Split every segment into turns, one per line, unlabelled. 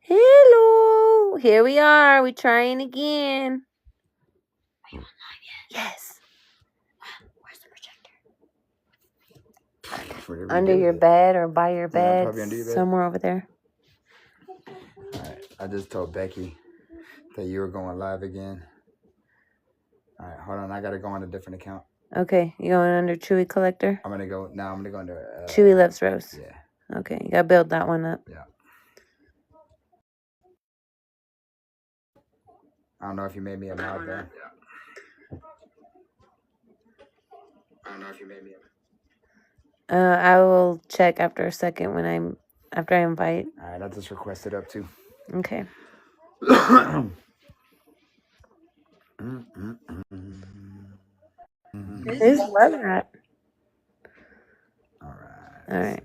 Hello. Here we are. We're trying again. Yes. Where's the projector? Under your bed or by your bed.
Probably under your bed.
Somewhere over there.
Alright, I just told Becky that you were going live again. Alright, hold on. I gotta go on a different account.
Okay, you going under Chuy Collector?
I'm gonna go under
Chuy Loves Rose.
Yeah.
Okay, you gotta build that one up.
Yeah. I don't know if you made me a mod there. I don't know if you made me a
I will check after a second when after I invite.
Alright, I'll just request it up too.
Okay. Who's love that? Alright.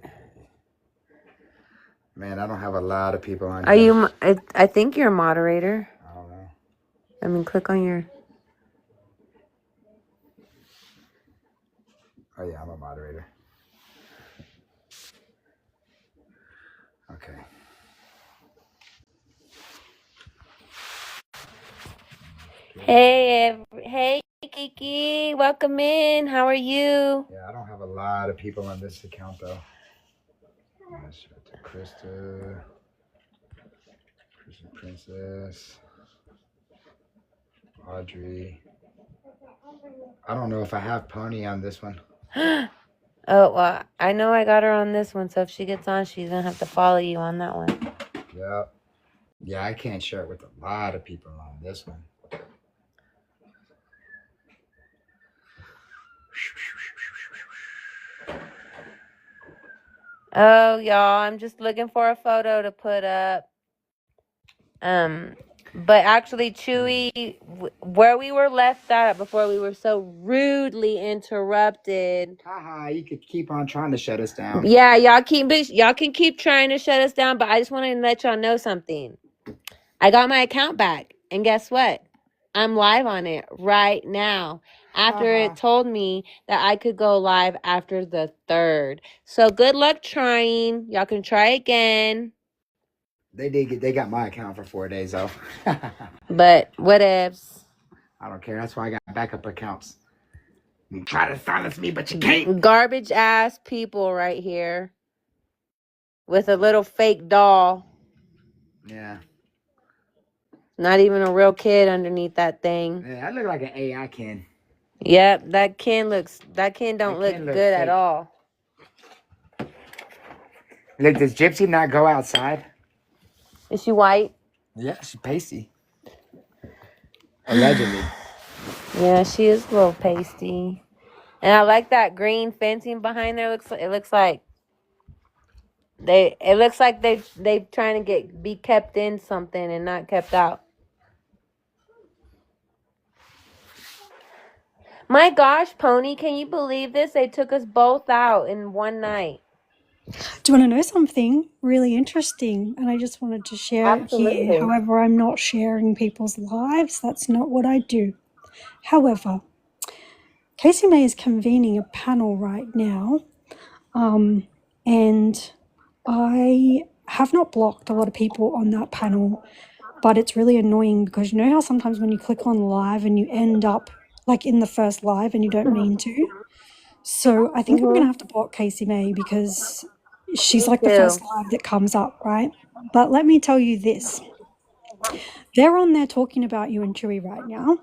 Man, I don't have a lot of people on
Are
here.
you? I think you're a moderator.
I don't know.
I mean, click on your.
Oh yeah, I'm a moderator. Okay.
Hey, Kiki, welcome in. How are you?
Yeah, I don't have a lot of people on this account though. Krista, Princess, Audrey. I don't know if I have Pony on this one.
Oh, well, I know I got her on this one, so if she gets on, she's going to have to follow you on that one.
Yep. Yeah, I can't share it with a lot of people on this one.
Oh, y'all, I'm just looking for a photo to put up. But actually, Chuy, where we were left at before we were so rudely interrupted.
Haha, you could keep on trying to shut us down.
Yeah, y'all can keep trying to shut us down, but I just wanted to let y'all know something. I got my account back, and guess what? I'm live on it right now. After it told me that I could go live after the 3rd. So good luck trying. Y'all can try again.
They got my account for 4 days though.
But whatevs.
I don't care. That's why I got backup accounts. You try to silence me, but you can't.
Garbage ass people right here. With a little fake doll.
Yeah.
Not even a real kid underneath that thing.
Yeah, I look like an AI Ken.
Yep, that Ken don't look good at all.
Look, does Gypsy not go outside?
Is she white?
Yeah, she's pasty. Allegedly.
Yeah, she is a little pasty. And I like that green fencing behind there. It looks like they trying to be kept in something and not kept out. My gosh, Pony, can you believe this? They took us both out in one night.
Do you want to know something really interesting? And I just wanted to share it here. However, I'm not sharing people's lives. That's not what I do. However, Casey May is convening a panel right now. And I have not blocked a lot of people on that panel, but it's really annoying because you know how sometimes when you click on live and you end up like in the first live and you don't mean to? So I think I'm going to have to block Casey May because she's like the first live that comes up, right? But let me tell you this. They're on there talking about you and Chuy right now,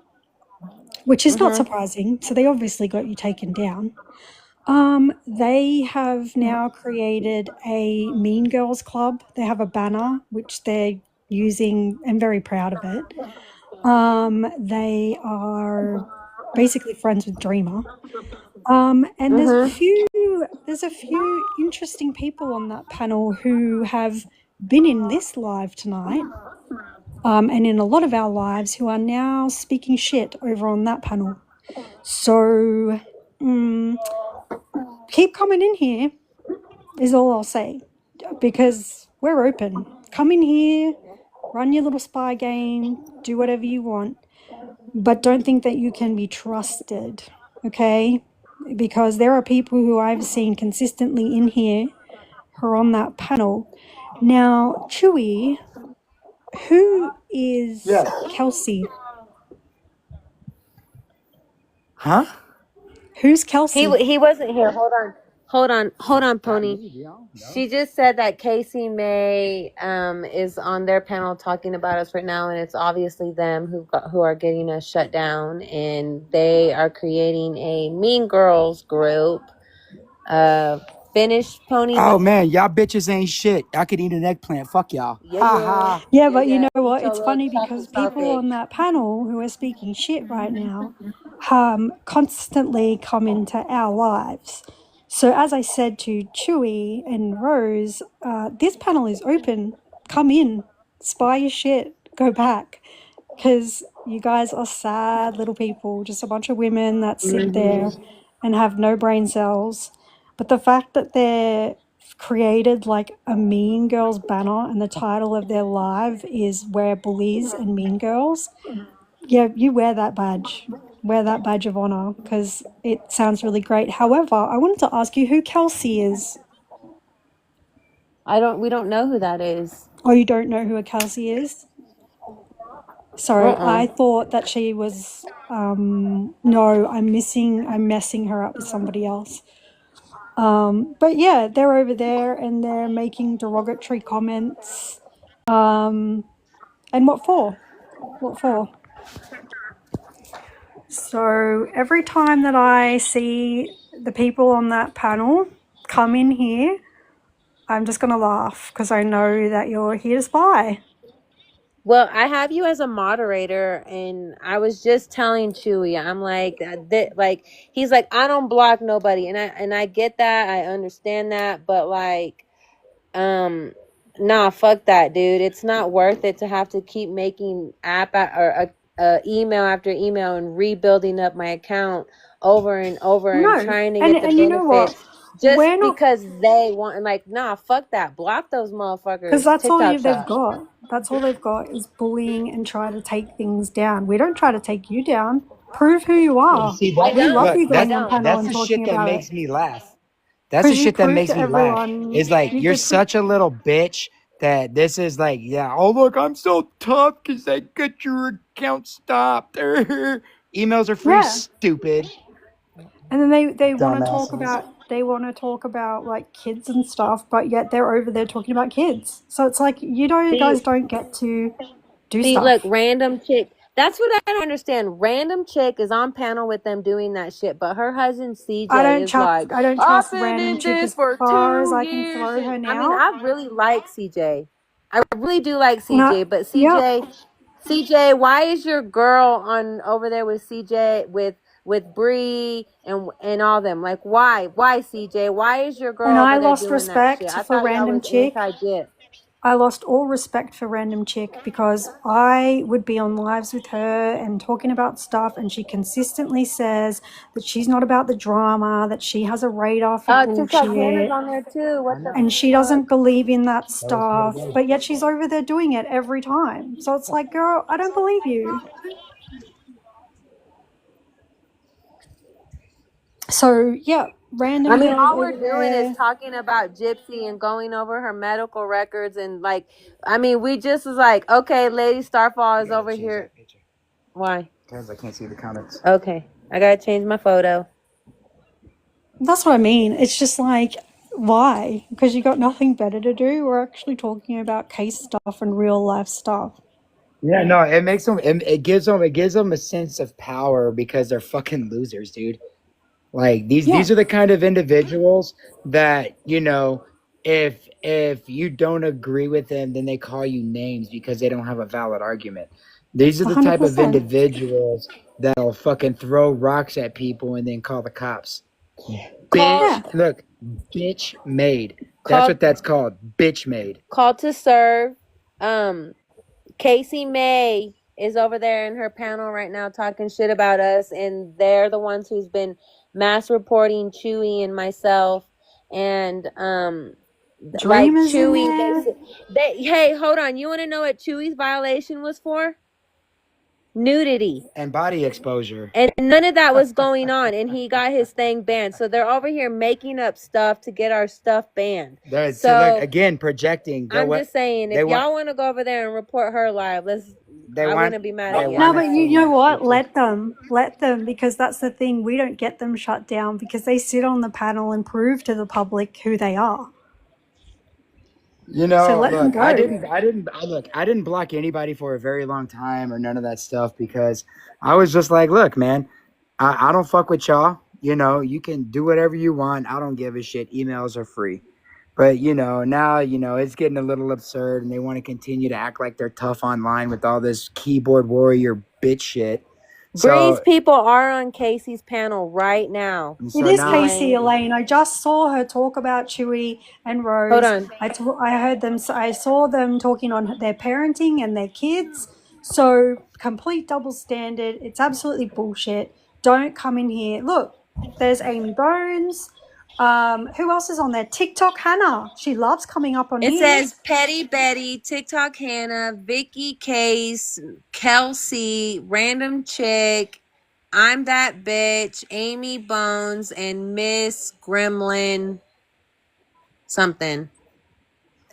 which is not surprising. So they obviously got you taken down. They have now created a Mean Girls Club. They have a banner, which they're using and very proud of it. They are basically friends with Dreamer. And there's a few interesting people on that panel who have been in this live tonight, and in a lot of our lives who are now speaking shit over on that panel. So keep coming in here is all I'll say, because we're open. Come in here, run your little spy game, do whatever you want, but don't think that you can be trusted, okay? Because there are people who I've seen consistently in here who are on that panel. Now, Chuy, Who is
Yeah.
Kelsey?
Huh?
Who's Kelsey?
He wasn't here. Hold on, Pony. She just said that Casey May is on their panel talking about us right now, and it's obviously them who are getting us shut down, and they are creating a Mean Girls group. Finish, Pony.
Oh man, y'all bitches ain't shit. I could eat an eggplant. Fuck y'all. Ha ha.
Yeah, but you know
Eat
what?
your
It's
little
funny
chocolate
because people
sausage.
on that panel who are speaking shit right now constantly come into our lives. So as I said to Chuy and Rose, this panel is open. Come in, spy your shit, go back. Because you guys are sad little people, just a bunch of women that sit there and have no brain cells. But the fact that they're created like a Mean Girls banner and the title of their live is We're Bullies and Mean Girls, yeah, you wear that badge. Wear that badge of honor because it sounds really great. However, I wanted to ask you who Kelsey is.
We don't know who that is.
Oh, you don't know who a Kelsey is? Sorry, I thought that she was, no, I'm messing her up with somebody else. But yeah, they're over there and they're making derogatory comments. And what for? What for? So every time that I see the people on that panel come in here, I'm just going to laugh because I know that you're here to spy.
Well, I have you as a moderator, and I was just telling Chewy, I'm like, he's like, I don't block nobody, and I get that, I understand that, but like, nah, fuck that, dude. It's not worth it to have to keep making email after email and rebuilding up my account over and over and
No,
trying to get the
and you know what?
benefits just
We're not,
because they want. And like, nah, fuck that. Block those motherfuckers.
because that's all
TikTok
they've
shop.
got. That's all they've got is bullying and try to take things down. We don't try to take you down. Prove who you are.
See,
We love you
that's
going on panel and
the
talking
shit that
about
makes
it.
me laugh. That's the
Because you
shit that
prove
makes
to
me laugh.
everyone,
Is like
you
you're
could
such a little bitch that this is like, yeah. Oh look, I'm so tough because I got your account stopped. Emails are free,
yeah.
stupid.
And then they want to
Dumbasses.
talk about like kids and stuff, but yet they're over there talking about kids. So it's like you guys don't get to do
See, look,
stuff.
random chick. That's what I don't understand. Random chick is on panel with them doing that shit, but her husband CJ is like,
I don't
I've
trust
been
random
in
chick
this
as
for
far as
2
I can
years.
throw her
And I mean,
now.
I really like CJ. I really do like
No,
CJ, but
yep.
CJ, why is your girl on over there with CJ with Bree and all them? Like, why CJ? Why is your
And
girl
I
over there
lost
doing that shit?
respect
I
for
thought y'all
random
was
chick.
anti-jip.
I lost all respect for random chick because I would be on lives with her and talking about stuff, and she consistently says that she's not about the drama, that she has a radar for
TikTok Hannah's
bullshit,
on there too. What the
and she
fuck?
doesn't believe in that stuff, but yet she's over there doing it every time. So it's like, girl, I don't believe you. So yeah,
I
random
mean,
girls
all we're
over
doing is
there.
talking about Gypsy and going over her medical records and like, I mean, we just was like, okay, Lady Starfall is over here. Why?
Because I can't see the comments.
Okay, I gotta change my photo.
That's what I mean. It's just like, why? Because you got nothing better to do. We're actually talking about case stuff and real life stuff.
Yeah, no, it makes them. It gives them a sense of power because they're fucking losers, dude. Like these are the kind of individuals that, if you don't agree with them, then they call you names because they don't have a valid argument. These are the type of
100%.
individuals that'll fucking throw rocks at people and then call the cops. Bitch, look, bitch made. That's what that's called. Bitch made.
Call to serve. Casey May is over there in her panel right now talking shit about us, and they're the ones who's been mass reporting Chewy and myself, and like
Dreamers in
Chewy.
there.
Hey, hold on. You want to know what Chewy's violation was for? nudity.
And body exposure.
And none of that was going on, and he got his thing banned. So they're over here making up stuff to get our stuff banned.
So look, again, projecting.
I'm just saying, if y'all want to go over there and report her live, I wouldn't be mad at you.
No, but you know what? Let them, because that's the thing. We don't get them shut down because they sit on the panel and prove to the public who they are.
You know,
so let them
look,
go.
I didn't block anybody for a very long time or none of that stuff because I was just like, look, man, I don't fuck with y'all. You know, you can do whatever you want. I don't give a shit. Emails are free. But, you know, now, you know, it's getting a little absurd and they want to continue to act like they're tough online with all this keyboard warrior bitch shit.
Breeze people are on Casey's panel right now.
It is Casey, Elaine. I just saw her talk about Chuy and Rose.
Hold on.
I heard them. I saw them talking on their parenting and their kids. So complete double standard. It's absolutely bullshit. Don't come in here. Look, there's Amy Bones. Who else is on there? TikTok Hannah. She loves coming up on here.
It says Petty Betty, TikTok Hannah, Vicky Case, Kelsey, Random Chick, I'm That Bitch, Amy Bones, and Miss Gremlin something.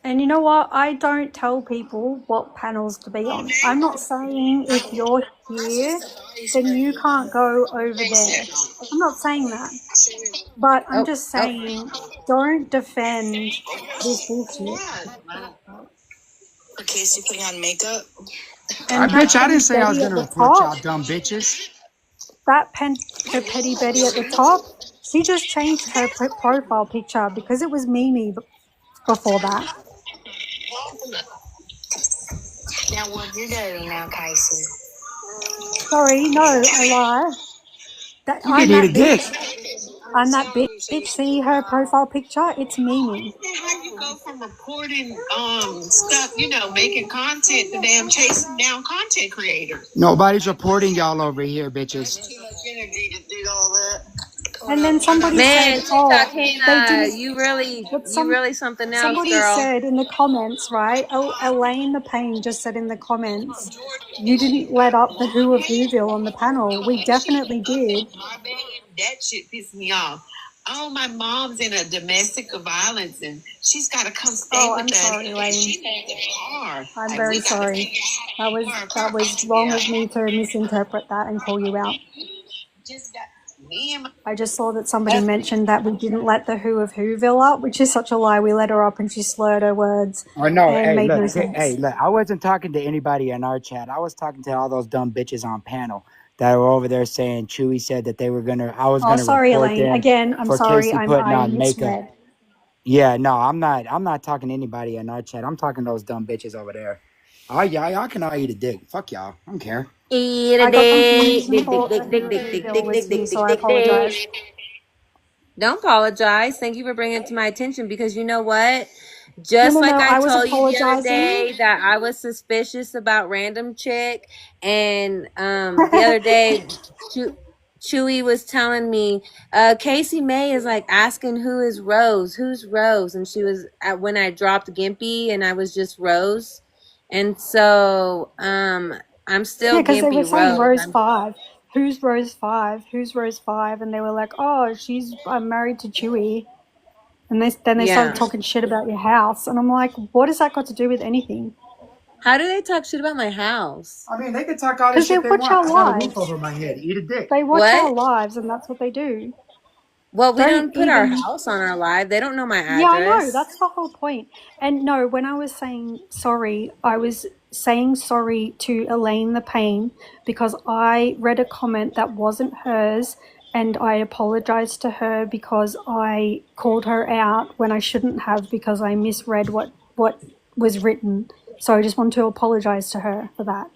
And you know what? I don't tell people what panels to be on. I'm not saying if you're here, then you can't go over there. I'm not saying that. But I'm just saying, don't defend this bullshit.
For Casey putting on makeup.
And
I didn't say I was going to report y'all dumb bitches.
That Petty Betty at the top, she just changed her profile picture because it was Mimi before that.
Now what you doing now, Casey?
Sorry, no, I lie. I'm that bitch. I'm that bitch. See her profile picture? It's Mimi.
How you go from reporting stuff, you know, making content to damn chasing down content creators?
Nobody's reporting y'all over here, bitches.
Too much energy to do all that.
And then somebody said,
TikTok Hannah, you really something else,
somebody
girl.
said in the comments, right? Elaine the Pain just said in the comments, you didn't let up the Who of Whoville on the panel. We definitely did.
That shit pissed me off. Oh, my mom's in a domestic violence and she's got to come stay with us.
Sorry, Elaine. I'm very sorry. That was wrong of me to misinterpret that and call you out. I just saw that somebody mentioned that we didn't let the Who of Whoville up, which is such a lie. We let her up and she slurred her words.
Oh, no,
and made no sense.
Hey, look, I wasn't talking to anybody in our chat. I was talking to all those dumb bitches on panel that were over there saying Chuy said that they were going to, I was going to report
Elaine.
them.
Again, I'm sorry,
Casey putting on
misread.
makeup. Yeah, no, I'm not talking to anybody in our chat. I'm talking to those dumb bitches over there. Oh, yeah, y'all can all eat a dick. Fuck y'all. I don't care.
Eat a dick.
So I apologize.
Don't apologize. Thank you for bringing it to my attention because you know what? Just like I told you the other day that I was suspicious about Random Chick, and the other day Chuy was telling me Casey May is like asking who's Rose, and she was when I dropped Gimpy and I was just Rose, and so I'm still
because they were saying Rose 5. Who's Rose 5? Who's Rose 5? And they were like, oh, she's married to Chuy. And then they started talking shit about your house. And I'm like, what has that got to do with anything?
How do they talk shit about my house?
I mean, they can talk all this shit they want. I got a roof over my head. Eat a dick.
They watch our lives, and that's what they do.
Well, we don't put our house on our live. They don't know my address.
Yeah, I know. That's the whole point. And no, when I was saying sorry, I was saying sorry to Elaine the Pain because I read a comment that wasn't hers, and I apologized to her because I called her out when I shouldn't have because I misread what was written. So I just want to apologize to her for that.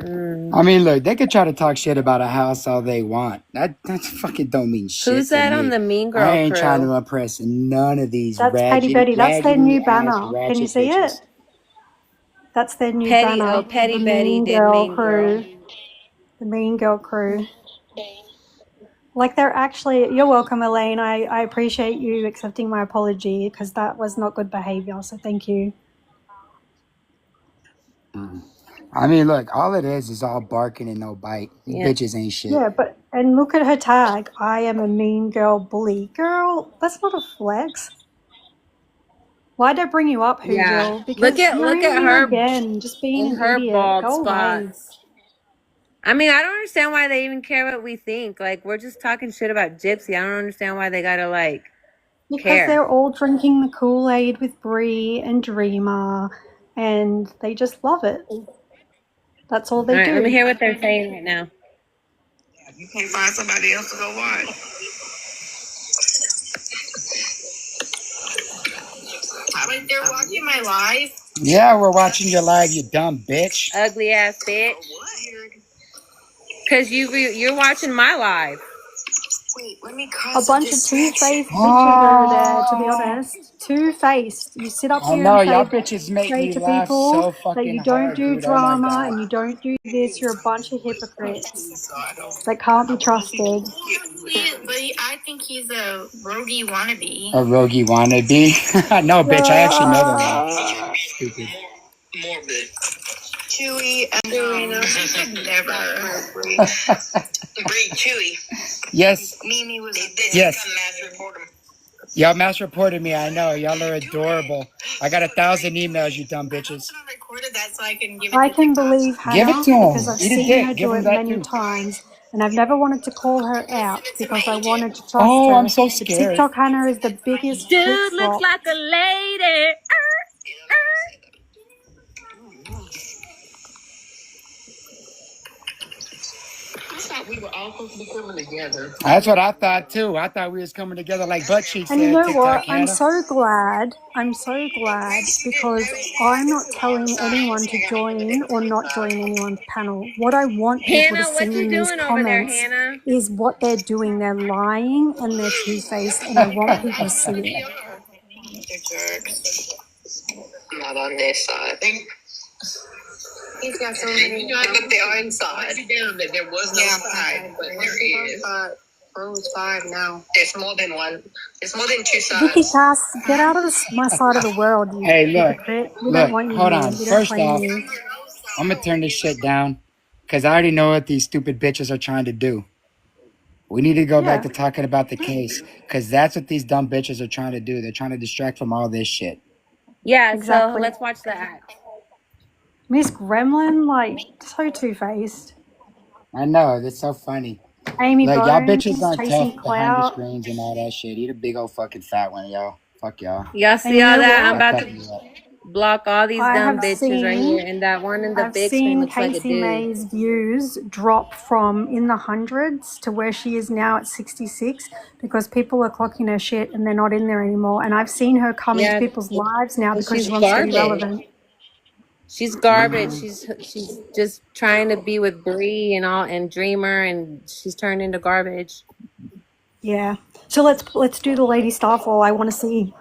I mean, look, they could try to talk shit about a house all they want. That fucking don't mean shit.
Who's that on the Mean Girl
I ain't
crew?
trying to impress none of these.
That's Petty Betty. That's their new banner. Can you see it? That's their new banner.
Oh, Petty Betty
Mean
did
Girl
Mean
crew.
Girl.
The Mean Girl crew. Like they're actually, you're welcome, Elaine. I appreciate you accepting my apology because that was not good behavior. So thank you.
I mean, look, all it is all barking and no bite. These bitches ain't shit.
Yeah, and look at her tag. I am a mean girl bully. Girl, that's not a flex. Why'd I bring you up, Whoville? Because
look
you're
at
in here
her
again, just being
and
an
her
idiot.
bald
Go away.
spots. I mean, I don't understand why they even care what we think. Like, we're just talking shit about Gypsy. I don't understand why they gotta like
Because
care.
they're all drinking the Kool-Aid with Bree and Dreamer, and they just love it. That's all they do.
Let me hear what they're saying right now.
You can't find somebody else to go watch. Wait, they're watching my live?
Yeah, we're watching your live, you dumb bitch.
Ugly ass bitch. Because you're watching my live.
Wait, let me
A bunch of two-faced bitches over there, to be honest. Two-faced. You sit up
I
here
know,
and
y'all bitches make
say
me
to
laugh
people
so
that
fucking
you don't
hard,
do
dude. Oh my
drama
God.
and you don't do this. You're a bunch of hypocrites that can't be trusted.
But I think he's a roguey wannabe.
A roguey wannabe? No, bitch, I actually know them all. Stupid.
Morbid. Chuy and Rose. Never. Bree Chuy.
Yes.
Mimi was
Yes.
mass report him.
Y'all mass reported me, I know. Y'all are adorable. I got 1,000 emails, you dumb bitches.
I recorded that so I can give it
I
to
can
TikTok.
believe
Give
Hannah
it to
because
him.
I've
Eat a
seen her
dick. Give
do
him
it
that
many
too.
times, and I've never wanted to call her out because I wanted to trust
Oh,
her.
I'm so
But
scared.
TikTok Hannah is the biggest
Dude
flip
looks
flop.
like a lady.
I thought we were all supposed to be coming together.
That's what I thought too. I thought we was coming together like butt cheeks
And you
said,
know
TikTok
what? I'm
Hannah.
so glad because I'm not telling anyone to join or not join anyone's panel. What I want people to
Hannah,
see
what you
in these
doing over there,
comments
Hannah?
is what they're doing. They're lying and they're two-faced, and I want people to see it.
Not on this side. He's got so many. But they are inside. There was no side, but there is. Rose 5 now. There's more than one. There's more than two
Vicky
sides.
Cass, get out of my side of the world, you
Hey,
hypocrite. We don't want you
hold
here.
on.
We don't
First
claim
off,
you.
I'm gonna turn this shit down because I already know what these stupid bitches are trying to do. We need to go back to talking about the case because that's what these dumb bitches are trying to do. They're trying to distract from all this shit.
Yeah,
Exactly.
so let's watch the act.
Miss Gremlin, like, so two-faced.
I know, that's so funny.
Amy
Like, y'all
Bones,
bitches aren't
chasing
tough behind the
clout.
screens and all that shit. Eat a big old fucking fat one, y'all. Fuck y'all.
Y'all
And
see
you
all
know
that? I'm
what?
about to block all these
I
dumb
have
bitches right here.
seen
And that one in the
I've
big screen
seen
looks like a
Casey
dude.
May's views drop from in the hundreds to where she is now at 66 because people are clocking her shit and they're not in there anymore. And I've seen her come into people's lives now because
she's
she wants to be
garbage.
relevant.
She's garbage. She's just trying to be with Bree and Dreamer, and she's turned into garbage.
Yeah. So let's do the Lady Starfall. I want to see.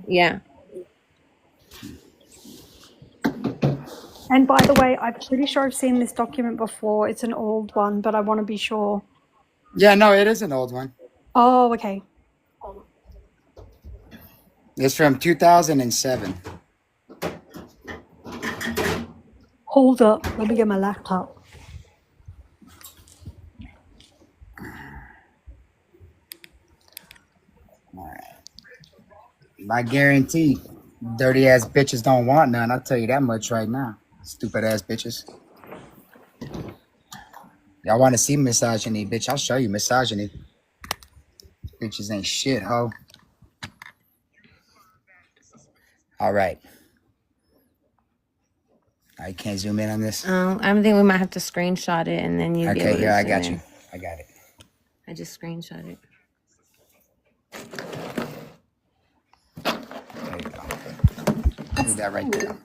Yeah.
And by the way, I'm pretty sure I've seen this document before. It's an old one, but I want to be sure.
Yeah, no, it is an old one.
Oh, okay.
It's from 2007.
Hold up. Let me get my laptop.
I guarantee dirty ass bitches don't want none. I'll tell you that much right now. Stupid ass bitches. Y'all want to see misogyny, bitch? I'll show you misogyny. Bitches ain't shit, ho. All right. I can't zoom in on this.
I think we might have to screenshot it and then you.
Okay, here I got you. I got it.
I just screenshot it.
There you go. Leave that right there.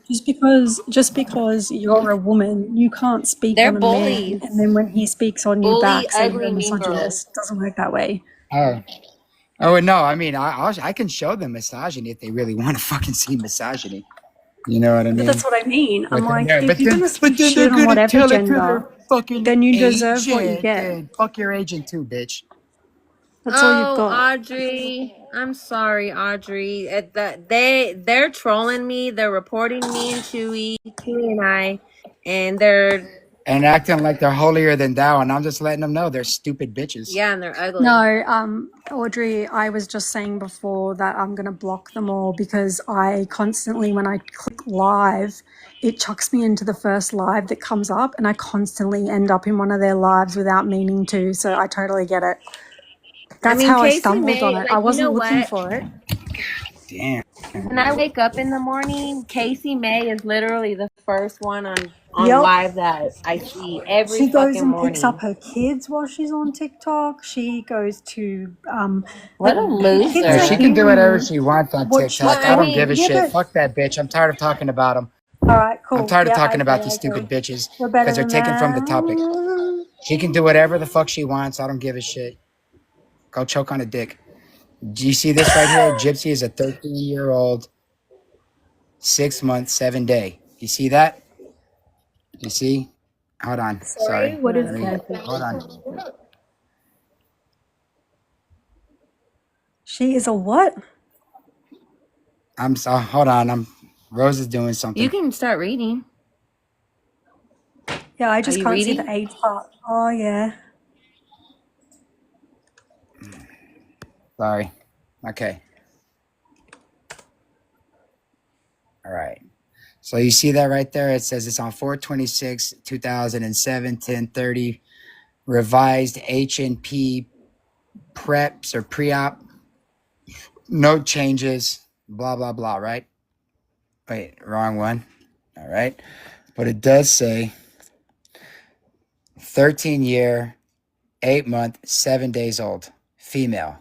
Just because you're a woman, you can't speak
They're
on a
bullies.
man, and then when he speaks on you
Bully,
back, say
ugly,
you're a
mean girls.
misogynist. It doesn't work that way.
Oh no! I mean, I can show them misogyny if they really want to fucking see misogyny. You know what I mean?
But that's what I mean. I'm like,
if
if you're gonna speak shit on whatever gender, then you deserve what you get.
Then fuck your agent too, bitch.
That's all you've got.
Audrey, I'm sorry, Audrey. They're trolling me. They're reporting me and Chuy and I, and they're
And acting like they're holier than thou, and I'm just letting them know they're stupid bitches.
yeah, and they're ugly.
No, Audrey, I was just saying before that I'm going to block them all because I constantly, when I click live, it chucks me into the first live that comes up and I constantly end up in one of their lives without meaning to. So I totally get it. That's
mean,
how I
Casey
stumbled on
May,
it.
like,
I
you know
wasn't looking
what?
for it.
Damn.
When I wake up in the morning, Casey May is literally the first one on
Yep.
live that I see every
She goes
fucking
and picks up
morning.
her kids while she's on TikTok. She goes to
What
like
a
kids
Yeah,
are
she
loser.
can do whatever
hidden
she wants on
what
TikTok.
she's
I
Well, I
don't
got.
give a
mean,
Yeah,
shit.
but
Fuck that bitch. I'm tired of talking about them.
all right,
I'm
cool.
tired of
Yeah, I
talking about
agree.
these stupid bitches
We're better
because they're
than
taken from the topic.
that.
She can do whatever the fuck she wants. I don't give a shit. Go choke on a dick. Do you see this right here? Gypsy is a 13-year-old, 6 month, 7 day. You see that? You see? Hold on. Sorry.
What is
Hold on.
she is a what?
I'm so hold on. Rose is doing something.
you can start reading.
Yeah, I just
you
can't see
reading?
the age part. Oh yeah.
Sorry. Okay. All right. So you see that right there? It says it's on 4/26, 2007, 10:30. Revised H&P preps or pre-op. No changes. Blah, blah, blah, right? Wait, wrong one. All right. But it does say 13-year, 8-month, 7 days old, female.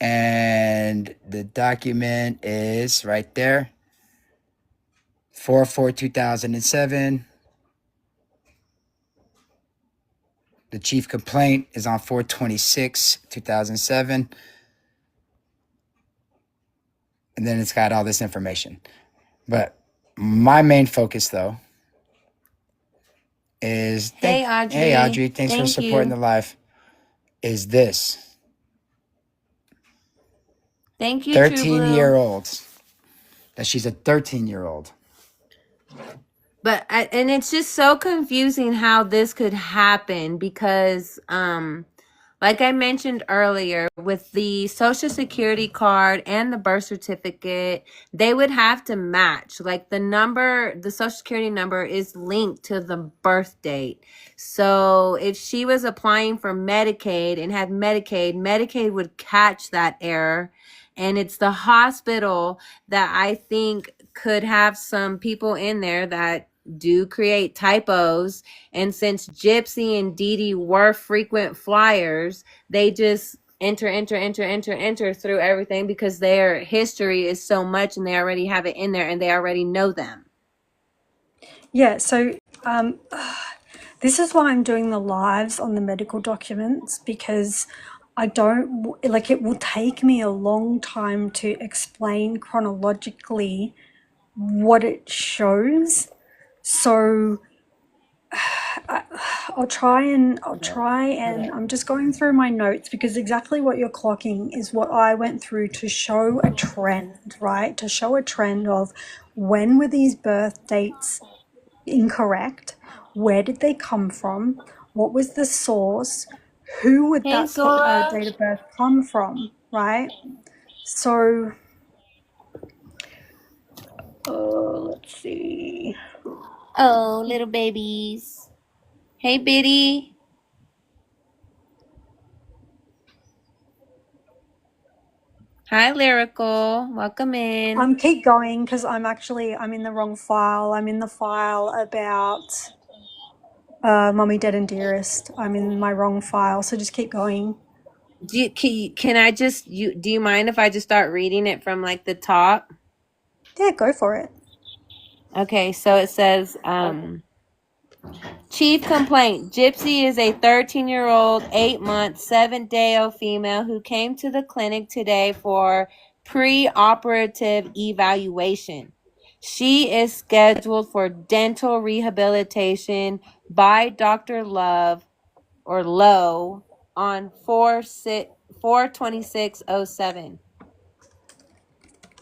And the document is right there. 4/4/2007. The chief complaint is on 4/26/2007. And then it's got all this information. But my main focus, though, is
Hey, Audrey.
Hey, Audrey. Thanks for
Thank
supporting
you.
the live. Is this
Thank you, True Blue.
13-year-old? That she's a 13-year-old.
But and it's just so confusing how this could happen because like I mentioned earlier, with the social security card and the birth certificate, they would have to match. Like the social security number is linked to the birth date. So if she was applying for Medicaid and had Medicaid would catch that error. And it's the hospital that I think could have some people in there that do create typos. And since Gypsy and Dee Dee were frequent flyers, they just enter through everything because their history is so much and they already have it in there and they already know them.
Yeah, so this is why I'm doing the lives on the medical documents, because I don't, like, it will take me a long time to explain chronologically what it shows. So I'll try and I'm just going through my notes because exactly what you're clocking is what I went through to show a trend, right? To show a trend of when were these birth dates incorrect? Where did they come from? What was the source? Who would that date of birth come from, right? So, let's see.
Oh, little babies. Hey, Biddy. Hi, Lyrical. Welcome in.
Keep going because I'm in the wrong file. I'm in the file about Mommy Dead and Dearest. I'm in my wrong file, so just keep going.
Do you mind if I just start reading it from like the top?
Yeah, go for it.
Okay, so it says, chief complaint. Gypsy is a 13-year-old, 8-month, 7-day-old female who came to the clinic today for pre-operative evaluation. She is scheduled for dental rehabilitation by Dr. Lowe on 4/26/07.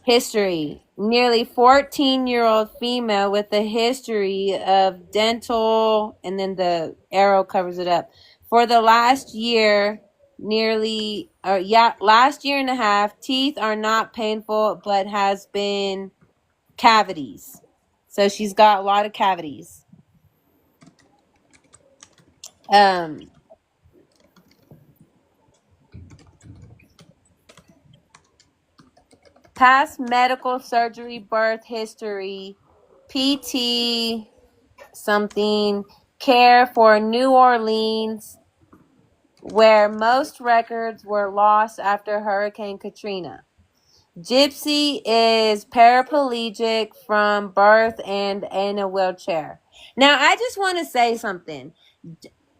History. nearly 14-year-old female with a history of dental, and then the arrow covers it up. For the last year, last year and a half, teeth are not painful, but has been cavities. So she's got a lot of cavities. Past medical surgery, birth history, PT, something, care for New Orleans, where most records were lost after Hurricane Katrina. Gypsy is paraplegic from birth and in a wheelchair. Now, I just want to say something.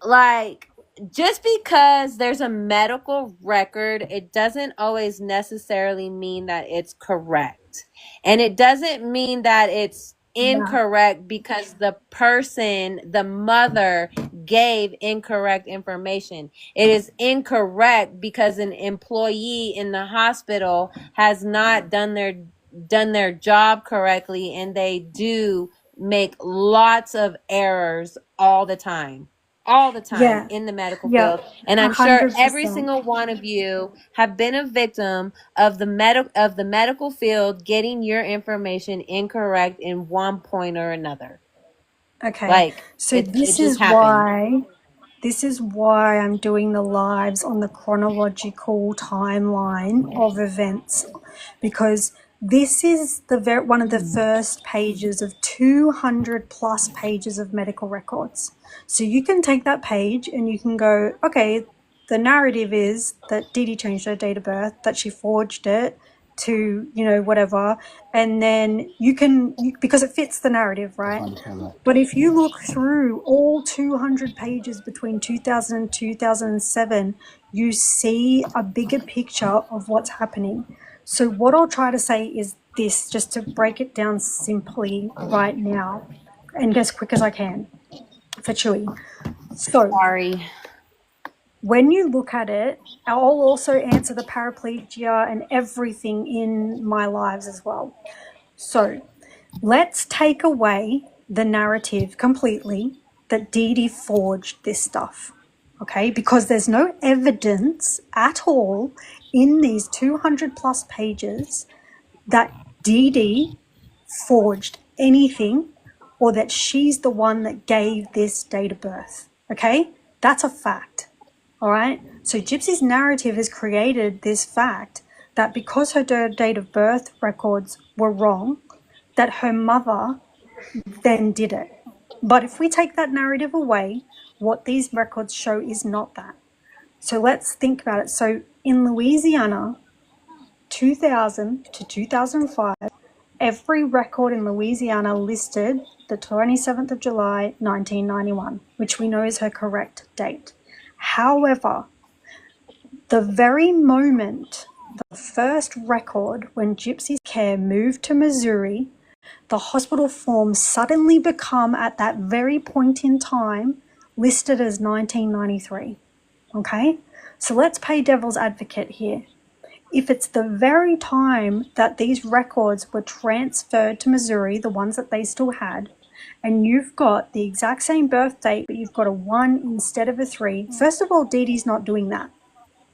Like, just because there's a medical record, it doesn't always necessarily mean that it's correct. And it doesn't mean that it's incorrect because the person, the mother, gave incorrect information. It is incorrect because an employee in the hospital has not done their job correctly, and they do make lots of errors all the time
Yeah.
in the medical
Yeah.
field. And I'm sure every
100%.
single one of you have been a victim of the medical field getting your information incorrect in one point or another.
Okay.
Like,
So
it just happened.
this is why I'm doing the lives on the chronological timeline of events, because this is one of the first pages of 200 plus pages of medical records. So you can take that page and you can go, okay, the narrative is that Dee Dee changed her date of birth, that she forged it to, whatever. And then because it fits the narrative, right? But if you look through all 200 pages between 2000 and 2007, you see a bigger picture of what's happening. So what I'll try to say is this, just to break it down simply right now and as quick as I can for Chuy. So
Sorry.
when you look at it, I'll also answer the paraplegia and everything in my lives as well. So let's take away the narrative completely that Dee Dee forged this stuff, okay? Because there's no evidence at all in these 200 plus pages that Dee Dee forged anything or that she's the one that gave this date of birth, okay? That's a fact, all right? So Gypsy's narrative has created this fact that because her date of birth records were wrong, that her mother then did it. But if we take that narrative away, what these records show is not that. So let's think about it. So in Louisiana, 2000 to 2005, every record in Louisiana listed the 27th of July, 1991, which we know is her correct date. However, the very moment, the first record when Gypsy's care moved to Missouri, the hospital forms suddenly become, at that very point in time, listed as 1993. Okay? So let's play devil's advocate here. If it's the very time that these records were transferred to Missouri, the ones that they still had, and you've got the exact same birth date, but you've got a 1 instead of a 3, first of all, Dee Dee's not doing that,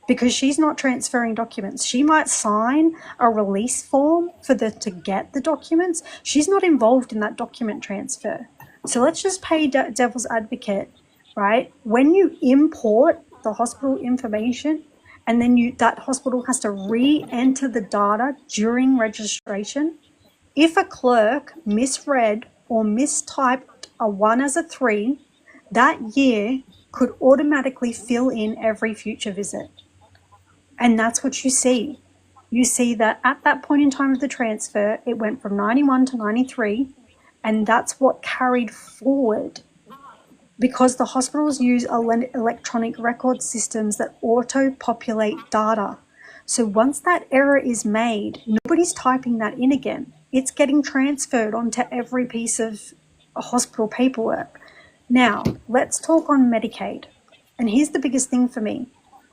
because she's not transferring documents. She might sign a release form to get the documents. She's not involved in that document transfer. So let's just play devil's advocate, right? When you import the hospital information and then that hospital has to re-enter the data during registration, if a clerk misread or mistyped a 1 as a 3, that year could automatically fill in every future visit. And that's what you see. You see that at that point in time of the transfer, it went from 91 to 93, and that's what carried forward because the hospitals use electronic record systems that auto-populate data. So once that error is made, nobody's typing that in again. It's getting transferred onto every piece of hospital paperwork. Now, let's talk on Medicaid. And here's the biggest thing for me,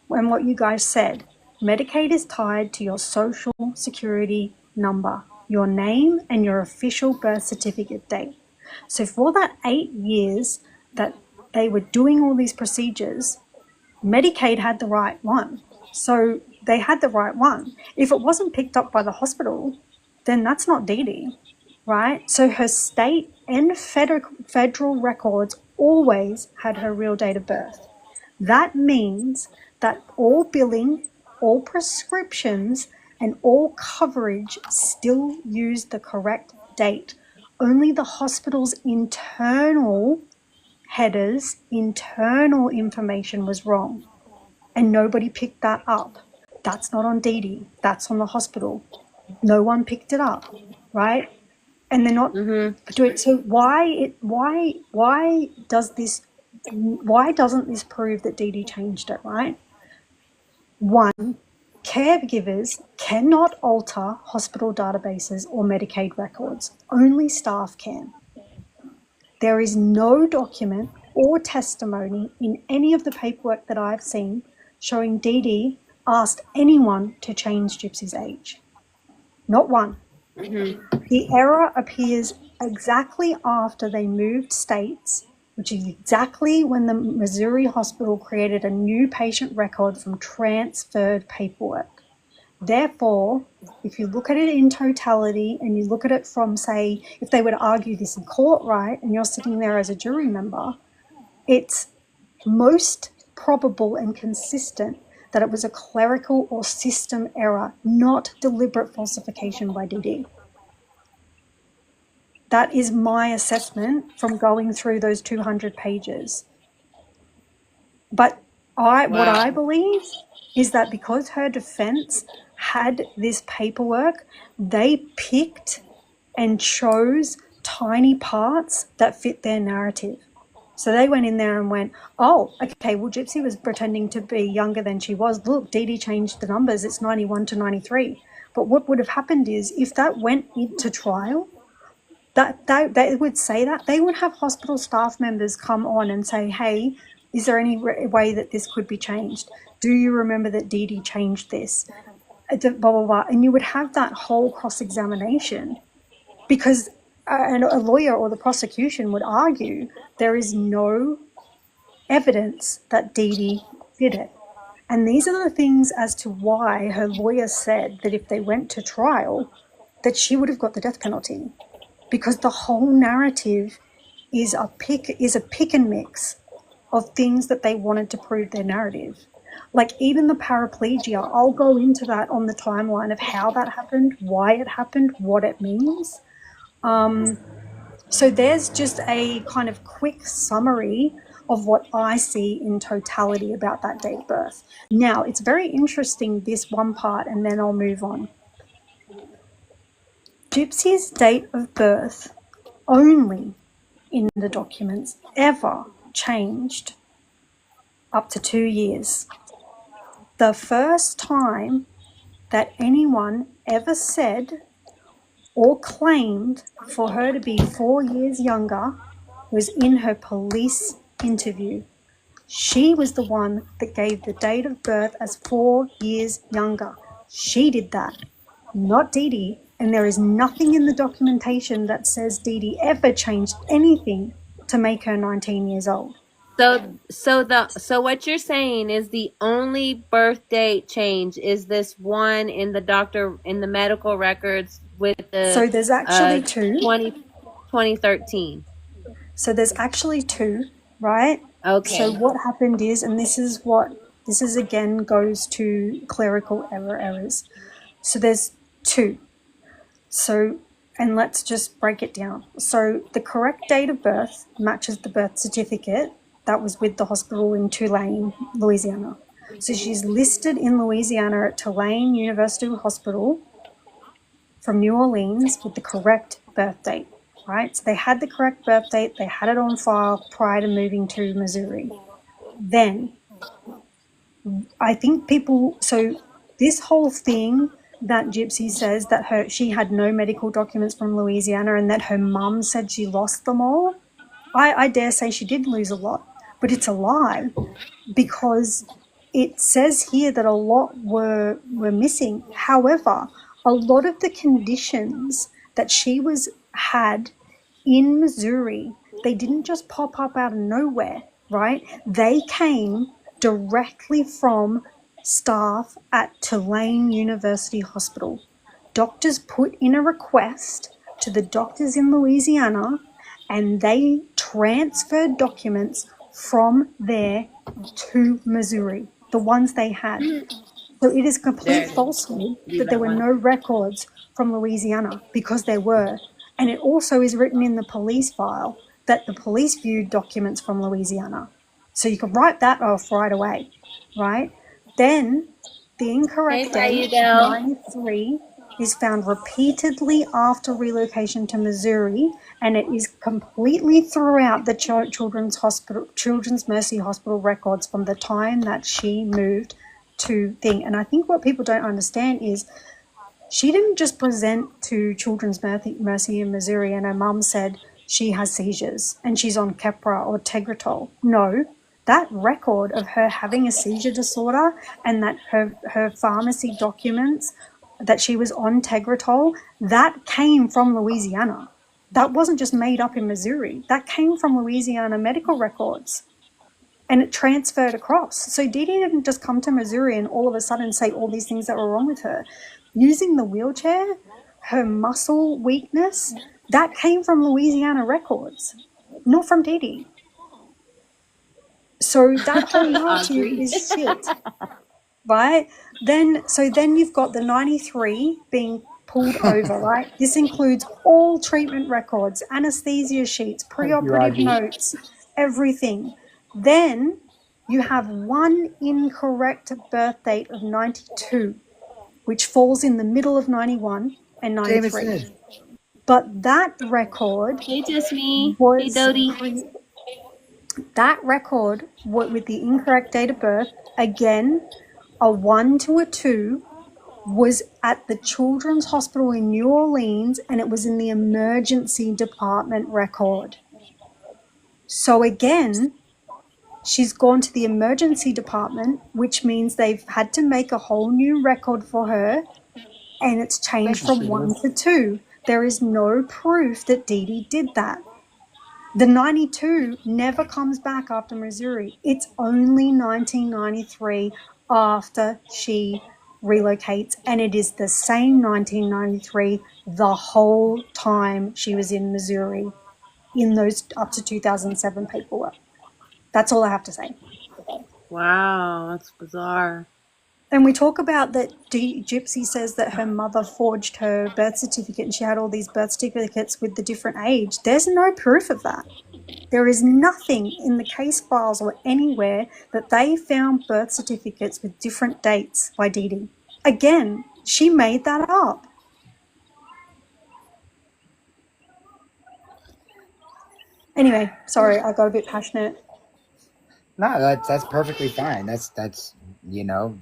and what you guys said. Medicaid is tied to your social security number. your name, and your official birth certificate date. So for that 8 years that they were doing all these procedures, Medicaid had the right one. So they had the right one. If it wasn't picked up by the hospital, then that's not Dee Dee, right? So her state and federal records always had her real date of birth. That means that all billing, all prescriptions, and all coverage still use the correct date. Only the hospital's internal headers, internal information was wrong, and nobody picked that up. That's not on Dee Dee. That's on the hospital. No one picked it up, right? And they're not doing. So why doesn't this prove that Dee Dee changed it, right? One, caregivers cannot alter hospital databases or Medicaid records. Only staff can. There is no document or testimony in any of the paperwork that I've seen showing Dee Dee asked anyone to change Gypsy's age. Not one. The error appears exactly after they moved states, which is exactly when the Missouri hospital created a new patient record from transferred paperwork. Therefore, if you look at it in totality and you look at it from, say, if they were to argue this in court, right, and you're sitting there as a jury member, it's most probable and consistent that it was a clerical or system error, not deliberate falsification by Dee Dee. That is my assessment from going through those 200 pages. But what I believe is that because her defense had this paperwork, they picked and chose tiny parts that fit their narrative. So they went in there and went, oh, okay, well, Gypsy was pretending to be younger than she was. Look, Dee Dee changed the numbers. It's 91 to 93. But what would have happened is if that went into trial, they would say that. They would have hospital staff members come on and say, hey, is there any way that this could be changed? Do you remember that Dee Dee changed this? Blah, blah, blah. And you would have that whole cross-examination because a lawyer or the prosecution would argue there is no evidence that Dee Dee did it. And these are the things as to why her lawyer said that if they went to trial, that she would have got the death penalty. Because the whole narrative is a pick and mix of things that they wanted to prove their narrative. Like even the paraplegia, I'll go into that on the timeline of how that happened, why it happened, what it means. So there's just a kind of quick summary of what I see in totality about that date of birth. Now, it's very interesting, this one part, and then I'll move on. Gypsy's date of birth only in the documents ever changed up to 2 years. The first time that anyone ever said or claimed for her to be 4 years younger was in her police interview. She was the one that gave the date of birth as 4 years younger. She did that, not Dee Dee. And there is nothing in the documentation that says Dee Dee ever changed anything to make her 19 years old.
So what you're saying is the only birth date change is this one in the medical records with the
So there's actually two.
2013.
So there's actually two, right?
Okay.
So what happened is, and this is again goes to clerical errors. So there's two. So, and let's just break it down. So the correct date of birth matches the birth certificate that was with the hospital in Tulane, Louisiana. So she's listed in Louisiana at Tulane University Hospital from New Orleans with the correct birth date, right? So they had the correct birth date. They had it on file prior to moving to Missouri. Then I think so this whole thing that Gypsy says that she had no medical documents from Louisiana and that her mum said she lost them all, I dare say she did lose a lot, but it's a lie because it says here that a lot were missing. However, a lot of the conditions that she had in Missouri, they didn't just pop up out of nowhere, right? They came directly from staff at Tulane University Hospital. Doctors put in a request to the doctors in Louisiana, and they transferred documents from there to Missouri, the ones they had. So it is complete falsehood that there were no records from Louisiana, because there were. And it also is written in the police file that the police viewed documents from Louisiana. So you can write that off right away, right? Then the incorrect date, 93, is found repeatedly after relocation to Missouri, and it is completely throughout the Children's Mercy Hospital records from the time that she moved to thing. And I think what people don't understand is she didn't just present to Children's Mercy in Missouri and her mum said she has seizures and she's on Keppra or Tegretol. No, that record of her having a seizure disorder and that her pharmacy documents that she was on Tegretol, that came from Louisiana. That wasn't just made up in Missouri. That came from Louisiana medical records. And it transferred across. So Dee Dee didn't just come to Missouri and all of a sudden say all these things that were wrong with her. Using the wheelchair, her muscle weakness, that came from Louisiana records, not from Dee Dee. So that whole narrative is shit, right? Then you've got the 93 being pulled over, right? This includes all treatment records, anesthesia sheets, preoperative notes, everything. Then you have one incorrect birth date of 92, which falls in the middle of 91 and 93.
Jameson.
But that record was that record with the incorrect date of birth, again, a 1 to a 2, was at the Children's Hospital in New Orleans, and it was in the emergency department record. So again, she's gone to the emergency department, which means they've had to make a whole new record for her, and it's changed from 1 to 2. There is no proof that Dee Dee did that. The 92 never comes back after Missouri. It's only 1993 after she relocates, and it is the same 1993 the whole time she was in Missouri in those up to 2007 paperwork. That's all I have to say.
Wow, that's bizarre.
And we talk about that Gypsy says that her mother forged her birth certificate and she had all these birth certificates with the different age. There's no proof of that. There is nothing in the case files or anywhere that they found birth certificates with different dates by Dee Dee. Again, she made that up. Anyway, sorry, I got a bit passionate.
No, that's perfectly fine. That's you know,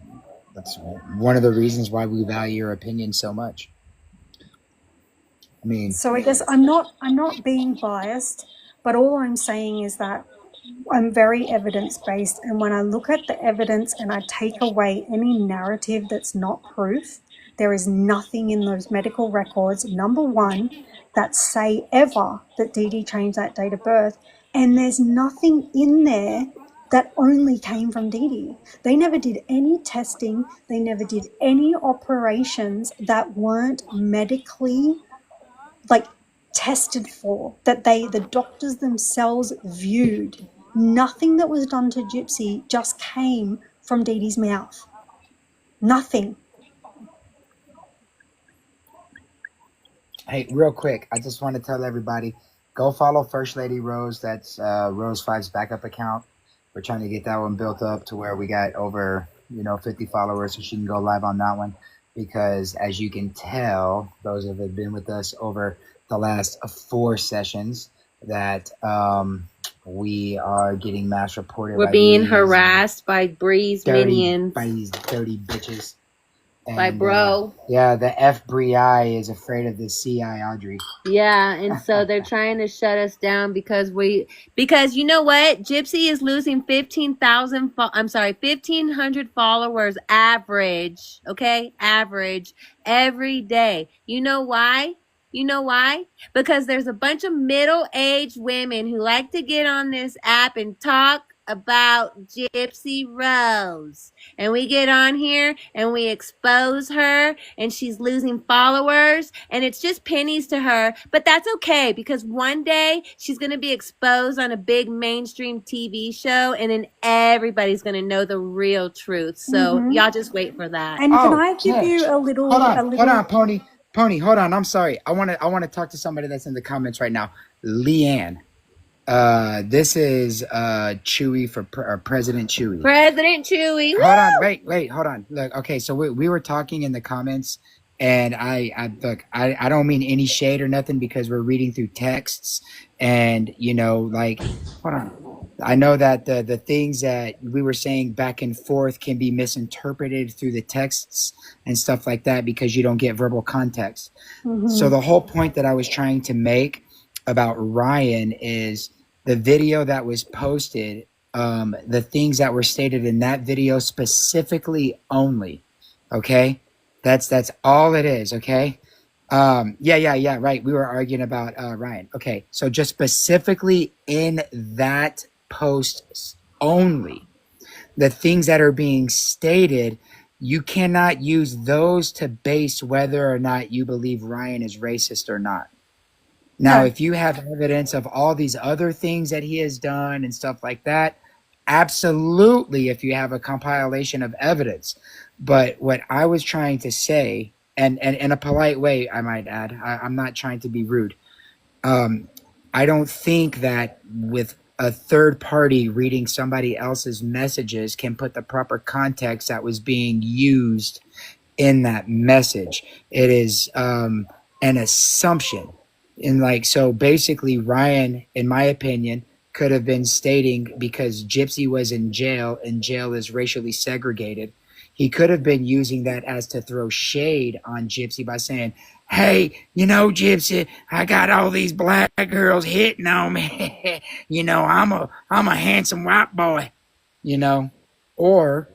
that's one of the reasons why we value your opinion so much. I mean,
so I guess I'm not being biased, but all I'm saying is that I'm very evidence-based, and when I look at the evidence and I take away any narrative that's not proof, there is nothing in those medical records, number one, that say ever that Dee Dee changed that date of birth, and there's nothing in there that only came from Dee Dee. They never did any testing. They never did any operations that weren't medically, tested for, that the doctors themselves viewed. Nothing that was done to Gypsy just came from Dee Dee's mouth. Nothing.
hey, real quick, I just want to tell everybody, go follow First Lady Rose. That's Rose 5's backup account. We're trying to get that one built up to where we got over, 50 followers, so she can go live on that one. Because as you can tell, those that have been with us over the last 4 sessions, that we are getting mass reported.
We're being harassed by Breeze minions.
By these dirty bitches.
by
And
bro.
yeah, the FBI is afraid of the CI, Audrey.
Yeah, and so they're trying to shut us down because you know what? Gypsy is losing 1,500 followers average, okay? Average every day. You know why? You know why? Because there's a bunch of middle-aged women who like to get on this app and talk about Gypsy Rose. And we get on here and we expose her and she's losing followers and it's just pennies to her. But that's okay because one day she's going to be exposed on a big mainstream TV show and then everybody's going to know the real truth. So y'all just wait for that.
And can I give you a little...
Hold on, Pony, hold on. I'm sorry. I want to talk to somebody that's in the comments right now. Leanne. This is Chuy for President Chuy.
President Chuy.
Hold on, wait, hold on. Look, okay, so we were talking in the comments, and I don't mean any shade or nothing because we're reading through texts, and like, hold on. I know that the things that we were saying back and forth can be misinterpreted through the texts and stuff like that because you don't get verbal context. So the whole point that I was trying to make about Ryan is the video that was posted, the things that were stated in that video specifically only. Okay, that's all it is. Okay, yeah, right. We were arguing about Ryan. Okay, so just specifically in that post only, the things that are being stated, you cannot use those to base whether or not you believe Ryan is racist or not. Now, if you have evidence of all these other things that he has done and stuff like that, absolutely, if you have a compilation of evidence. But what I was trying to say, and in a polite way, I might add, I'm not trying to be rude. I don't think that with a third party reading somebody else's messages can put the proper context that was being used in that message. It is an assumption. And so basically Ryan, in my opinion, could have been stating because Gypsy was in jail and jail is racially segregated. He could have been using that as to throw shade on Gypsy by saying, hey, Gypsy, I got all these black girls hitting on me. I'm a handsome white boy, or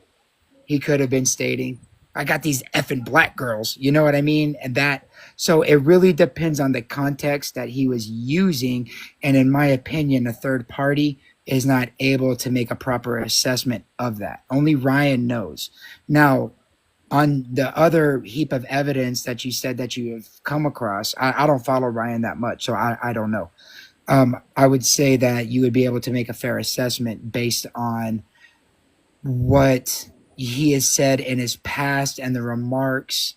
he could have been stating, I got these effing black girls, you know what I mean? So it really depends on the context that he was using. And in my opinion, a third party is not able to make a proper assessment of that. Only Ryan knows. Now, on the other heap of evidence that you said that you have come across, I don't follow Ryan that much, so I don't know. I would say that you would be able to make a fair assessment based on what he has said in his past and the remarks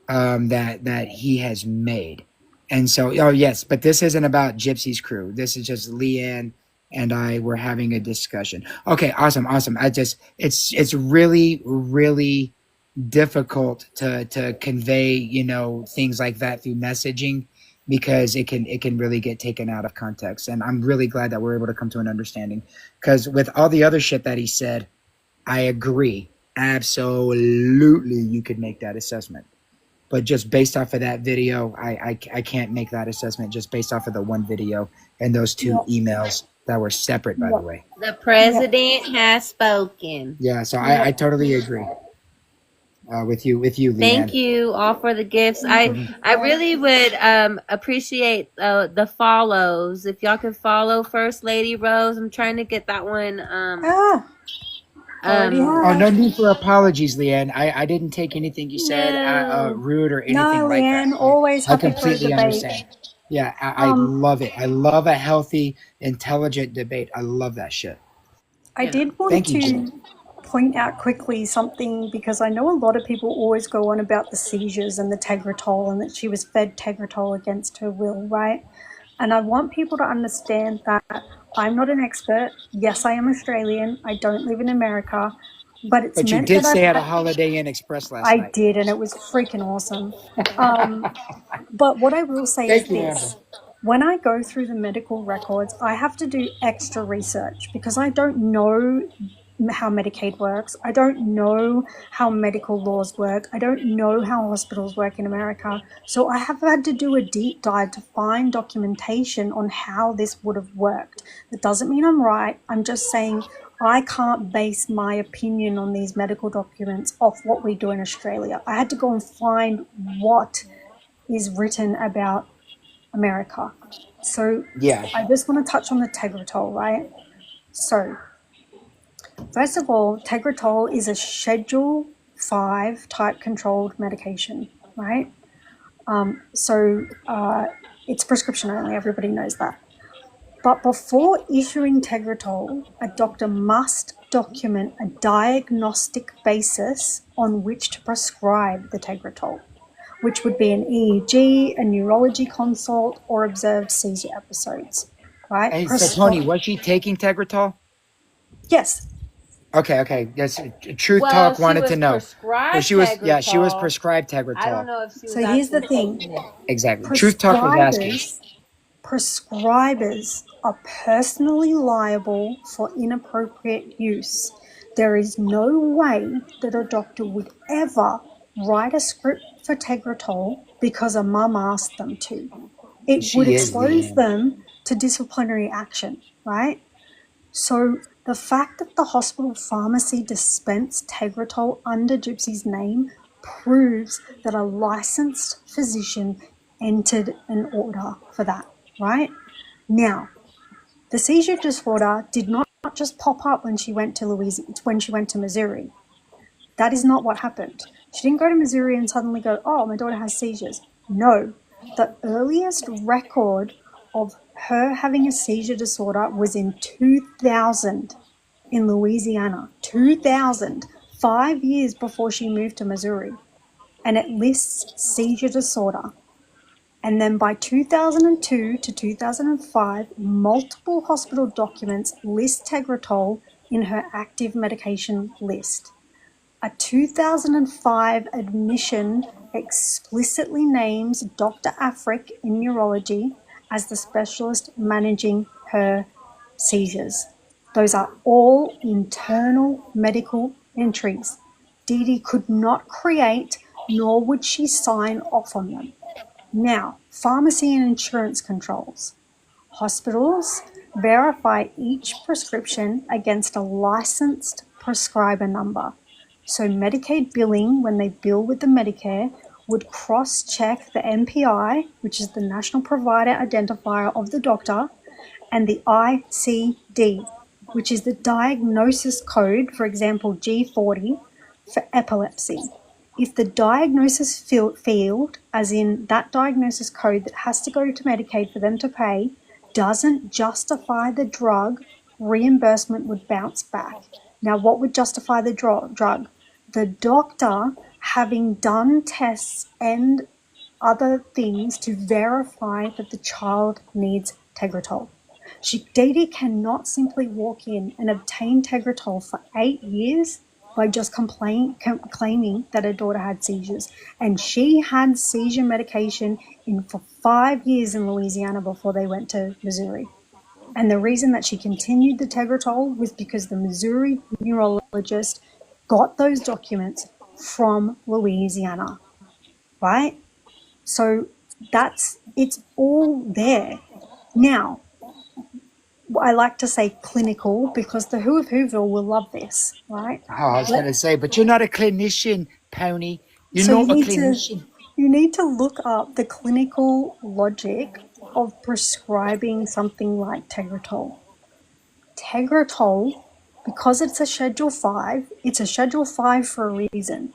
that he has made. And so, yes, but this isn't about Gypsy's crew. This is just Leanne and I were having a discussion. Okay, awesome. It's really, really difficult to convey, things like that through messaging because it can really get taken out of context. And I'm really glad that we're able to come to an understanding because with all the other shit that he said, I agree. Absolutely, you could make that assessment. But just based off of that video, I can't make that assessment just based off of the one video and those two emails that were separate, by the way.
The president has spoken.
Yeah, so I totally agree with you, Leanne.
Thank you all for the gifts. I really would appreciate the follows. If y'all could follow First Lady Rose, I'm trying to get that one.
No need for apologies, Leanne. I didn't take anything you said rude or anything like
Leanne,
that.
always
I
happy for a
completely
debate.
understand. Yeah, I love it. I love a healthy, intelligent debate. I love that shit.
I did want to point out quickly something because I know a lot of people always go on about the seizures and the Tegretol and that she was fed Tegretol against her will, right? And I want people to understand that I'm not an expert. Yes, I am Australian. I don't live in America. But
you did stay at a Holiday Inn Express last night.
I did, and it was freaking awesome. But what I will say is this. When I go through the medical records, I have to do extra research because I don't know how Medicaid works. I don't know how medical laws work. I don't know how hospitals work in America. So I have had to do a deep dive to find documentation on how this would have worked. That doesn't mean I'm right. I'm just saying I can't base my opinion on these medical documents off what we do in Australia. I had to go and find what is written about America. So
Yeah.
I just want to touch on the Tegretol, right? So first of all, Tegretol is a Schedule 5 type controlled medication, right? It's prescription only, everybody knows that. But before issuing Tegretol, a doctor must document a diagnostic basis on which to prescribe the Tegretol, which would be an EEG, a neurology consult, or observed seizure episodes, right?
And so, Tony, was she taking Tegretol?
Yes.
Okay. Yes. Truth
Well,
Talk
she
wanted
was
to know.
prescribed
She was
Tegretol.
prescribed Tegretol.
I don't know if she was
So here's the
actually
thing.
taking it.
Exactly. Truth Talk was asking.
Prescribers are personally liable for inappropriate use. There is no way that a doctor would ever write a script for Tegretol because a mum asked them to. It would expose them to disciplinary action, right? So the fact that the hospital pharmacy dispensed Tegretol under Gypsy's name proves that a licensed physician entered an order for that, right? Now, the seizure disorder did not just pop up when she went to Missouri. That is not what happened. She didn't go to Missouri and suddenly go, oh, my daughter has seizures. No, the earliest record of her having a seizure disorder was in 2000 in Louisiana. 2000, 5 years before she moved to Missouri. And it lists seizure disorder. And then by 2002 to 2005, multiple hospital documents list Tegretol in her active medication list. A 2005 admission explicitly names Dr. Afric in neurology as the specialist managing her seizures. Those are all internal medical entries. Dee Dee could not create, nor would she sign off on them. Now, pharmacy and insurance controls. Hospitals verify each prescription against a licensed prescriber number. So Medicaid billing, when they bill with the Medicare, would cross-check the NPI, which is the National Provider Identifier of the doctor, and the ICD, which is the diagnosis code, for example, G40, for epilepsy. If the diagnosis field, as in that diagnosis code that has to go to Medicaid for them to pay, doesn't justify the drug, reimbursement would bounce back. Now, what would justify the drug? The doctor having done tests and other things to verify that the child needs Tegretol. Dee Dee cannot simply walk in and obtain Tegretol for 8 years by just claiming that her daughter had seizures. And she had seizure medication for 5 years in Louisiana before they went to Missouri. And the reason that she continued the Tegretol was because the Missouri neurologist got those documents from Louisiana, right? So it's all there. Now, I like to say clinical because the Who of Whoville will love this, right?
Oh, I was going to say, but you're not a clinician, Pony. You're not a clinician.
You need to look up the clinical logic of prescribing something like Tegretol. Tegretol, because it's a Schedule 5, it's a Schedule 5 for a reason.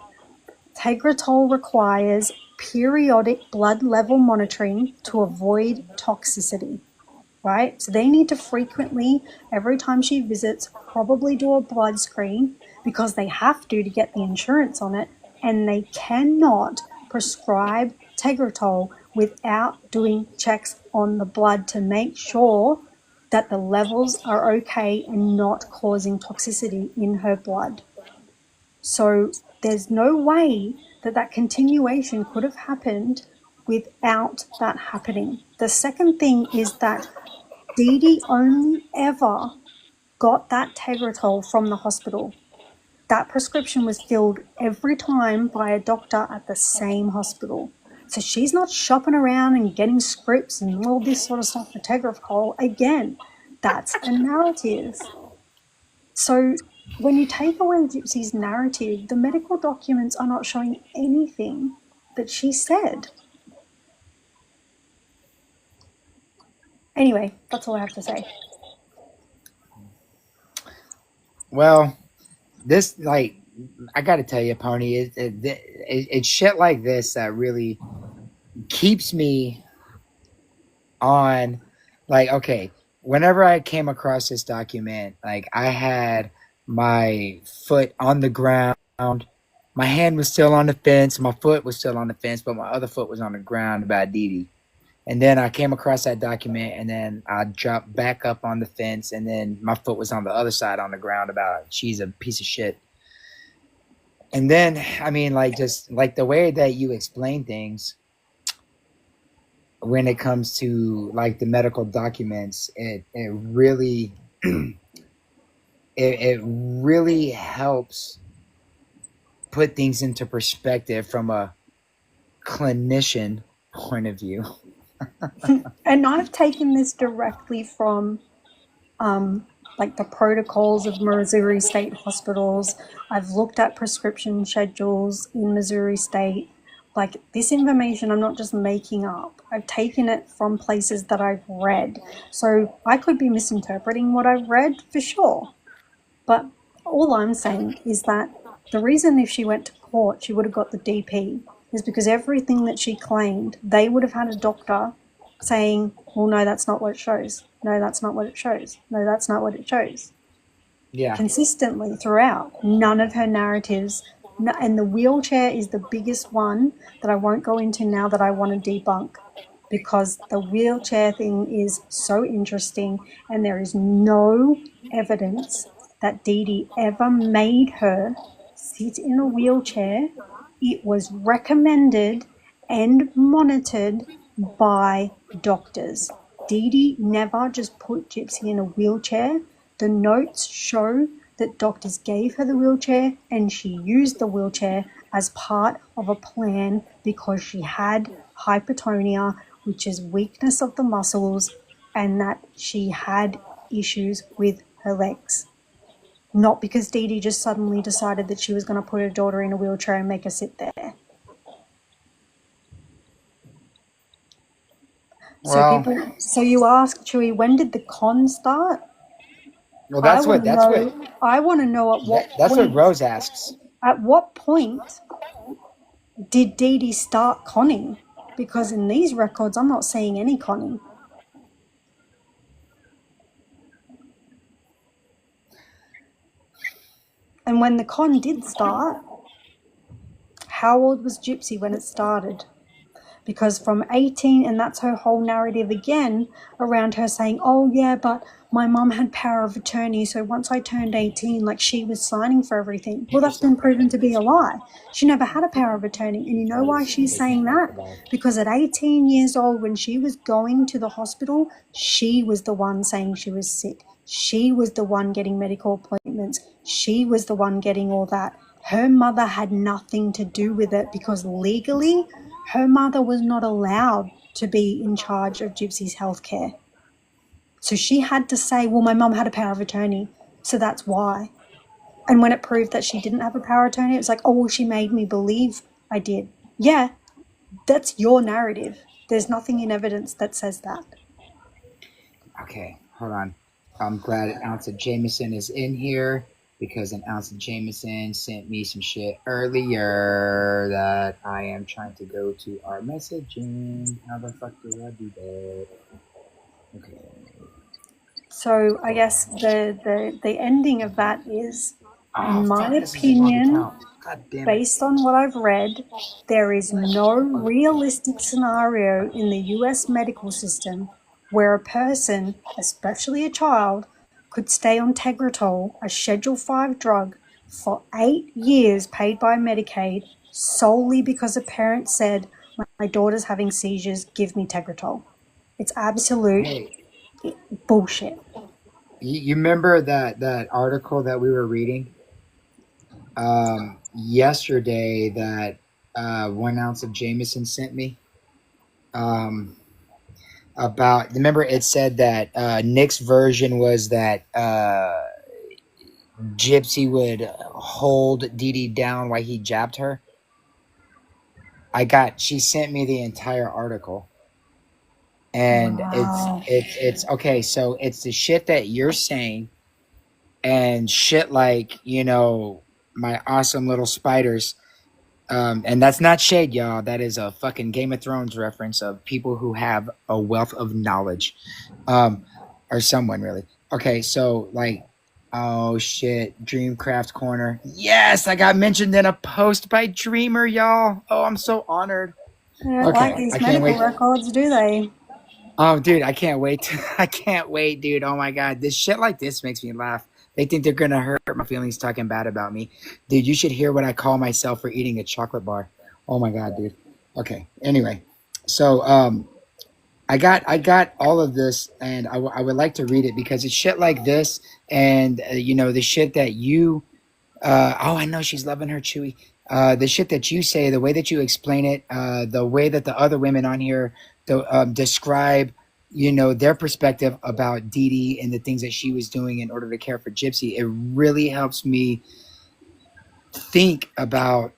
Tegretol requires periodic blood level monitoring to avoid toxicity, right? So they need to frequently, every time she visits, probably do a blood screen because they have to get the insurance on it, and they cannot prescribe Tegretol without doing checks on the blood to make sure that the levels are okay and not causing toxicity in her blood. So there's no way that continuation could have happened without that happening. The second thing is that Dee Dee only ever got that Tegretol from the hospital. That prescription was filled every time by a doctor at the same hospital. So she's not shopping around and getting scripts and all this sort of stuff for Tegretol. Again, that's a narrative. So when you take away Gypsy's narrative, the medical documents are not showing anything that she said. Anyway, that's all I have to say.
Well, this, like, I got to tell you, Pony, it's shit like this that really keeps me on. Like, okay, whenever I came across this document, like, I had my foot on the ground. My hand was still on the fence. My foot was still on the fence, but my other foot was on the ground about Dee Dee. And then I came across that document, and then I dropped back up on the fence, and then my foot was on the other side on the ground about she's a piece of shit. And then, I mean, like, just like the way that you explain things when it comes to like the medical documents, it really it really helps put things into perspective from a clinician point of view.
And I've taken this directly from like the protocols of Missouri State hospitals. I've looked at prescription schedules in Missouri State. Like, this information I'm not just making up. I've taken it from places that I've read. So I could be misinterpreting what I've read for sure. But all I'm saying is that the reason if she went to court she would have got the DP is because everything that she claimed, they would have had a doctor saying, well, no, that's not what it shows. No, that's not what it shows. No, that's not what it shows.
Yeah.
Consistently throughout. None of her narratives. And the wheelchair is the biggest one that I won't go into now that I want to debunk, because the wheelchair thing is so interesting and there is no evidence that Dee Dee ever made her sit in a wheelchair. It was recommended and monitored by doctors. Dee Dee never just put Gypsy in a wheelchair. The notes show that doctors gave her the wheelchair and she used the wheelchair as part of a plan because she had hypertonia, which is weakness of the muscles, and that she had issues with her legs. Not because Dee Dee just suddenly decided that she was going to put her daughter in a wheelchair and make her sit there.
Well,
So you ask, Chuy, when did the con start?
well,
I want to know at what
that's
point,
what Rose asks.
At what point did Dee Dee start conning? Because in these records, I'm not seeing any conning. And when the con did start, how old was Gypsy when it started? Because from 18, and that's her whole narrative again, around her saying, oh yeah, but my mum had power of attorney, so once I turned 18, like, she was signing for everything. Well, that's been proven to be a lie. She never had a power of attorney. And you know why she's saying that? Because at 18 years old, when she was going to the hospital, she was the one saying she was sick. She was the one getting medical appointments. She was the one getting all that. Her mother had nothing to do with it because legally, her mother was not allowed to be in charge of Gypsy's healthcare. So she had to say, well, my mum had a power of attorney, so that's why. And when it proved that she didn't have a power of attorney, it was like, oh, well, she made me believe I did. Yeah, that's your narrative. There's nothing in evidence that says that.
Okay, hold on. I'm glad an ounce of Jameson is in here, because an ounce of Jameson sent me some shit earlier that I am trying to go to our messaging. How the fuck do I do that? Okay.
So I guess the ending of that is, in my opinion, based on what I've read, there is no realistic scenario in the US medical system where a person, especially a child, could stay on Tegretol, a Schedule 5 drug, for 8 years paid by Medicaid solely because a parent said, my daughter's having seizures, give me Tegretol. It's absolute bullshit.
You remember that article that we were reading yesterday that 1 ounce of Jameson sent me about? Remember, it said that Nick's version was that Gypsy would hold Dee Dee down while he jabbed her. She sent me the entire article. And
Wow.
it's okay, so it's the shit that you're saying and shit like, my awesome little spiders. And that's not shade, y'all. That is a fucking Game of Thrones reference of people who have a wealth of knowledge. Or someone really. Okay, so like, oh shit, Dreamcraft Corner. Yes, I got mentioned in a post by Dreamer, y'all. Oh, I'm so honored.
They don't
Okay,
like these
I can't
medical
wait.
records, do they?
Oh, dude, I can't wait. I can't wait, dude. Oh my god, this shit like this makes me laugh. They think they're gonna hurt my feelings talking bad about me, dude. You should hear what I call myself for eating a chocolate bar. Oh my god, dude. Okay. Anyway, so I got all of this, and I would like to read it because it's shit like this, and the shit that you. Oh, I know she's loving her Chewy. The shit that you say, the way that you explain it, the way that the other women on here describe, their perspective about Dee Dee and the things that she was doing in order to care for Gypsy, it really helps me think about,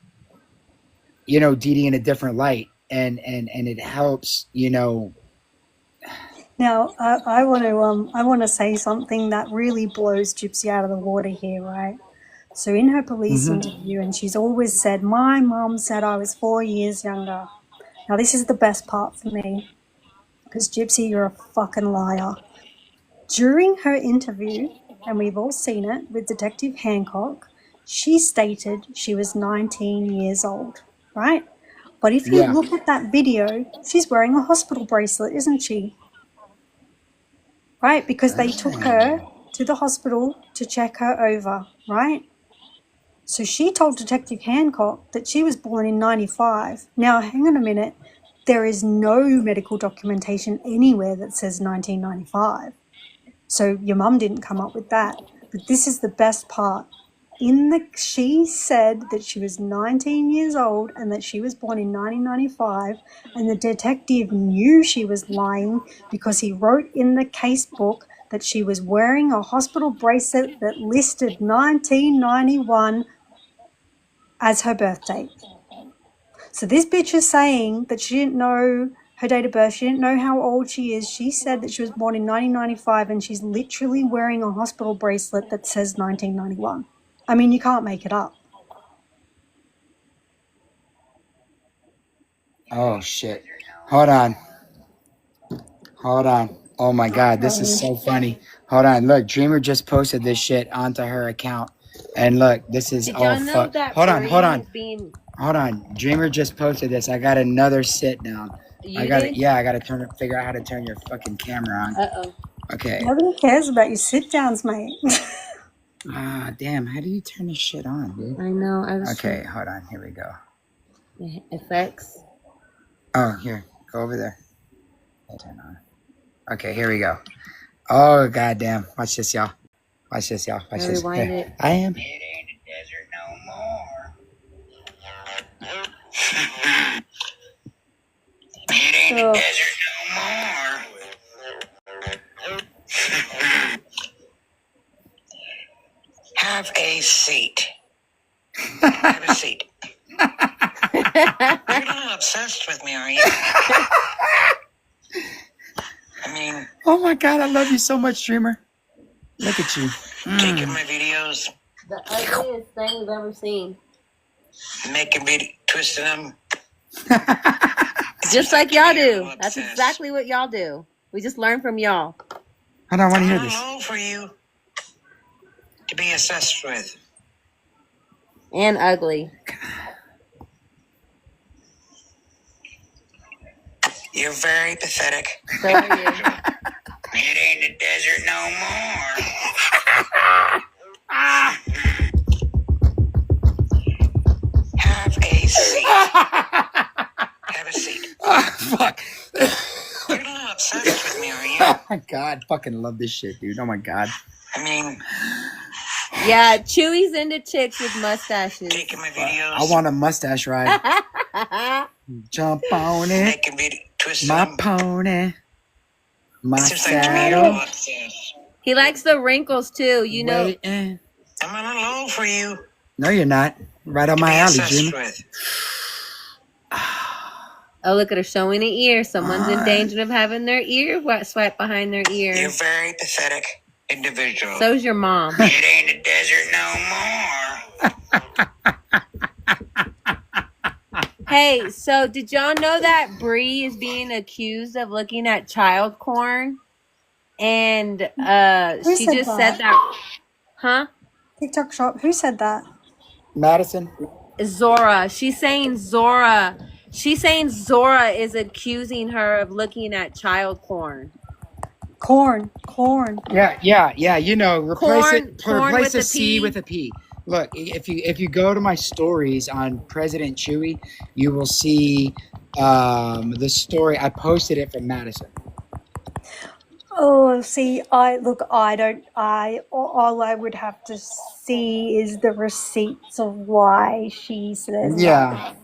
Dee Dee in a different light, and it helps,
Now, I want to say something that really blows Gypsy out of the water here, right? So in her police interview, and she's always said, my mom said I was 4 years younger. Now, this is the best part for me, because Gypsy, you're a fucking liar. During her interview, and we've all seen it with Detective Hancock, she stated she was 19 years old, right? But if you look at that video, she's wearing a hospital bracelet, isn't she? Right? Because they took her to the hospital to check her over, right? So she told Detective Hancock that she was born in 95. Now, hang on a minute. There is no medical documentation anywhere that says 1995. So your mum didn't come up with that. But this is the best part. She said that she was 19 years old and that she was born in 1995, and the detective knew she was lying because he wrote in the case book that she was wearing a hospital bracelet that listed 1991 as her birth date. So this bitch is saying that she didn't know her date of birth, she didn't know how old she is. She said that she was born in 1995, and she's literally wearing a hospital bracelet that says 1991. I mean, you can't make it up.
Oh shit. Hold on. Oh my god, this is so funny. Hold on. Look, Dreamer just posted this shit onto her account. And look, this is all fuck. Hold on. Dreamer just posted this. I got another sit down. I gotta figure out how to turn your fucking camera on. Okay.
Nobody cares about your sit downs, mate.
Damn, how do you turn this shit on, dude?
I know.
Okay, hold on. Here we go.
Effects.
Oh, here. Go over there. Turn on. Okay, here we go. Oh, goddamn. Watch this, y'all. Watch this.
Rewind it.
I am. It ain't a desert no more. It ain't a desert no more.
Have a seat. Have a seat. You're not obsessed with me, are you? I mean...
Oh my god, I love you so much, Dreamer. Look at you.
Taking my videos.
The ugliest thing we've ever seen.
Twisting them.
Just like y'all do. That's exactly what y'all do. We just learn from y'all.
I don't want to hear this.
Low for you to be obsessed with.
And ugly.
You're very pathetic.
So are you.
It ain't a desert no more. Have a seat. Have a seat.
Fuck.
You're not obsessed with me, are you?
my God, fucking love this shit, dude. Oh my God.
I mean,
Yeah, Chewy's into chicks with mustaches.
taking my videos.
I want a mustache ride. Jump on it,
Making video, twisting
my
them.
pony, my
It seems like to me,
saddle.
He likes the wrinkles too, you know.
Waiting.
I'm a little old for you.
No, you're not. Right on
To
my
be
alley,
obsessed
Jimmy.
with.
Oh, look at her showing an ear. Someone's in danger of having their ear swept behind their
You're
ear.
a very pathetic individual.
So's your mom.
It ain't a desert no more.
Hey, so did y'all know that Bree is being accused of looking at child porn? And
Who
she
said
just
that?
said that. Huh?
TikTok shop. Who said that?
Madison.
Zora. She's saying Zora is accusing her of looking at child porn.
Corn.
Yeah. You know, replace
Corn with
a
a
C
P.
with a P. Look, if you go to my stories on President Chuy, you will see the story. I posted it from Madison.
Oh, see, all I would have to see is the receipts of why she says that.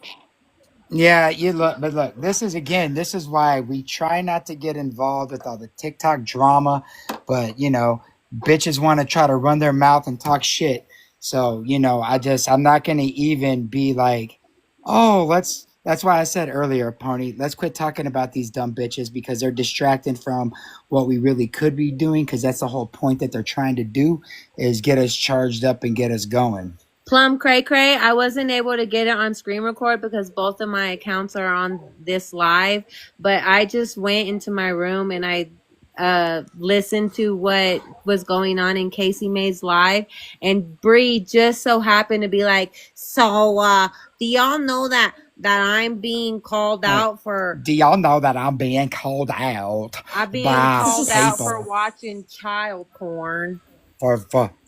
Yeah, you look, but look, this is why we try not to get involved with all the TikTok drama, but you know, bitches want to try to run their mouth and talk shit. So, you know, I'm not going to even be like, oh, that's why I said earlier, Pony, let's quit talking about these dumb bitches because they're distracting from what we really could be doing. Cause that's the whole point that they're trying to do is get us charged up and get us going.
Plum Cray Cray, I wasn't able to get it on screen record because both of my accounts are on this live, but I just went into my room and I listened to what was going on in Casey May's live, and Bree just so happened to be like, so do y'all know that I'm being called out for
Do y'all know that I'm being called out
called out
people?
for watching child porn?
For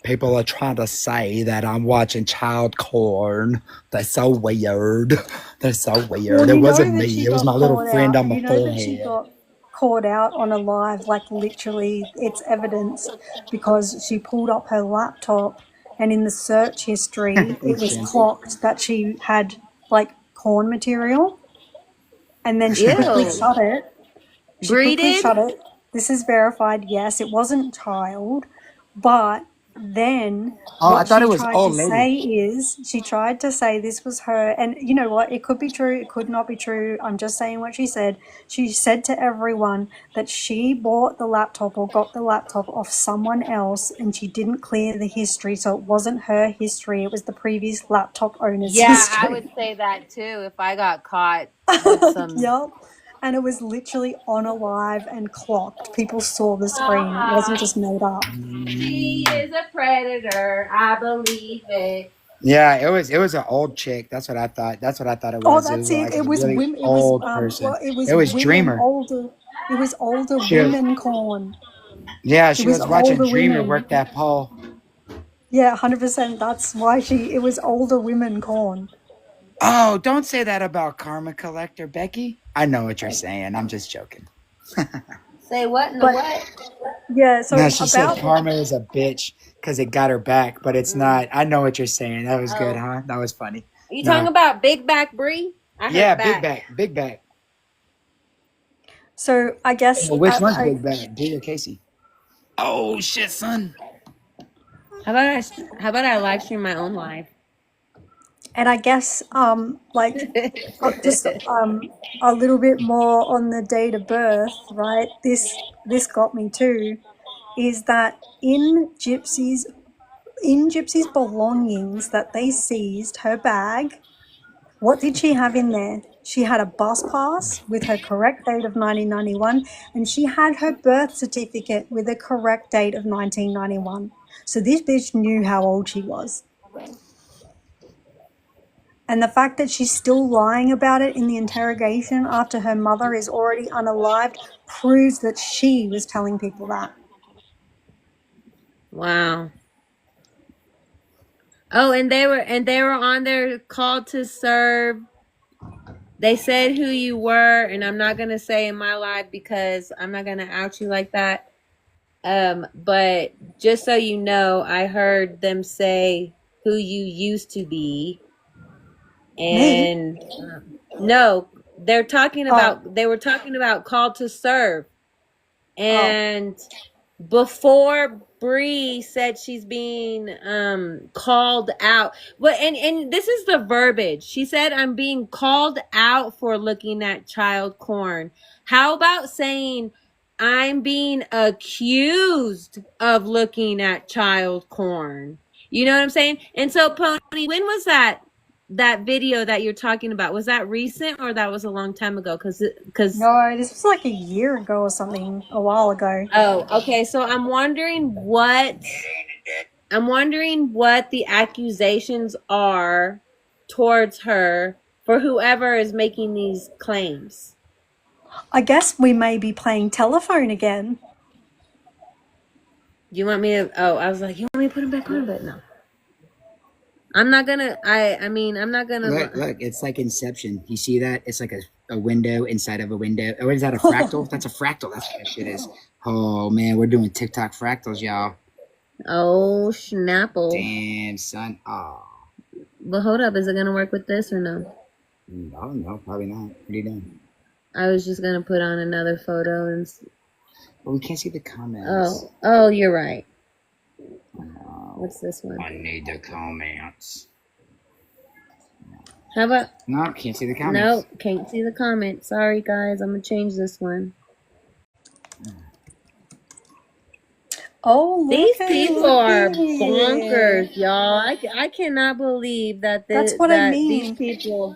people are trying to say that I'm watching child porn. That's so weird. That's so weird.
Well,
It
you know
wasn't
that
me.
she
It was
got
my little
caught
friend
out.
on my
You know that she
forehead.
got caught out on a live, like literally it's evidenced because she pulled up her laptop and in the search history it was clocked that she had like corn material, and then she quickly
Ew.
shut it. She
Bree
quickly
did?
shut it. This is verified. Yes, it wasn't child, but then
Oh, I
what
thought
she
it was
tried
old
to
lady.
say is she tried to say this was her, and you know what? It could be true, it could not be true. I'm just saying what she said. She said to everyone that she bought the laptop or got the laptop off someone else and she didn't clear the history, so it wasn't her history, it was the previous laptop owner's
Yeah,
history.
I would say that too if I got caught with some.
Yep. And it was literally on a live and clocked. People saw the screen. It wasn't just made up.
She is a predator. I believe it.
Yeah, it was an old chick. That's what I thought. That's what I thought it
Oh,
was. It
that's
was
it.
like
It
a
was
really
women. It was
old person.
It was
It was
women
Dreamer.
older. It was older
She was,
women corn.
yeah,
It
she
was
was watching
older
Dreamer
women.
work that pole.
Yeah, 100%. That's why it was older women corn.
Oh, don't say that about Karma Collector, Becky. I know what you're saying. I'm just joking.
Say what in the
But
what?
yeah, so
No, she said
about
Karma is a bitch because it got her back, but it's not. I know what you're saying. That was good, huh? That was funny.
Are you talking about Big Back Bree? I heard
Yeah,
back.
big back.
so I guess
Well, which one's big back, Bree or Casey? Oh shit, son.
How about I live stream my own live?
and I guess like just a little bit more on the date of birth, right? This got me too, is that in Gypsy's belongings that they seized, her bag, what did she have in there? She had a bus pass with her correct date of 1991, and she had her birth certificate with a correct date of 1991. So this bitch knew how old she was. And the fact that she's still lying about it in the interrogation after her mother is already unalived proves that she was telling people that.
Wow. Oh, and they were on their call to serve. they said who you were, and I'm not gonna say in my live because I'm not gonna out you like that. But just so you know, I heard them say who you used to be,
Me?
and no, they're talking
Oh.
about. They were talking about called to serve,
Oh.
and before Bree said she's being called out. But and this is the verbiage. She said, I'm being called out for looking at child porn. How about saying I'm being accused of looking at child porn? You know what I'm saying? And so Pony, when was that video that you're talking about? Was that recent or that was a long time ago? Because
No, this was like a year ago or something, a while ago.
Oh, okay. So I'm wondering what the accusations are towards her for whoever is making these claims.
I guess we may be playing telephone again.
Do you want me to? Oh, I was like, you want me to put him back on? But no, I'm not gonna. I mean, I'm not gonna.
Look, it's like Inception. You see that? It's like a window inside of a window. Or is that a fractal? That's a fractal. That's what that shit is. Oh man, we're doing TikTok fractals, y'all.
Oh, Schnapple.
Damn, son. Oh.
But hold up, is it gonna work with this or no?
I don't know. Probably not. What are you doing?
I was just gonna put on another photo and.
Well, we can't see the comments.
Oh, you're right. What's this one?
I need the comments.
How about?
No, can't see the comments.
No, can't see the comments. Sorry, guys. I'm gonna change this one.
Oh,
these people are bonkers, y'all. I cannot believe that
that's what I mean.
These people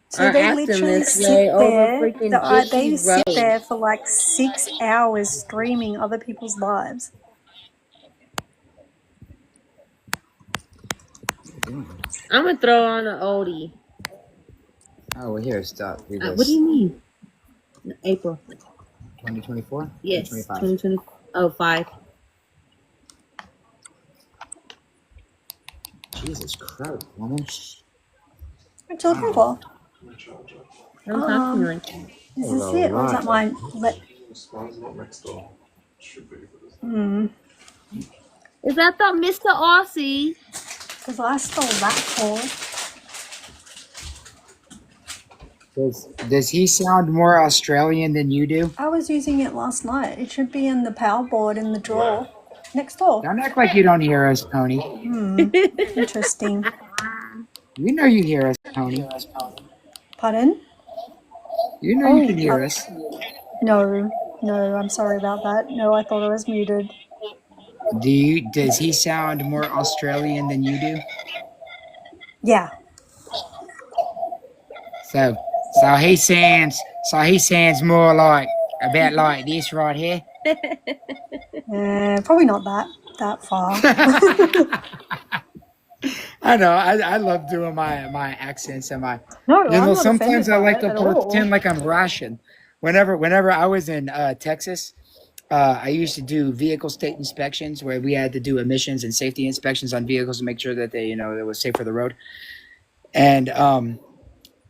so
are
they
acting
literally
this
sit
way over
there.
freaking
They sit there for like 6 hours streaming other people's lives.
I'm gonna throw on an oldie.
Oh, well, here, stop.
What do you mean? April
2024?
Yes, 2020. Oh, 5.
Jesus Christ, woman.
What are you talking for?
Don't talk to me like that.
Is this it? Or is that mine?
Is that the Mr. Aussie?
Because I stole that call.
Does he sound more Australian than you do?
I was using it last night. It should be in the power board in the drawer next door.
Don't act like you don't hear us, Pony.
Interesting.
You know you hear us, Pony.
Pardon?
You know you can hear us.
No, I'm sorry about that. No, I thought I was muted.
Does he sound more Australian than you do?
Yeah.
So he sounds more like about like this right here.
Probably not that far.
I know. I love doing my accents and my.
No, I'm not
sometimes I like to
all.
pretend like I'm Russian. Whenever I was in Texas, I used to do vehicle state inspections where we had to do emissions and safety inspections on vehicles to make sure that they, it was safe for the road. And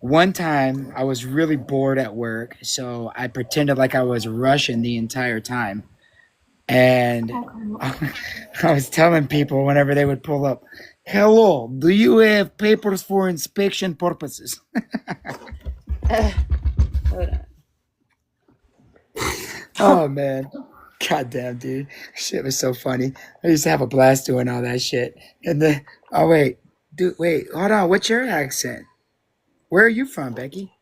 one time I was really bored at work, so I pretended like I was Russian the entire time. And I was telling people whenever they would pull up, "Hello, do you have papers for inspection purposes?"
Hold on.
Oh man, goddamn dude, shit was so funny. I used to have a blast doing all that shit. And then, wait, hold on. What's your accent? Where are you from, Becky?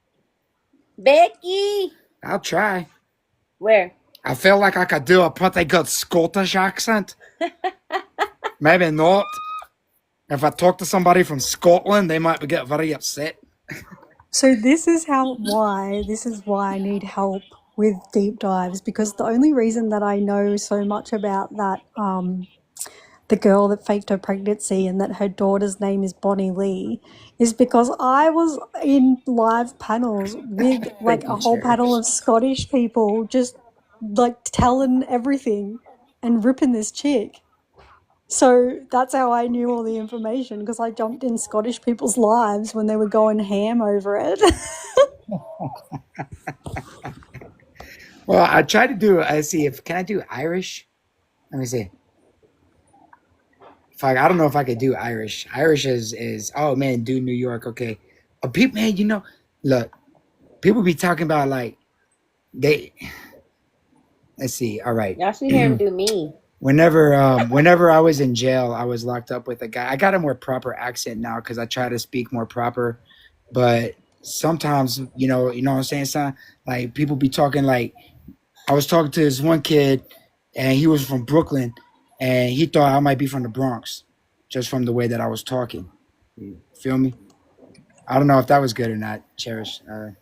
Becky.
I'll try.
Where?
I feel like I could do a pretty good Scottish accent. Maybe not. If I talk to somebody from Scotland, they might get very upset.
So this is why I need help with deep dives, because the only reason that I know so much about that the girl that faked her pregnancy and that her daughter's name is Bonnie Lee is because I was in live panels with like a whole panel of Scottish people just like telling everything and ripping this chick. So that's how I knew all the information, because I jumped in Scottish people's lives when they were going ham over it.
Well, I tried to do. I see if can I do Irish. Let me see. Fuck, I don't know if I could do Irish. Irish is oh man, do New York. Okay, a people man, look, people be talking about like they. Let's see. All right.
Y'all should hear him do me.
Whenever I was in jail, I was locked up with a guy. I got a more proper accent now because I try to speak more proper. But sometimes, you know what I'm saying, son? Like people be talking like I was talking to this one kid, and he was from Brooklyn, and he thought I might be from the Bronx, just from the way that I was talking. You feel me? I don't know if that was good or not, Cherish. But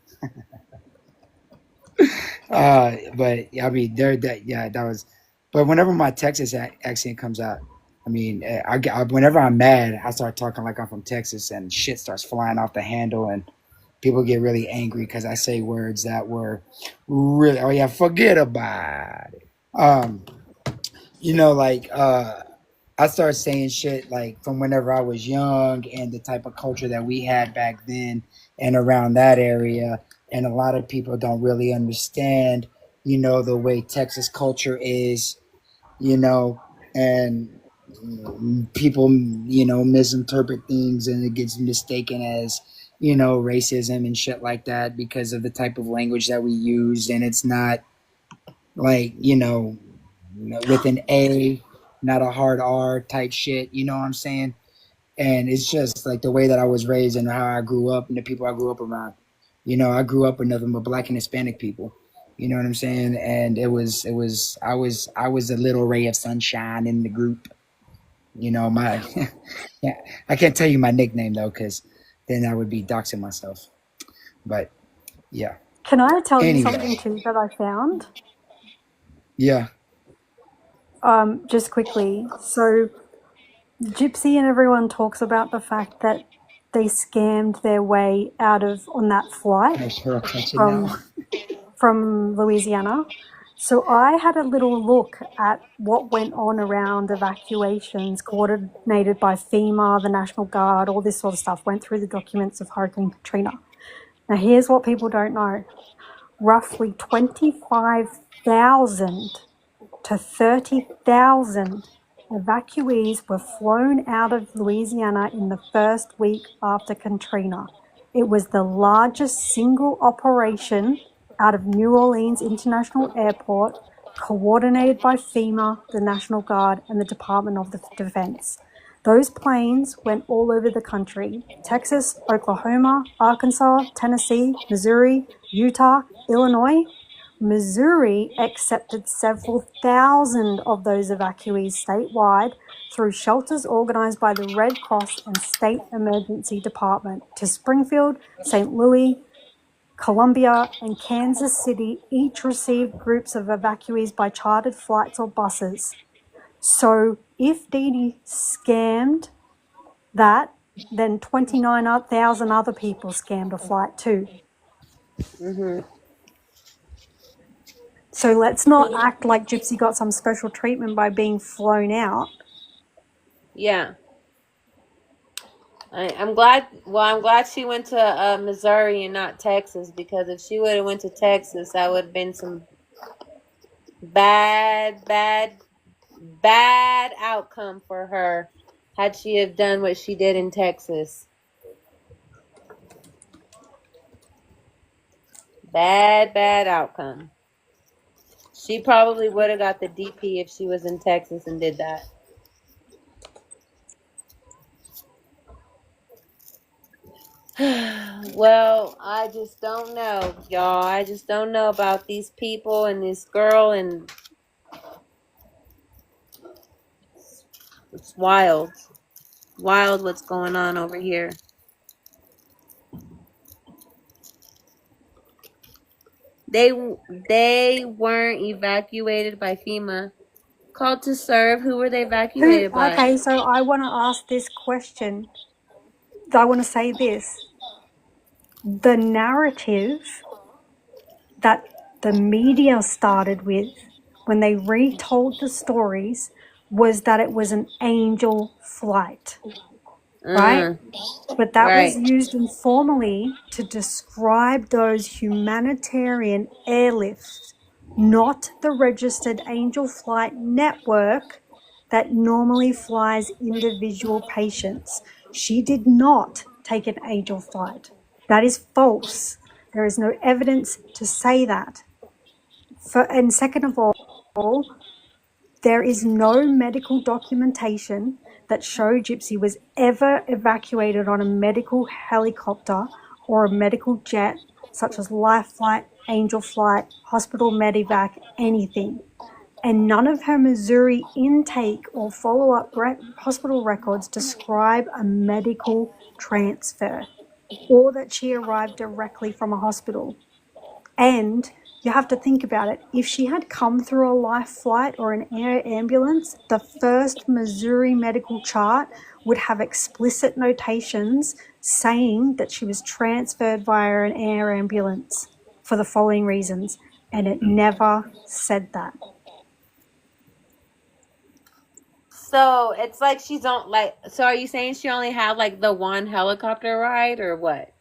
I mean, that was. But whenever my Texas accent comes out, I mean, whenever I'm mad, I start talking like I'm from Texas, and shit starts flying off the handle, and people get really angry because I say words that were really. Oh yeah, forget about it. Um, like I started saying shit like from whenever I was young and the type of culture that we had back then and around that area. And a lot of people don't really understand, the way Texas culture is, and people, misinterpret things and it gets mistaken as, racism and shit like that because of the type of language that we use. And it's not like, with an A, not a hard R type shit. You know what I'm saying? And it's just like the way that I was raised and how I grew up and the people I grew up around. I grew up with nothing but Black and Hispanic people. You know what I'm saying? And I was a little ray of sunshine in the group. My yeah, I can't tell you my nickname though, because then I would be doxing myself. But yeah.
Can I tell you
Anyway.
something too that I found?
Yeah.
Just quickly. So Gypsy and everyone talks about the fact that they scammed their way out of on that flight from Louisiana. So I had a little look at what went on around evacuations coordinated by FEMA, the National Guard, all this sort of stuff. Went through the documents of Hurricane Katrina. Now here's what people don't know. Roughly 25,000 to 30,000 evacuees were flown out of Louisiana in the first week after Katrina. It was the largest single operation out of New Orleans International Airport, coordinated by FEMA, the National Guard, and the Department of Defense. Those planes went all over the country: Texas, Oklahoma, Arkansas, Tennessee, Missouri, Utah, Illinois. Missouri accepted several thousand of those evacuees statewide through shelters organized by the Red Cross and State Emergency Department to Springfield, St. Louis, Columbia, and Kansas City. Each received groups of evacuees by chartered flights or buses. So if Dee Dee scammed that, then 29,000 other people scammed a flight too.
Mm-hmm.
So let's not act like Gypsy got some special treatment by being flown out.
Yeah. I'm glad she went to Missouri and not Texas, because if she would have went to Texas, that would have been some bad outcome for her had she have done what she did in Texas. Bad outcome. She probably would have got the DP if she was in Texas and did that. Well, I just don't know, y'all. I just don't know about these people and this girl, and it's wild. Wild what's going on over here. They weren't evacuated by FEMA. Called to serve. Who were they evacuated by?
Okay, so I want to ask this question. I want to say this. The narrative that the media started with when they retold the stories was that it was an angel flight. right? But that was
Right.
used informally to describe those humanitarian airlifts, not the registered Angel Flight network that normally flies individual patients. She did not take an Angel Flight. That is false. There is no evidence to say that. And second of all, there is no medical documentation that show Gypsy was ever evacuated on a medical helicopter or a medical jet, such as Life Flight, Angel Flight, Hospital Medevac, anything. And none of her Missouri intake or follow-up hospital records describe a medical transfer or that she arrived directly from a hospital. And you have to think about it. If she had come through a Life Flight or an air ambulance, the first Missouri medical chart would have explicit notations saying that she was transferred via an air ambulance for the following reasons. And it never said that.
So it's like she's on like. So are you saying she only had like the one helicopter ride or what?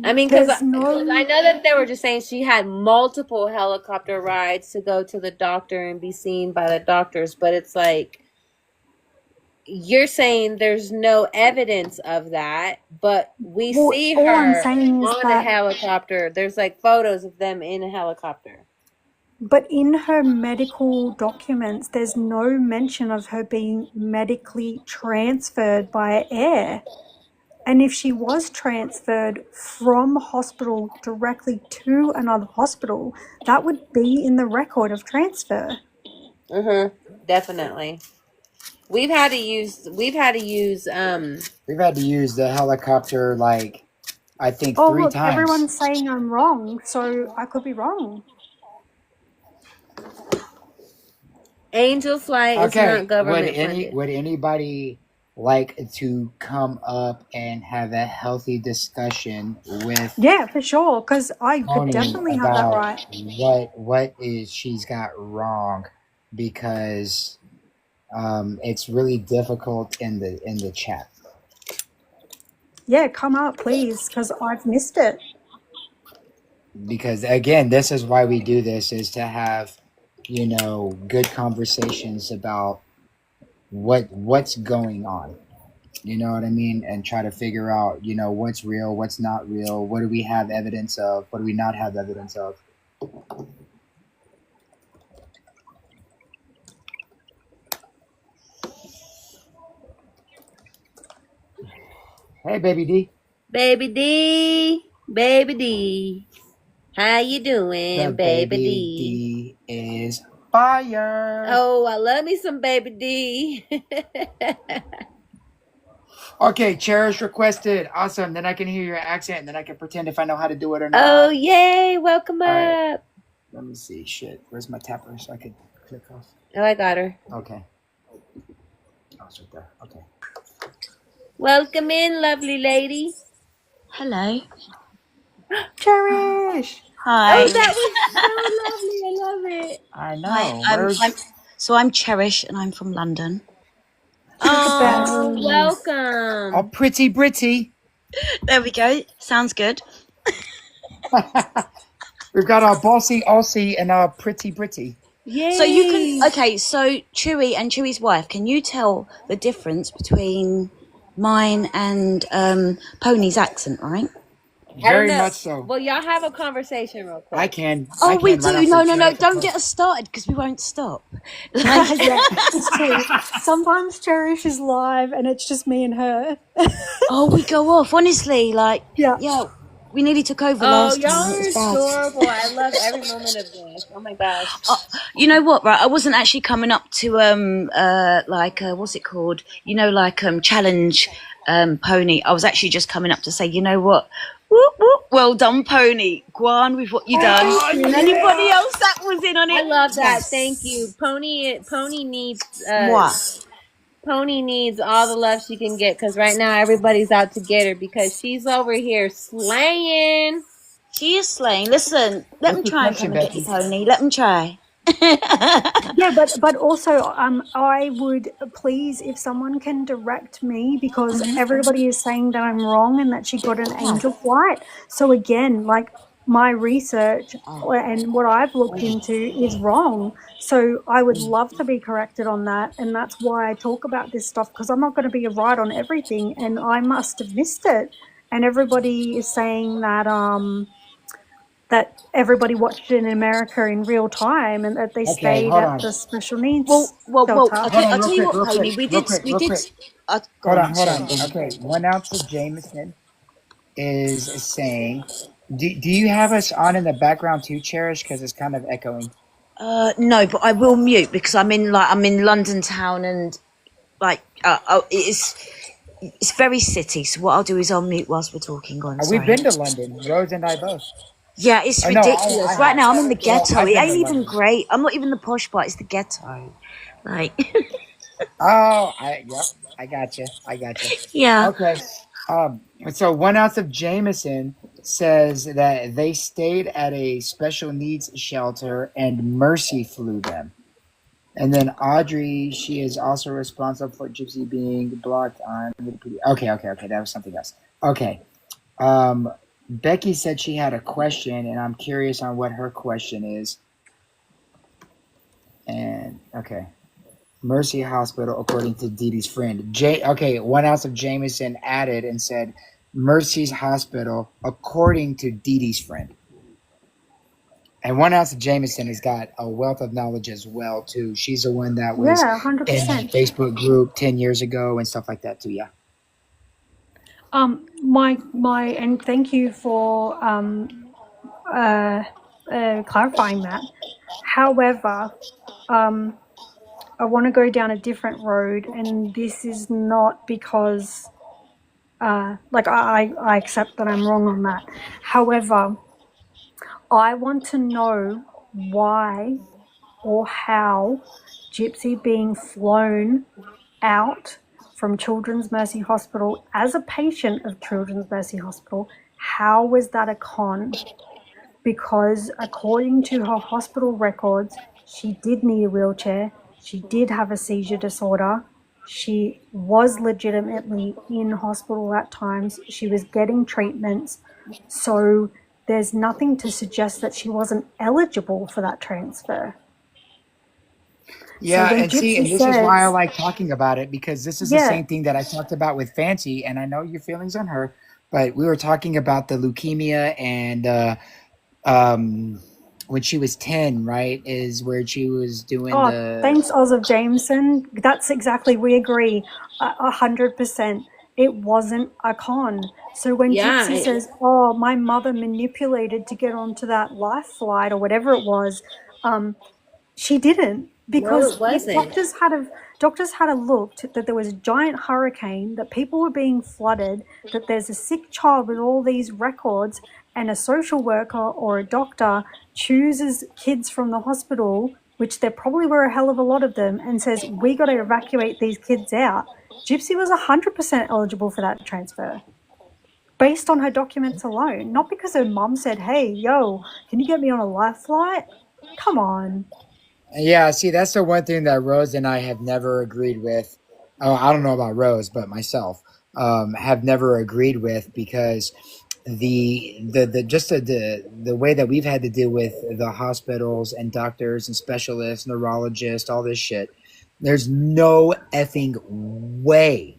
I mean, because I know that they were just saying she had multiple helicopter rides to go to the doctor and be seen by the doctors, but it's like you're saying there's no evidence of that, but we see her on a helicopter. There's like photos of them in a helicopter.
But in her medical documents, there's no mention of her being medically transferred by air. And if she was transferred from hospital directly to another hospital, that would be in the record of transfer.
Definitely. We've had to use
the helicopter like I think 3 times.
Everyone's saying I'm wrong, so I could be wrong.
Angel Flight is not government funded.
Would anybody like to come up and have a healthy discussion with?
Yeah, for sure, because I could definitely have that right.
What is she's got wrong? Because it's really difficult in the chat.
Yeah, come up, please, because I've missed it.
Because again, this is why we do this, is to have, good conversations about what's going on. You know what I mean? And try to figure out, what's real, what's not real, what do we have evidence of, what do we not have evidence of. Hey, Baby D.
Baby D. Baby D. How you doing, Baby
D? D is fire.
Oh, I love me some Baby D.
Okay, Cherish requested. Awesome. Then I can hear your accent, and then I can pretend if I know how to do it or not.
Oh, yay. Welcome up.
Right. Let me see. Shit. Where's my tapper so I can click off?
Oh, I got her.
Okay. Oh, it's right there. Okay.
Welcome in, lovely lady.
Hello.
Cherish.
Hi.
Oh, that was so lovely. I love it.
I know.
Hi, I'm Cherish, and I'm from London.
Oh, welcome.
Oh, pretty Britty.
There we go. Sounds good.
We've got our bossy Aussie and our pretty Britty.
Yay.
So you can, so Chuy and Chuy's wife, can you tell the difference between mine and Pony's accent, right?
Very much so.
Well, y'all have a conversation real quick.
I can.
We do. No. Don't get us started because we won't stop.
Yeah, it's true. Sometimes Cherish is live and it's just me and her.
We go off. Honestly, yeah. We nearly took over last time.
Oh, y'all are adorable. I love every moment of this. Oh my gosh.
You know what, right? I wasn't actually coming up to what's it called? Challenge Pony. I was actually just coming up to say, you know what? Whoop, whoop. Well done, Pony. Go on with what you done. And anybody else that was in on it?
I love that. Thank you. Pony needs Pony needs all the love she can get, because right now everybody's out to get her because she's over here slaying.
She is slaying. Listen, let me try and come and get you, Pony. Let me try.
Yeah, but also I would please, if someone can direct me, because everybody is saying that I'm wrong and that she got an angel flight. So again, like, my research and what I've looked into is wrong. So I would love to be corrected on that, and that's why I talk about this stuff, because I'm not going to be right on everything, and I must have missed it. And everybody is saying that everybody watched it in America in real time, and that they
Okay,
stayed
hold
at
on.
the special needs
well,
shelter.
Hold on,
I'll
real
tell you
quick,
what,
real quick,
Pony, we
real
did,
quick, real quick.
go
Hold
on,
on, hold
sorry,
on.
go on.
Okay, 1 ounce of Jameson is saying, do you have us on in the background too, Cherish? Because it's kind of echoing.
No, but I will mute because I'm in London town, and it's very city. So what I'll do is I'll mute whilst we're talking. Go on,
We've
sorry.
been to London, Rose and I both.
Yeah, it's
Oh no,
ridiculous.
I
Right
have.
now I'm in the
Well,
ghetto.
I've
It
been to
ain't even
London.
great. I'm not even the posh part. It's the ghetto. Like,
Oh, yep, I gotcha.
yeah.
Okay. So 1 ounce of Jameson says that they stayed at a special needs shelter and Mercy flew them. And then Audrey, she is also responsible for Gypsy being blocked on. Okay. That was something else. Okay. Becky said she had a question, and I'm curious on what her question is. And okay. Mercy Hospital, according to Dee Dee's friend. 1 ounce of Jameson added and said, Mercy's Hospital, according to Dee Dee's friend. And 1 ounce of Jameson has got a wealth of knowledge as well, too. She's the one that was
Yeah,
in the
100%.
Facebook group 10 years ago and stuff like that, too, yeah.
And thank you for clarifying that. However, I want to go down a different road, and this is not because, I accept that I'm wrong on that. However, I want to know why or how Gypsy being flown out from Children's Mercy Hospital as a patient of Children's Mercy Hospital, how was that a con? Because according to her hospital records, she did need a wheelchair, she did have a seizure disorder, she was legitimately in hospital at times, she was getting treatments, so there's nothing to suggest that she wasn't eligible for that transfer.
Yeah,
So when
and see,
Gypsy
and this is why I
says,
like talking about it, because this is the
yeah,
same thing that I talked about with Fancy, and I know your feelings on her, but we were talking about the leukemia and um, when she was 10, right, is where she was doing
oh,
the.
thanks, Oz of Jameson. That's exactly, we agree, 100%. It wasn't a con. So when
Yeah.
Gypsy says, oh, my mother manipulated to get onto that life flight or whatever it was, she didn't,
No,
because
it
if
wasn't.
doctors had looked that there was a giant hurricane, that people were being flooded, that there's a sick child with all these records, and a social worker or a doctor chooses kids from the hospital, which there probably were a hell of a lot of them, and says, we got to evacuate these kids out. Gypsy was 100% eligible for that transfer based on her documents alone, not because her mum said, hey, yo, can you get me on a life flight? Come on.
Yeah, see, that's the one thing that Rose and I have never agreed with. Oh, I don't know about Rose, but myself have never agreed with, because the way that we've had to deal with the hospitals and doctors and specialists, neurologists, all this shit. There's no effing way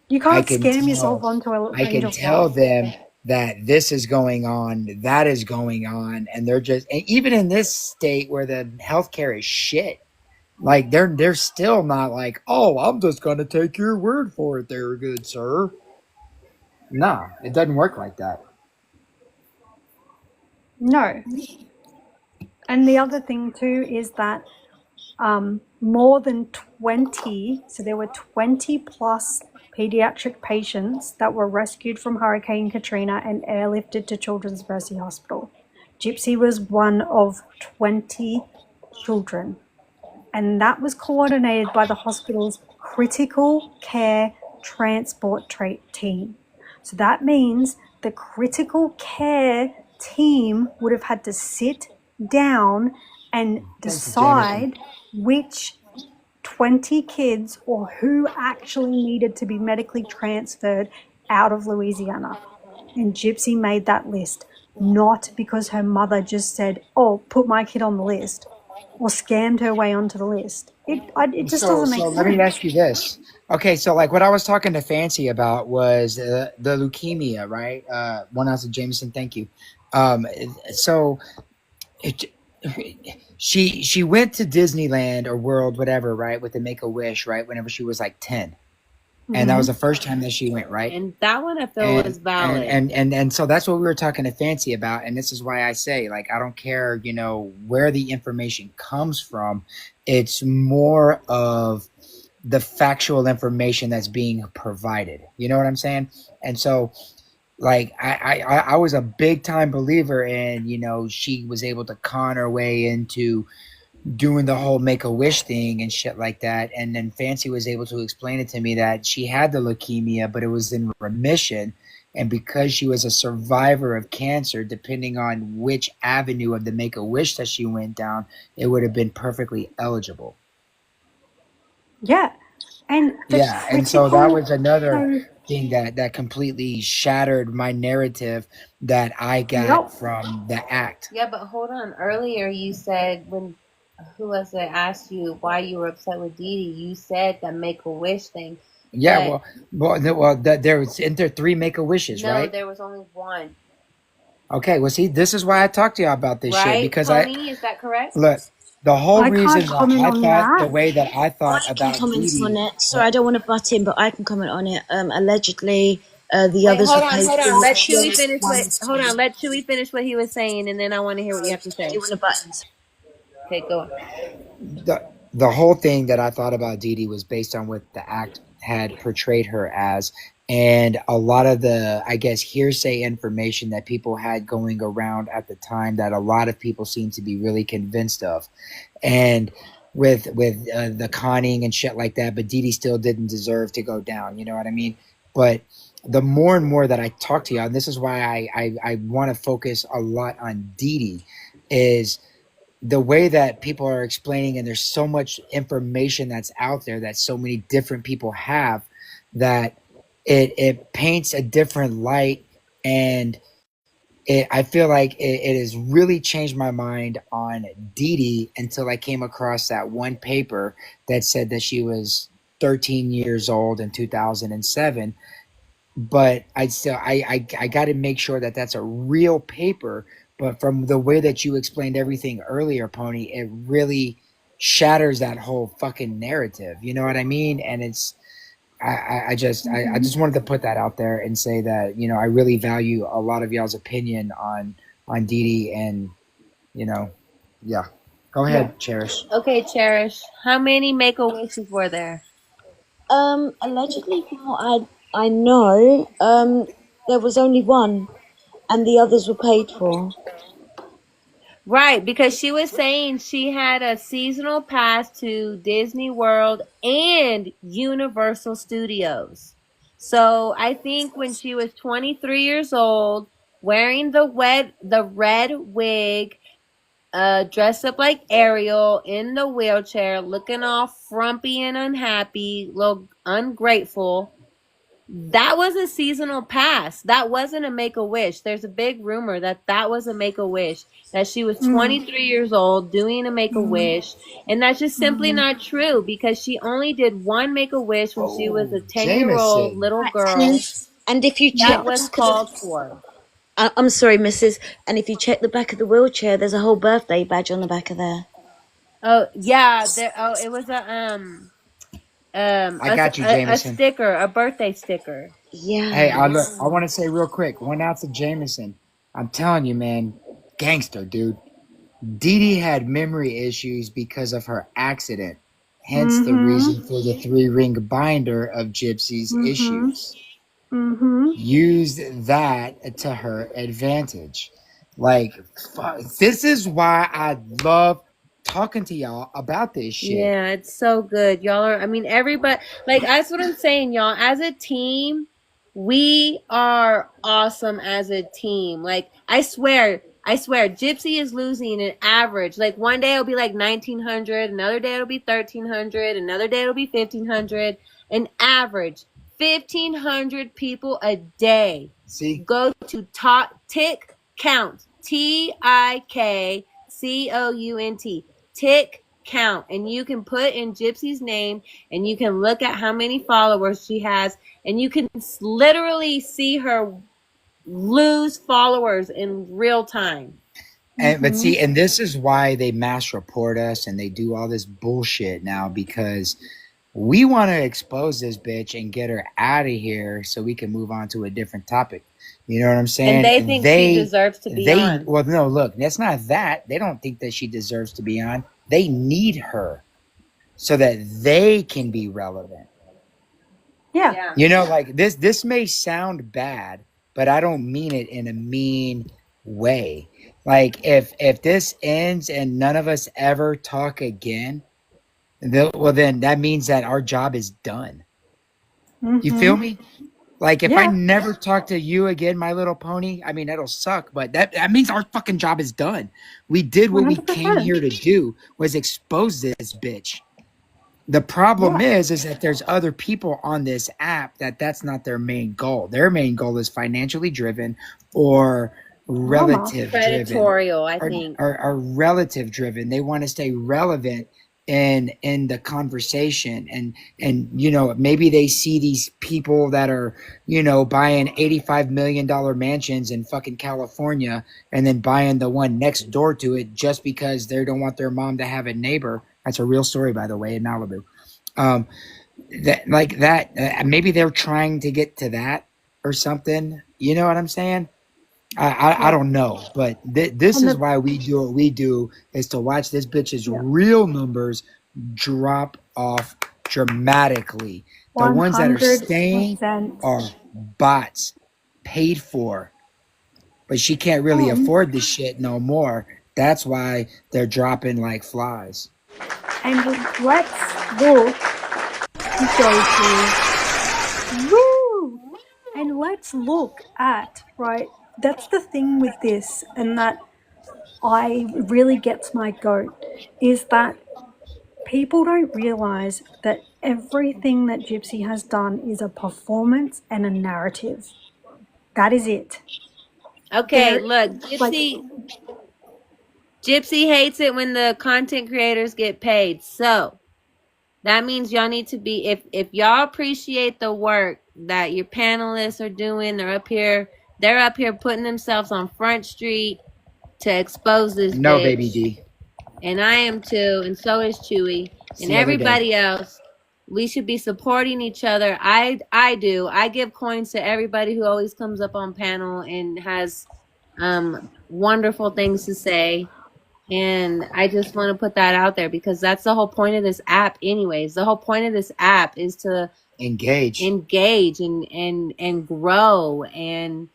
You
I
can't
can
scam yourself
tell
onto an
I can
angel
tell
flight.
them that this is going on, that is going on, and they're just, and even in this state where the healthcare is shit, like they're still not like, oh, I'm just gonna take your word for it, there, good sir. No, it doesn't work like that.
No. And the other thing too is that more than 20, so there were 20 plus pediatric patients that were rescued from Hurricane Katrina and airlifted to Children's Mercy Hospital. Gypsy was one of 20 children, and that was coordinated by the hospital's critical care transport team. So that means the critical care team would have had to sit down and
Thank you, Jameson.
decide which 20 kids or who actually needed to be medically transferred out of Louisiana. And Gypsy made that list, not because her mother just said, oh, put my kid on the list, or scammed her way onto the list. It just
So
doesn't make
let me
sense.
ask you this. Okay, so like what I was talking to Fancy about was the leukemia, right? 1 ounce of Jameson, thank you. So it, she went to Disneyland or World, whatever, right, with the Make a Wish, right, whenever she was like 10, and that was the first time that she went, right?
And that one I feel was valid.
And so that's what we were talking to Fancy about, and this is why I say, like, I don't care, you know, where the information comes from. It's more of the factual information that's being provided. You know what I'm saying? And so, like, I was a big time believer in, you know, she was able to con her way into doing the whole make a wish thing and shit like that. And then Fancy was able to explain it to me that she had the leukemia, but it was in remission. And because she was a survivor of cancer, depending on which avenue of the make a wish that she went down, it would have been perfectly eligible.
Yeah. And
So that was another thing that completely shattered my narrative that I got from the act.
Yeah, but hold on. Earlier you said who was it asked you why you were upset with Dee Dee, you said that Make-A-Wish thing.
Yeah, there was there 3 Make-A-Wishes, right?
No, there was only one.
Okay, well, see, this is why I talked to you about this shit, because
Pony, is that correct?
Look, the whole
I
reason
can't
that
comment
I
on
thought
that.
the way that I thought
I can
about
comment
Dee
on
Dee.
it. Sorry, I don't want to butt in, but I can comment on it. Allegedly, the others
Hold
were paid
on.
for.
Let Chuy finish Let Chuy finish what he was saying, and then I want to hear what you have to say.
Do you want to butt in?
Okay, go on.
The whole thing that I thought about Dee Dee was based on what the act had portrayed her as, and a lot of the, I guess, hearsay information that people had going around at the time that a lot of people seem to be really convinced of, and with the conning and shit like that. But Dee Dee still didn't deserve to go down. You know what I mean? But the more and more that I talk to you, and this is why I want to focus a lot on Dee Dee, is the way that people are explaining, and there's so much information that's out there that so many different people have, that it paints a different light. And I feel like it has really changed my mind on Dee Dee until I came across that one paper that said that she was 13 years old in 2007. But I got to make sure that that's a real paper. But from the way that you explained everything earlier, Pony, it really shatters that whole fucking narrative. You know what I mean? And it's I just wanted to put that out there and say that, you know, I really value a lot of y'all's opinion on Dee Dee, and, you know, yeah. Go ahead, Cherish.
Okay, Cherish. How many Make-A-Wishes were there?
Allegedly, from what I know, there was only one, and the others were paid for.
Right, because she was saying she had a seasonal pass to Disney World and Universal Studios. So I think when she was 23 years old, wearing the red wig, dressed up like Ariel in the wheelchair, looking all frumpy and unhappy, little ungrateful. That was a seasonal pass. That wasn't a Make-A-Wish. There's a big rumor that was a Make-A-Wish. That she was 23 years old doing a Make-A-Wish. And that's just simply not true, because she only did one Make-A-Wish when she was a 10-year-old little girl.
And if you check,
that was called for.
I'm sorry, Mrs. And if you check the back of the wheelchair, there's a whole birthday badge on the back of there.
Oh yeah, it was
I got you, Jameson.
A sticker, a birthday sticker.
Yeah.
Hey, I want to say real quick, 1 ounce of Jameson. I'm telling you, man, gangster, dude. Dee Dee had memory issues because of her accident. Hence the reason for the 3-ring binder of Gypsy's issues. Used that to her advantage. Like, this is why I love talking to y'all about this shit.
Yeah, it's so good. Y'all are, I mean, everybody, like, that's what I'm saying, y'all. As a team, we are awesome as a team. Like, I swear, I swear, Gypsy is losing an average. Like one day it'll be like 1,900, another day it'll be 1,300, another day it'll be 1,500. An average 1,500 people a day.
See,
Go to Tick Count, TIKCOUNT, Tick Count, and you can put in Gypsy's name, and you can look at how many followers she has, and you can literally see her lose followers in real time.
and but see, and this is why they mass report us and they do all this bullshit now, because we want to expose this bitch and get her out of here so we can move on to a different topic. You know what I'm saying?
And they think she deserves to be on.
Well, no, look, that's not that. They don't think that she deserves to be on. They need her so that they can be relevant.
Yeah.
You know, like this may sound bad, but I don't mean it in a mean way. Like if this ends and none of us ever talk again, well, then that means that our job is done. You feel me? Like if I never talk to you again, My Little Pony, I mean, that'll suck, but that means our fucking job is done. We did what 100%. We came here to do, was expose this bitch. The problem is that there's other people on this app that's not their main goal. Their main goal is financially driven or relative driven.
Predatorial, I think.
Or relative driven. They want to stay relevant in the conversation, and you know, maybe they see these people that are, you know, buying $85 million mansions in fucking California and then buying the one next door to it just because they don't want their mom to have a neighbor. That's a real story, by the way, in Malibu. Maybe they're trying to get to that or something. You know what I'm saying? I don't know, but this is why we do what we do, is to watch this bitch's real numbers drop off dramatically. The 100%. Ones that are staying are bots, paid for, but she can't really afford this shit no more. That's why they're dropping like flies.
And let's look. Woo! And let's look at, right, that's the thing with this, and that really gets my goat, is that people don't realize that everything that Gypsy has done is a performance and a narrative. That is it.
Okay, look, Gypsy hates it when the content creators get paid. So that means y'all need to be, if y'all appreciate the work that your panelists are doing, they're up here putting themselves on Front Street to expose this bitch.
No, baby D.
And I am too, and so is Chuy, and everybody else. We should be supporting each other. I do. I give coins to everybody who always comes up on panel and has wonderful things to say. And I just want to put that out there, because that's the whole point of this app anyways. The whole point of this app is to engage and grow and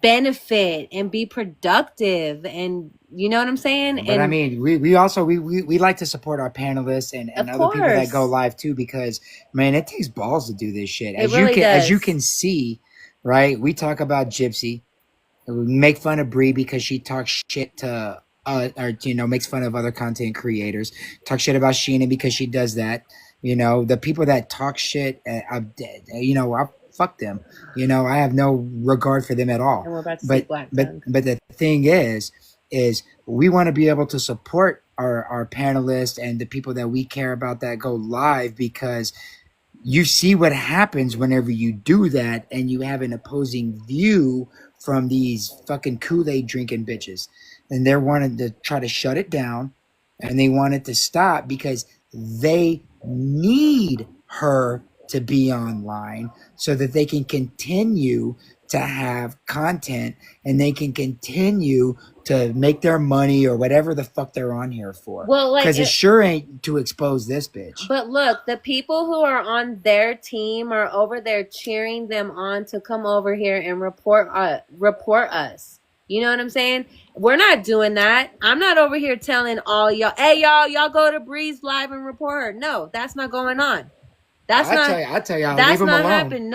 benefit and be productive, and you know what I'm saying?
But I mean, we also like to support our panelists and other people that go live too, because man, it takes balls to do this shit. As you can see, right? We talk about Gypsy. We make fun of Bree because she talks shit to or you know, makes fun of other content creators. Talk shit about Sheena because she does that. You know, the people that talk shit, you know, I fuck them. You know, I have no regard for them at all.
And we're about to
but the thing is we want to be able to support our panelists and the people that we care about that go live, because you see what happens whenever you do that and you have an opposing view from these fucking Kool-Aid drinking bitches. And they're wanting to try to shut it down, and they want it to stop because they need her to be online so that they can continue to have content and they can continue to make their money or whatever the fuck they're on here for.
Well, like,
because it sure ain't to expose this bitch.
But look, the people who are on their team are over there cheering them on to come over here and report us. You know what I'm saying? We're not doing that. I'm not over here telling all y'all, hey, y'all go to Breeze Live and report her. No, that's not going on. That's
I
not.
tell you, I'll
That's
leave them
not
alone.
happening.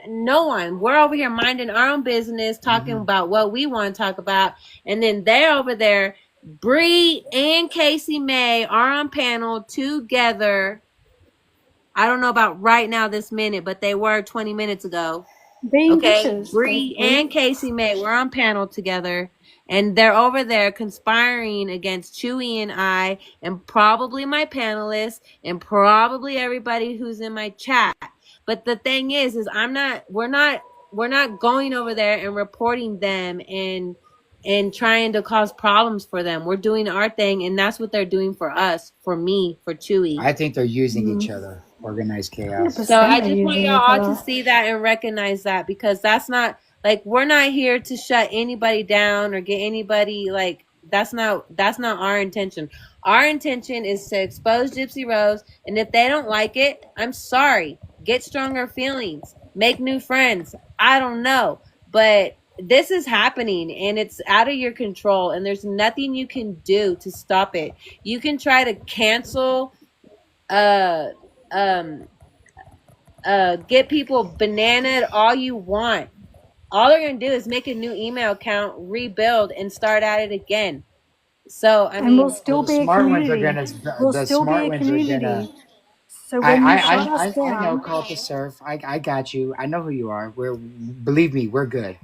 No one. We're over here minding our own business, talking about what we want to talk about, and then they're over there. Bree and Casey May are on panel together. I don't know about right now, this minute, but they were 20 minutes ago.
Being
Okay,
bitches.
Bree and Casey May were on panel together, and they're over there conspiring against Chuy and I, and probably my panelists, and probably everybody who's in my chat. But the thing is we're not going over there and reporting them and trying to cause problems for them. We're doing our thing, and that's what they're doing for us, for me, for Chuy.
I think they're using each other. Organized chaos.
100%
So I
they're
just want
using
y'all
each
all
other.
to see that and recognize that, because that's not like, we're not here to shut anybody down or get anybody, like, that's not our intention. Our intention is to expose Gypsy Rose, and if they don't like it, I'm sorry. Get stronger feelings. Make new friends. I don't know. But this is happening and it's out of your control, and there's nothing you can do to stop it. You can try to cancel get people bananaed all you want. All they're gonna do is make a new email account, rebuild, and start at it again. So I
And
mean,
we'll still
The
be a
smart ones are
community.
gonna.
We'll
The
still be
smart
a
ones are gonna.
community. So when you shut us
I know.
down,
Call to serve. I got you. I know who you are. Believe me, we're good.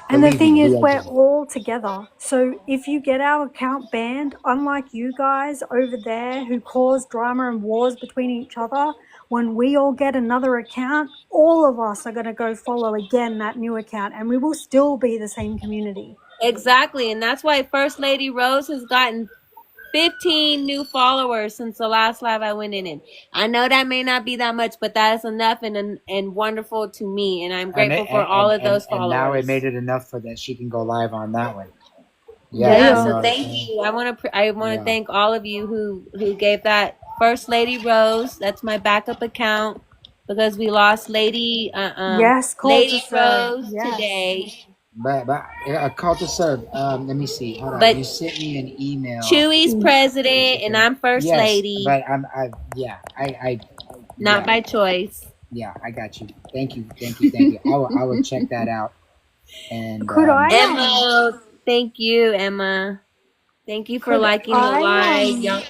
and the
Believe
thing
me,
is,
we are
we're
good.
all together. So if you get our account banned, unlike you guys over there who cause drama and wars between each other, when we all get another account, all of us are going to go follow again that new account, and we will still be the same community.
exactly, and that's why First Lady Rose has gotten 15 new followers since the last live I went in. I know that may not be that much, but that is enough and wonderful to me, and I'm grateful for all of those followers.
And now it made it enough for that she can go live on that one.
Yeah,
you
so
know
thank you. I want to thank all of you who gave that. First Lady Rose, that's my backup account, because we lost Lady
Yes, call to
Lady
serve.
Rose
Yes.
today.
But a call to serve. Let me see. Hold on.
But
You sent me an email.
Chewy's president and I'm first
Yes,
lady.
but
Not by choice.
Yeah, I got you. Thank you. I will check that out. And
Could I
Emma, thank you, Emma. Thank you for liking the live.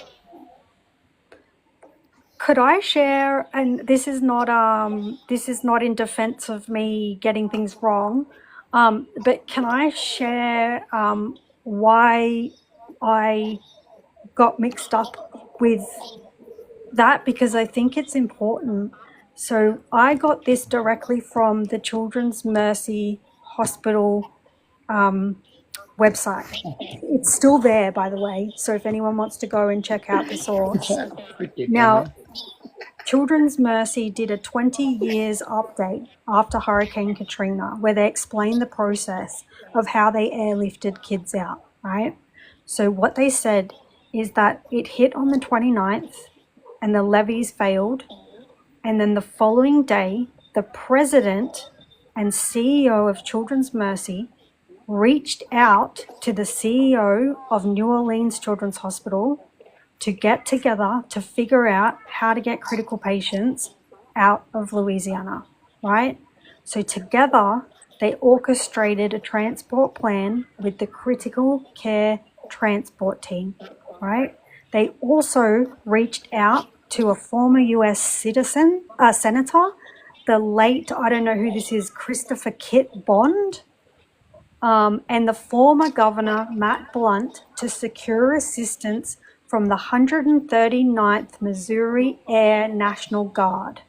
Could I share, and this is not in defense of me getting things wrong, but can I share why I got mixed up with that, because I think it's important. So I got this directly from the Children's Mercy Hospital website. It's still there, by the way, so if anyone wants to go and check out the source. Now, Children's Mercy did a 20 years update after Hurricane Katrina, where they explained the process of how they airlifted kids out, right? So what they said is that it hit on the 29th and the levees failed, and then the following day, the president and CEO of Children's Mercy reached out to the CEO of New Orleans Children's Hospital to get together to figure out how to get critical patients out of Louisiana, right? So together, they orchestrated a transport plan with the critical care transport team, right? They also reached out to a former U.S. senator, the late, I don't know who this is, Christopher Kit Bond, and the former governor, Matt Blunt, to secure assistance from the 139th Missouri Air National Guard.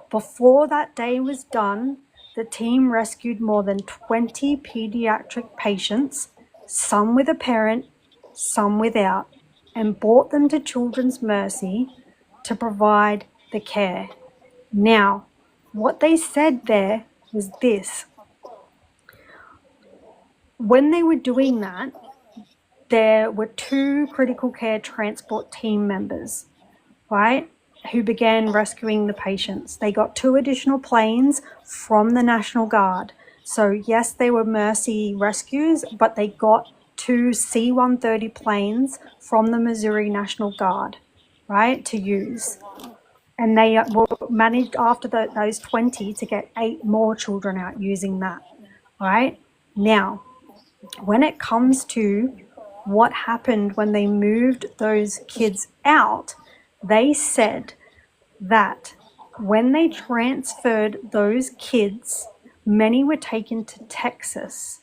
Before that day was done, the team rescued more than 20 pediatric patients, some with a parent, some without, and brought them to Children's Mercy to provide the care. Now, what they said there was this. When they were doing that, there were 2 critical care transport team members, right, who began rescuing the patients. They got 2 additional planes from the National Guard. So yes, they were Mercy rescues, but they got 2 C-130 planes from the Missouri National Guard, right, to use. and they managed after those 20 to get 8 more children out using that. Right now, when it comes to what happened when they moved those kids out, they said that when they transferred those kids, many were taken to Texas,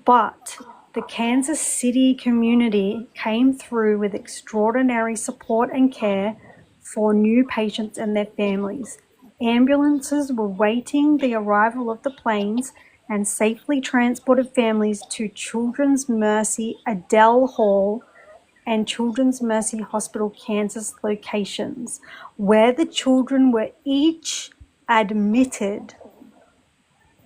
but the Kansas City community came through with extraordinary support and care for new patients and their families. Ambulances were waiting the arrival of the planes and safely transported families to Children's Mercy Adele Hall and Children's Mercy Hospital Kansas locations, where the children were each admitted.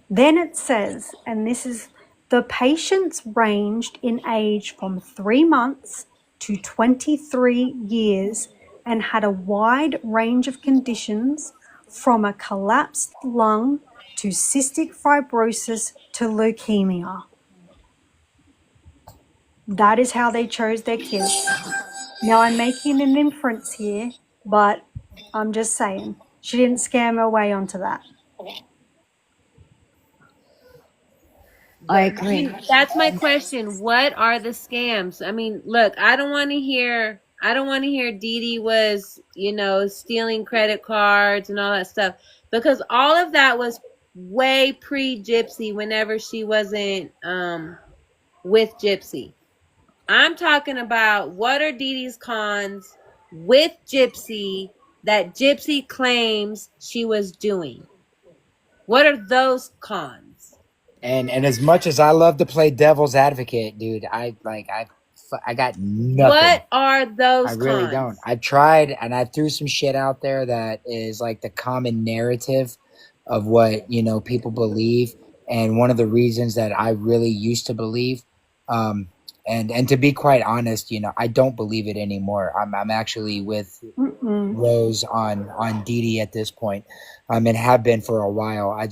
Then it says, and this is, the patients ranged in age from 3 months to 23 years and had a wide range of conditions from a collapsed lung to cystic fibrosis to leukemia. That is how they chose their kids. Now, I'm making an inference here, but I'm just saying, she didn't scam her way onto that.
I agree.
That's my question. What are the scams? I mean, look, I don't want to hear Dee Dee was, stealing credit cards and all that stuff, because all of that was way pre-Gypsy, whenever she wasn't with Gypsy. I'm talking about, what are Dee Dee's cons with Gypsy that Gypsy claims she was doing? What are those cons?
And as much as I love to play devil's advocate, dude, I got nothing.
What are those
I really
cons?
don't. I tried, and I threw some shit out there that is like the common narrative of what, people believe. And one of the reasons that I really used to believe, and to be quite honest, I don't believe it anymore. I'm actually with Rose on Dee Dee at this point, and have been for a while. I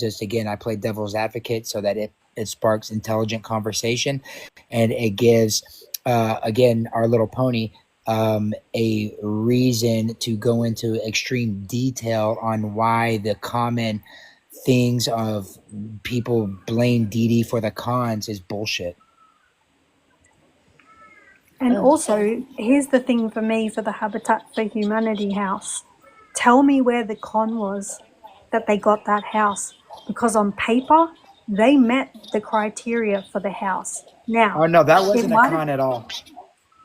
play devil's advocate so that it sparks intelligent conversation, and it gives again our little pony a reason to go into extreme detail on why the common things of people blame Dee Dee for the cons is bullshit.
And also, here's the thing for me for the Habitat for Humanity house. Tell me where the con was that they got that house. Because on paper, they met the criteria for the house. Now,
oh no, that wasn't a con at all.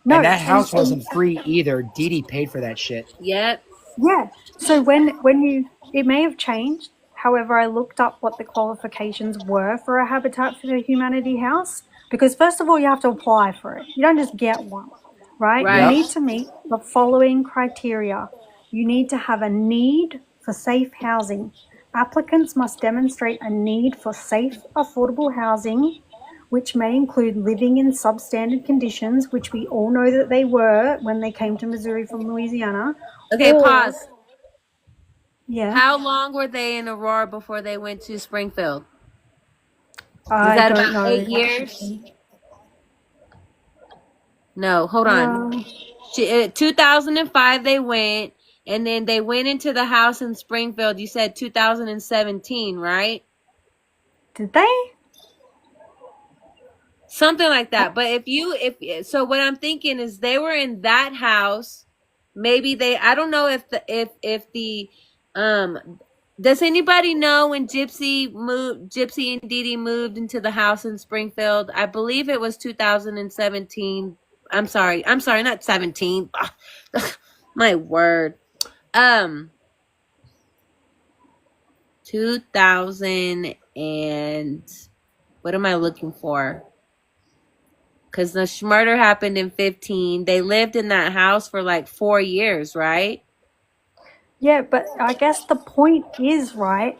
No,
and that house wasn't free either. Dee Dee paid for that shit.
Yep.
Yeah. So when you, it may have changed. However, I looked up what the qualifications were for a Habitat for Humanity house. Because first of all, you have to apply for it. You don't just get one, right?
Right.
You need to meet the following criteria. You need to have a need for safe housing. Applicants must demonstrate a need for safe, affordable housing, which may include living in substandard conditions, which we all know that they were when they came to Missouri from Louisiana.
Okay, pause.
Yeah.
How long were they in Aurora before they went to Springfield?
I
Is that
don't
about
know.
8 years? No, hold on. 2005 they went, and then they went into the house in Springfield. You said 2017, right?
Did they?
Something like that. But so what I'm thinking is they were in that house. Maybe I don't know if the does anybody know when Gypsy and Dee Dee moved into the house in Springfield? I believe it was 2017. I'm sorry, not 17. My word. 2000 and what am I looking for? Because the murder happened in 15. They lived in that house for like 4 years, right?
Yeah, but I guess the point is, right,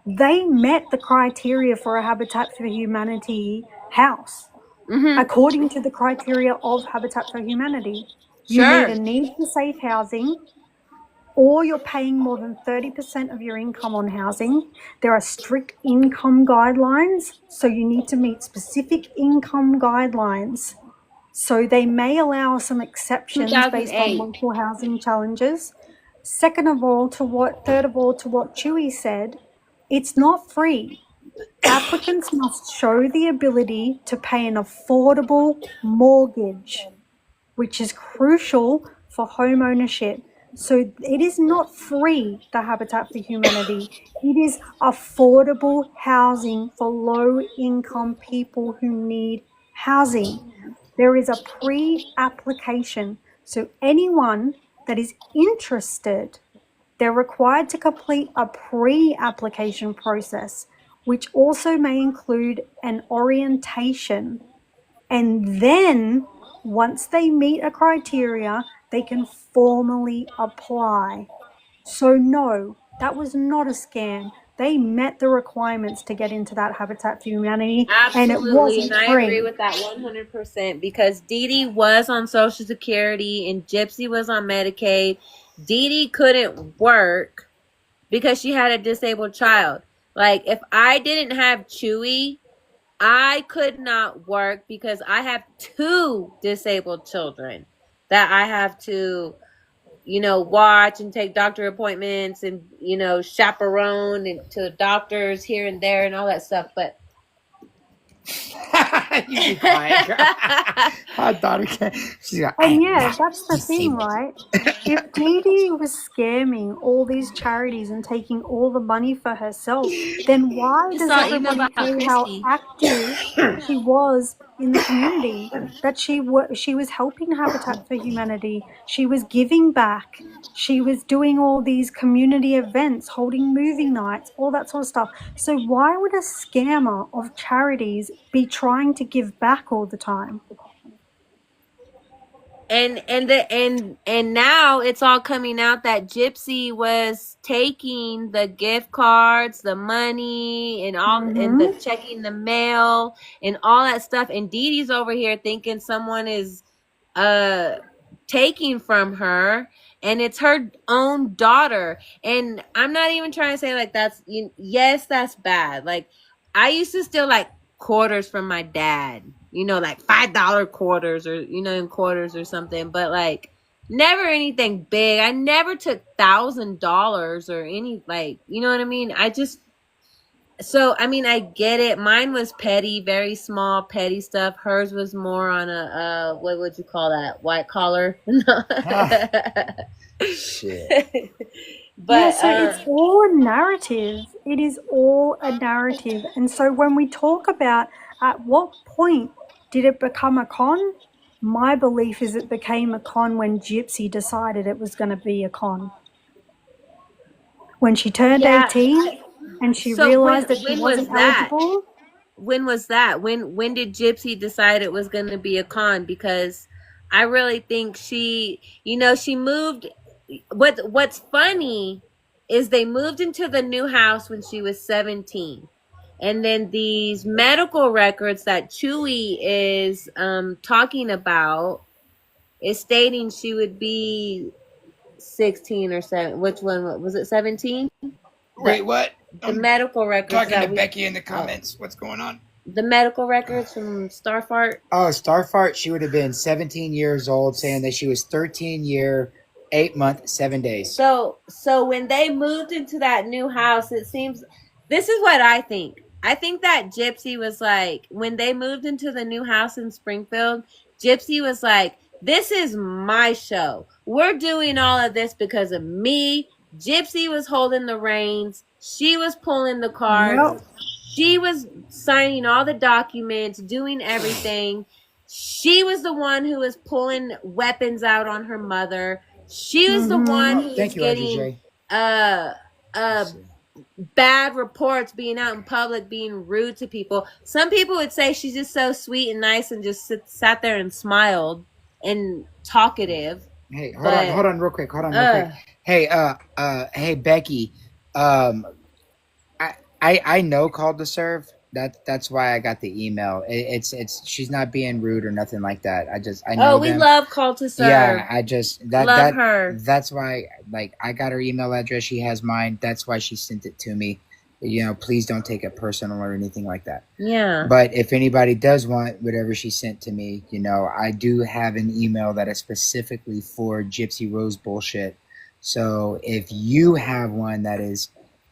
they met the criteria for a Habitat for Humanity house.
Mm-hmm.
According to the criteria of Habitat for Humanity. You
Sure.
need a need for safe housing, or you're paying more than 30% of your income on housing. There are strict income guidelines, so you need to meet specific income guidelines. So they may allow some exceptions based on local housing challenges. third of all, to what Chuy said, it's not free. Applicants must show the ability to pay an affordable mortgage, which is crucial for home ownership. So it is not free, the Habitat for Humanity. It is affordable housing for low-income people who need housing. There is a pre-application. So anyone that is interested, they're required to complete a pre-application process, which also may include an orientation. And then once they meet a criteria, they can formally apply. So no, that was not a scam. They met the requirements to get into that Habitat for Humanity, and it
Absolutely,
wasn't
and I
free.
agree with that 100% because Dee Dee was on Social Security and Gypsy was on Medicaid. Dee Dee couldn't work because she had a disabled child. Like, if I didn't have Chuy, I could not work because I have 2 disabled children that I have to, watch and take doctor appointments and, chaperone and to doctors here and there and all that stuff. But
You be quiet, girl. I thought again. She's like,
And yeah, that's the thing, right? If Dee Dee was scamming all these charities and taking all the money for herself, then why does
saw email
everybody
about
say how
Christy.
active she was in the community? That she was helping Habitat for Humanity. She was giving back. She was doing all these community events, holding movie nights, all that sort of stuff. So why would a scammer of charities be trying to give back all the time?
And now it's all coming out that Gypsy was taking the gift cards, the money, and all, and the checking the mail and all that stuff. And Dee Dee's over here thinking someone is taking from her, and it's her own daughter. And I'm not even trying to say like yes, that's bad. Like, I used to steal like quarters from my dad, like $5 quarters or in quarters or something, but like never anything big. I never took $1,000 or any, like, you know what I mean? I get it. Mine was petty, very small, petty stuff. Hers was more on a what would you call that? White collar.
shit.
But
yeah, so it's all a narrative. It is all a narrative. And so when we talk about at what point did it become a con, my belief is it became a con when Gypsy decided it was going to be a con. When she turned 18 and she realized that she wasn't eligible.
When was that? When did Gypsy decide it was going to be a con? Because I really think she moved. What's funny is they moved into the new house when she was 17. And then these medical records that Chuy is talking about is stating she would be 16 or 7. Which one was it? 17?
Wait, what?
The medical records.
Talking to Becky in the comments. What's going on?
The medical records from Starfart.
Oh, Starfart. She would have been 17 years old, saying that she was 13 year, 8 month, 7 days.
So when they moved into that new house, it seems, this is what I think. I think that Gypsy was like, when they moved into the new house in Springfield, Gypsy was like, this is my show. We're doing all of this because of me. Gypsy was holding the reins. She was pulling the cards. Yep. She was signing all the documents, doing everything. She was the one who was pulling weapons out on her mother. She was the one who was getting bad reports, being out in public, being rude to people. Some people would say she's just so sweet and nice and just sat there and smiled and talkative.
Hey, hold on real quick. Hey, hey, Becky. I know Called to Serve. That's why I got the email. It's she's not being rude or nothing like that. I know. Oh, we
love Called to Serve.
Yeah, love
her.
That's why, like, I got her email address. She has mine. That's why she sent it to me. Please don't take it personal or anything like that.
Yeah.
But if anybody does want whatever she sent to me, I do have an email that is specifically for Gypsy Rose bullshit. So if you have one that is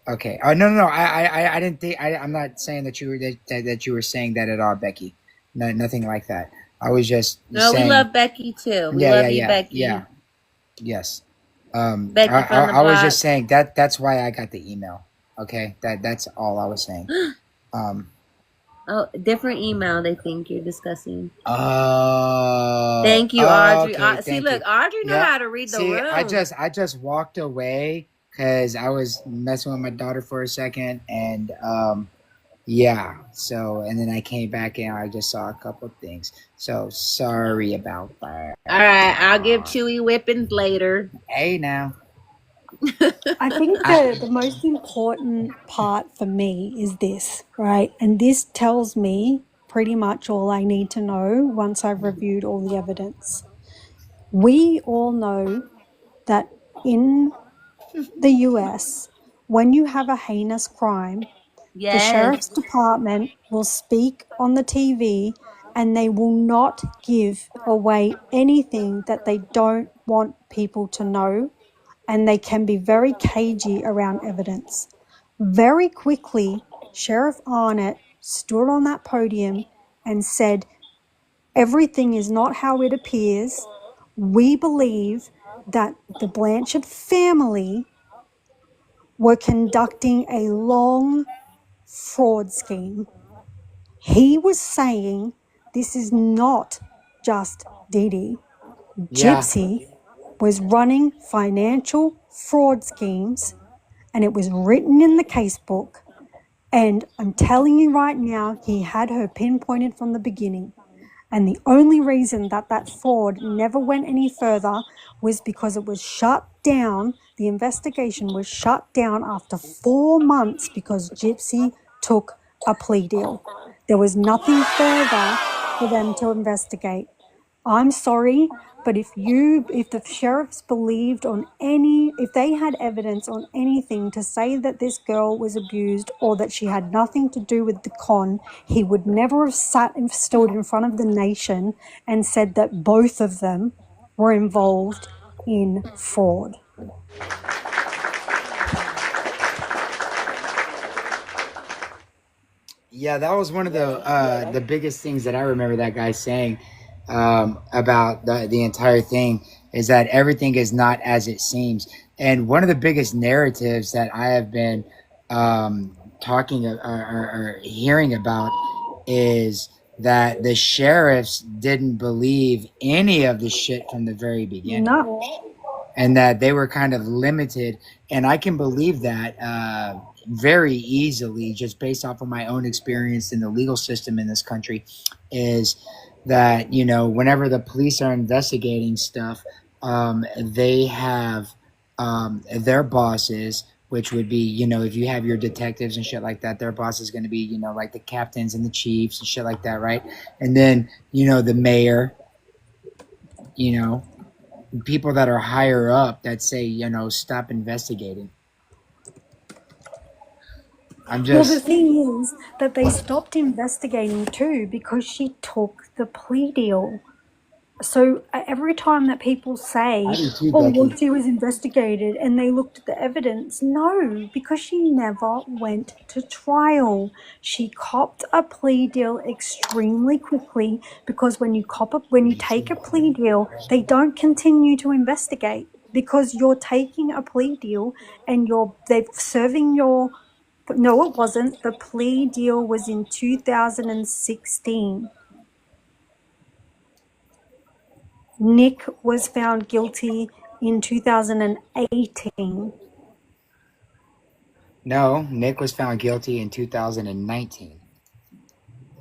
okay, no, I didn't think I'm not saying that you were that you were saying that at all, Becky. No, nothing like that. I was just
No, we
saying,
love Becky too. We
yeah,
love
yeah,
you,
yeah,
Becky.
yeah, yes.
Becky from the
I was
block.
just saying that that's why I got the email. Okay, that's all I was saying.
Oh, different email. They think you're discussing.
Oh,
Thank you, Audrey.
okay,
See,
thank
look,
you.
Audrey know
Yeah,
how to read the
see,
room.
I just walked away because I was messing with my daughter for a second, and yeah. So, and then I came back and I just saw a couple of things. So sorry about that.
All right, I'll give Chewy whippings later.
Hey, now.
I think the most important part for me is this, right? And this tells me pretty much all I need to know once I've reviewed all the evidence. We all know that in the US, when you have a heinous crime, the sheriff's
Yes.
department will speak on the TV and they will not give away anything that they don't want people to know, and they can be very cagey around evidence. Very quickly, Sheriff Arnott stood on that podium and said, everything is not how it appears. We believe that the Blanchard family were conducting a long fraud scheme. He was saying this is not just Dee Dee.
Yeah.
Gypsy was running financial fraud schemes, and it was written in the casebook. And I'm telling you right now, he had her pinpointed from the beginning. And the only reason that that fraud never went any further was because it was shut down. The investigation was shut down after 4 months because Gypsy took a plea deal. There was nothing further for them to investigate. I'm sorry, but if the sheriffs believed on if they had evidence on anything to say that this girl was abused or that she had nothing to do with the con, he would never have sat and stood in front of the nation and said that both of them were involved in fraud.
Yeah, that was one of the biggest things that I remember that guy saying about the entire thing is that everything is not as it seems. And one of the biggest narratives that I have been talking or hearing about is that the sheriffs didn't believe any of the shit from the very beginning.
No.
And that they were kind of limited. And I can believe that very easily, just based off of my own experience in the legal system in this country, is that, you know, whenever the police are investigating stuff, they have their bosses, which would be, you know, if you have your detectives and shit like that, their boss is going to be, you know, like the captains and the chiefs and shit like that, right? And then, you know, the mayor, you know, people that are higher up that say, you know, stop investigating.
Well, the thing is that they stopped investigating too because she took the plea deal. So every time that people say, oh, well, she was investigated and they looked at the evidence, no, because she never went to trial. She copped a plea deal extremely quickly because when you take a plea deal, they don't continue to investigate because you're taking a plea deal and they're serving your. No, it wasn't. The plea deal was in 2016. Nick was found guilty in 2018.
No, Nick was found guilty in 2019.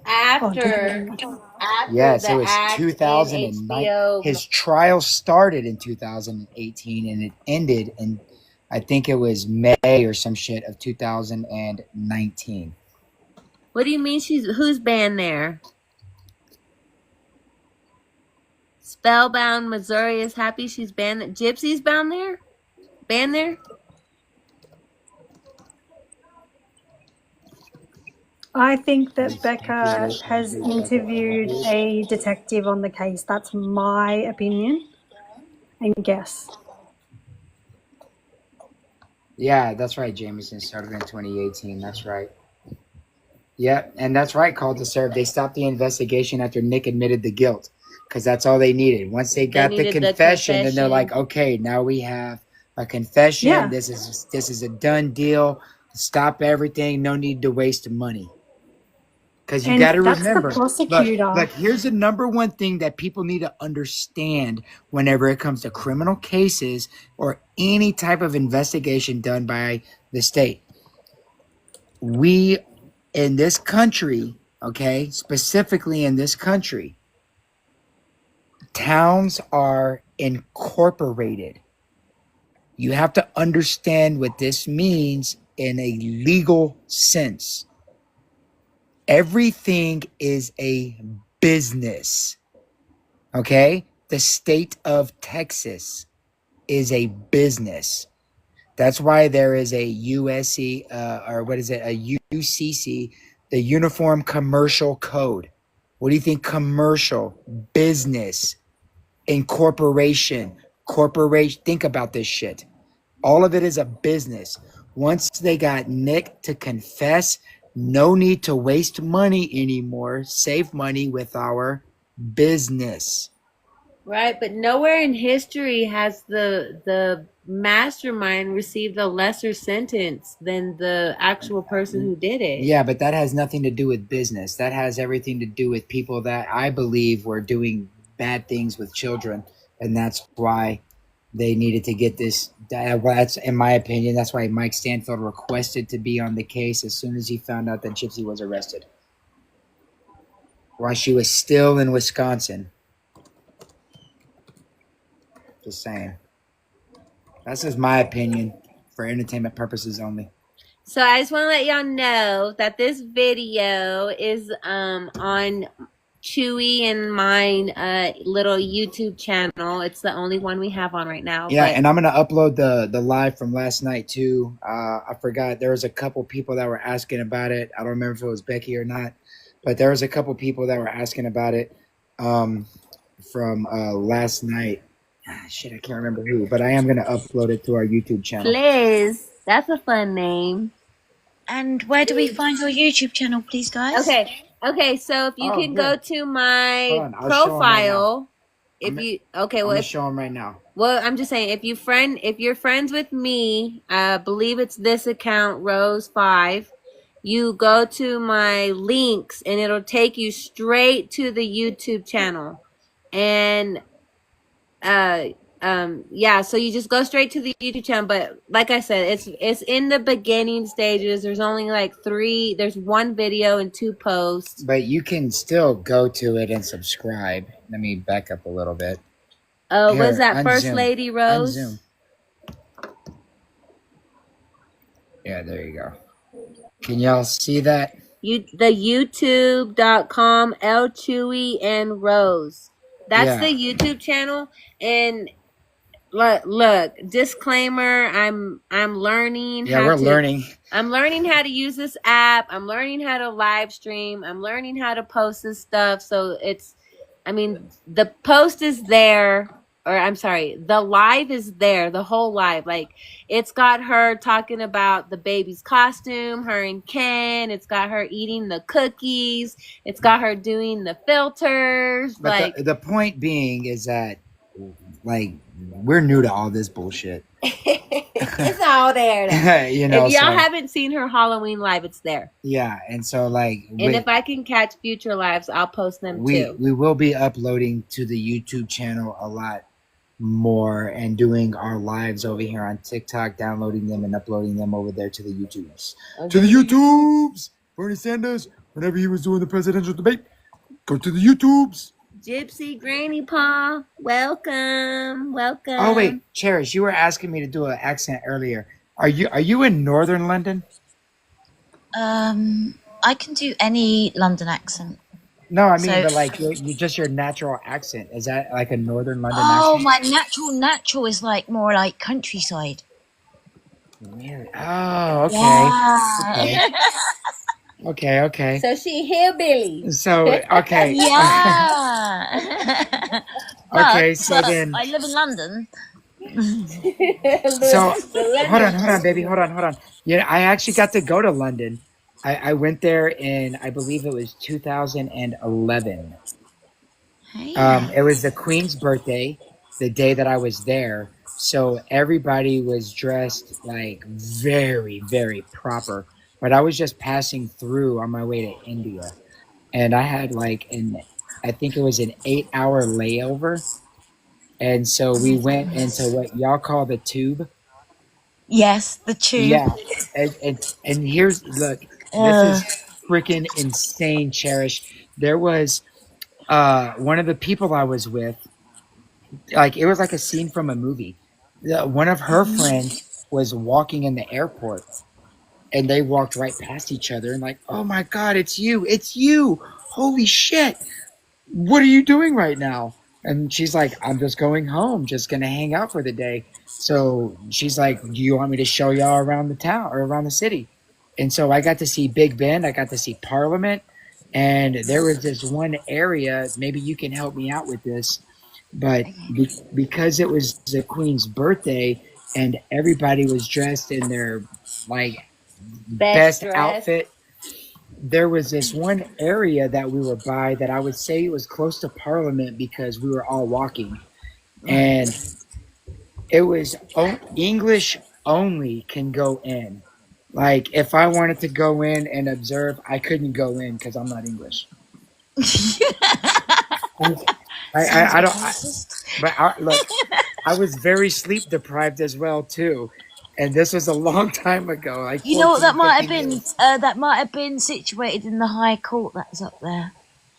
After
Yes,
the
it was
act
2009.
HBO.
His trial started in 2018 and it ended in, I think it was May or some shit of 2019.
What do you mean who's banned there? Spellbound Missouri is happy she's banned. Gypsy's bound there? Banned there?
I think that Becca has interviewed a detective on the case. That's my opinion and guess.
Yeah, that's right. Jameson started in 2018. That's right. Yeah, and that's right. Called to serve. They stopped the investigation after Nick admitted the guilt because that's all they needed. Once they got the
needed the
confession, then they're like,
confession.
okay, now we have a confession.
Yeah.
This is a done deal. Stop everything. No need to waste money. Because you
And
got to
that's the
remember,
prosecutor.
look, here's the number one thing that people need to understand whenever it comes to criminal cases or any type of investigation done by the state. We, in this country, okay, specifically in this country, towns are incorporated. You have to understand what this means in a legal sense. Everything is a business. Okay? The state of Texas is a business. That's why there is a USC, or what is it? A UCC, the Uniform Commercial Code. What do you think? Commercial, business, incorporation, corporation. Think about this shit. All of it is a business. Once they got Nick to confess, no need to waste money anymore. Save money with our business.
Right, but nowhere in history has the mastermind received a lesser sentence than the actual person who did it.
Yeah, but that has nothing to do with business. That has everything to do with people that I believe were doing bad things with children, and that's why they needed to get this. That's, in my opinion, that's why Mike Stanfield requested to be on the case as soon as he found out that Gypsy was arrested, while she was still in Wisconsin. Just saying. That's just my opinion for entertainment purposes only.
So I just want to let y'all know that this video is on Chuy and mine little YouTube channel. It's the only one we have on right now.
Yeah, and I'm gonna upload the live from last night too. I forgot there was a couple people that were asking about it. I don't remember if it was Becky or not, but there was a couple people that were asking about it from last night. Shit, I can't remember who, but I am gonna upload it to our YouTube channel.
Liz, that's a fun name.
And where do we find your YouTube channel, please, guys?
Okay. So if you can go to my
I'll show 'em
profile,
right now. I'm
well,
gonna show them right now.
Well, I'm just saying, if you're friends with me, I believe it's this account, Rose5. You go to my links, and it'll take you straight to the YouTube channel, and yeah, so you just go straight to the YouTube channel. But like I said, it's in the beginning stages. There's only like there's one video and 2 posts.
But you can still go to it and subscribe. Let me back up a little bit.
Oh, was that First Lady Rose?
Unzoom. Yeah, there you go. Can y'all see that?
The youtube.com ELCHUY&ROSE. That's the YouTube channel. And look, disclaimer, I'm learning
learning.
I'm learning how to use this app. I'm learning how to live stream. I'm learning how to post this stuff. So the post is there, or I'm sorry, the live is there, the whole live. Like, it's got her talking about the baby's costume, her and Ken. It's got her eating the cookies. It's got her doing the filters.
But the point being is that, like, we're new to all this bullshit.
It's all there.
You know,
if y'all haven't seen her Halloween live, it's there.
Yeah, and so like,
and if I can catch future lives, I'll post them too.
We will be uploading to the YouTube channel a lot more and doing our lives over here on TikTok, downloading them and uploading them over there to the YouTubes. Okay. To the YouTubes! Bernie Sanders, whenever he was doing the presidential debate, go to the YouTubes.
Gypsy Granny Pa, welcome.
Oh wait, Cherish, you were asking me to do an accent earlier. Are you in Northern London?
I can do any London accent.
No, I mean, but like just your natural accent. Is that like a Northern London accent?
Oh, my natural is like more like countryside.
Really? Oh, okay.
Yeah.
Okay.
So she hillbilly.
So, okay.
Yeah.
Okay, so then
I live in London.
So hold on, baby, hold on. Yeah, I actually got to go to London. I went there in, I believe it was 2011.
Hey.
It was the Queen's birthday, the day that I was there. So everybody was dressed like very, very proper. But I was just passing through on my way to India, and I had like I think it was an 8 hour layover. And so we went into what y'all call the tube.
Yes, the tube.
Yeah. And here's, look, this
Uh,
is freaking insane, Cherish. There was one of the people I was with, like it was like a scene from a movie. One of her friends was walking in the airport, and they walked right past each other and like, oh my god, it's you, holy shit, what are you doing right now? And she's like, I'm just going home, just gonna hang out for the day. So she's like, do you want me to show y'all around the town or around the city? And so I got to see Big Ben, I got to see Parliament, and there was this one area, maybe you can help me out with this, but because it was the Queen's birthday and everybody was dressed in their like
Best
best
dress.
outfit, there was this one area that we were by that I would say was close to Parliament because we were all walking, and it was English only can go in. Like if I wanted to go in and observe, I couldn't go in because I'm not English.
sounds a
I
bit
don't.
racist.
But look, I was very sleep deprived as well too, and this was a long time ago, like
You know what
14,
that might have
15
been?
years.
That might have been situated in the High Court that's up there.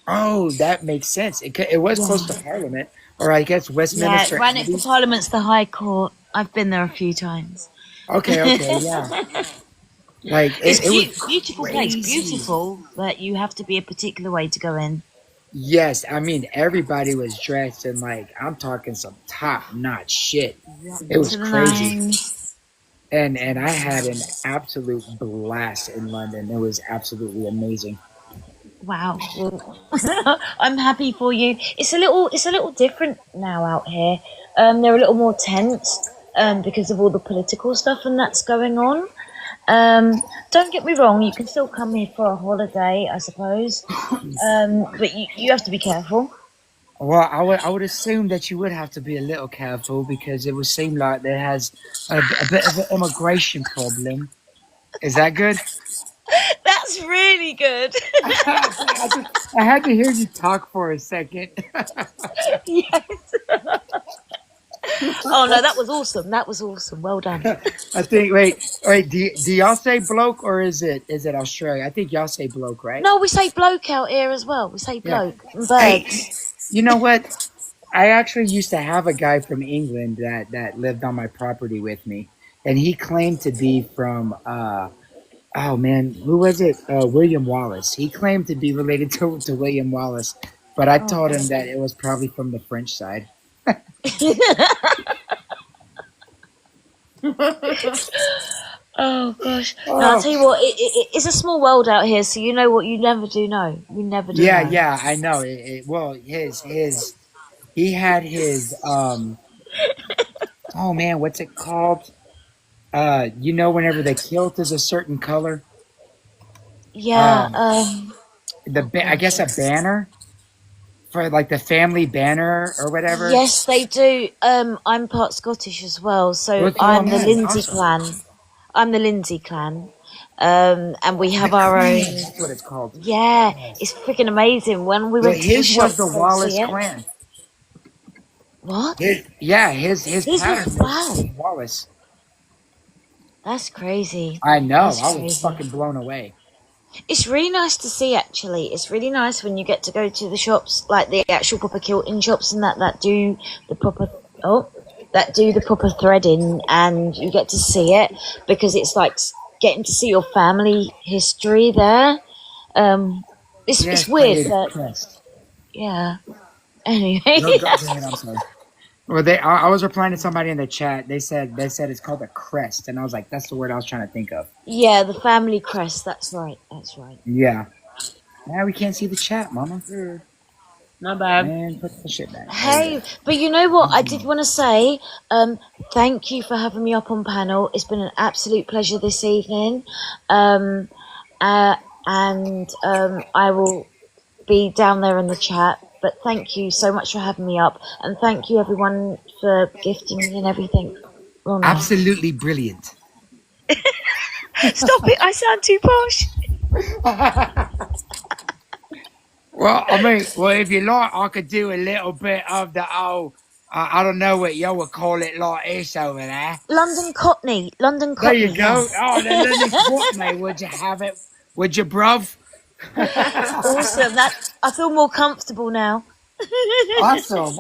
Oh, that makes sense. It was close to
Yeah.
Parliament, or I guess
Yeah,
Westminster
right next to
Abbey.
Parliament's the High Court. I've been there a few times.
Okay, yeah. Like
It's
it was
beautiful place,
crazy.
beautiful, but you have to be a particular way to go in.
Yes, I mean everybody was dressed in like I'm talking some top notch shit. It
To
was
the
crazy,
nines.
and I had an absolute blast in London. It was absolutely amazing.
Wow. Well, I'm happy for you. It's a little different now out here. They're a little more tense because of all the political stuff and that's going on. Don't get me wrong, you can still come here for a holiday, I suppose. But you have to be careful.
Well, I would assume that you would have to be a little careful because it would seem like there has a bit of an immigration problem. Is that good?
That's really good.
I had to hear you talk for a second.
Yes. Oh no, that was awesome. That was awesome. Well done.
I think. Wait. Do y'all say bloke or is it Australia? I think y'all say bloke, right?
No, we say bloke out here as well. We say
Yeah.
bloke and
Hey,
birds.
you know what? I actually used to have a guy from England that lived on my property with me, and he claimed to be from oh man, who was it? William Wallace. He claimed to be related to William Wallace, but I
Oh
told him
god.
that it was probably from the French side.
Oh gosh. No, I'll
Oh,
tell you what. It's a small world out here, so you know what you never do know. You never do
yeah,
know.
yeah, I know. Well, his he had his oh man, what's it called? Whenever the kilt is a certain color,
Yeah.
um,
Oh
I
gosh.
guess a banner for like the family banner or whatever.
Yes, they do. I'm part Scottish as well, so
Oh
I'm the
man,
Lindsay
awesome.
clan. I'm the Lindsay clan. And we
The
have our own.
Queen, that's what it's called.
Yeah,
Yes.
it's freaking amazing. When we
Yeah,
went to the
his
shop
was
to
the
go see
Wallace
it,
clan.
what?
His
His was
pattern was
wow.
Wallace.
That's crazy.
I know.
That's
I was
crazy.
fucking blown away.
It's really nice to see. Actually, it's really nice when you get to go to the shops, like the actual proper quilting shops, and that do the proper that do the proper threading, and you get to see it because it's like getting to see your family history there. Um, it's
Yes,
weird,
creative
but
crest.
yeah. Anyway,
Go ahead. I'm sorry. Well, I was replying to somebody in the chat. They said it's called a crest, and I was like, that's the word I was trying to think of.
yeah, the family crest. That's right. That's right.
Yeah. Now we can't see the chat, Mama.
My bad.
Man, put the shit back.
Hey, but you know what? I did want to say, thank you for having me up on panel. It's been an absolute pleasure this evening. Um, and I will be down there in the chat. But thank you so much for having me up, and thank you everyone for gifting me and everything. Well, no.
Absolutely brilliant.
Stop it! I sound too posh.
Well, I mean, if you like, I could do a little bit of the old, I don't know what y'all would call it like this over there.
London Cockney.
There you go.
Yeah.
Oh, the London Cockney. Would you have it? Would you, bruv?
Awesome. That I feel more comfortable now.
Awesome,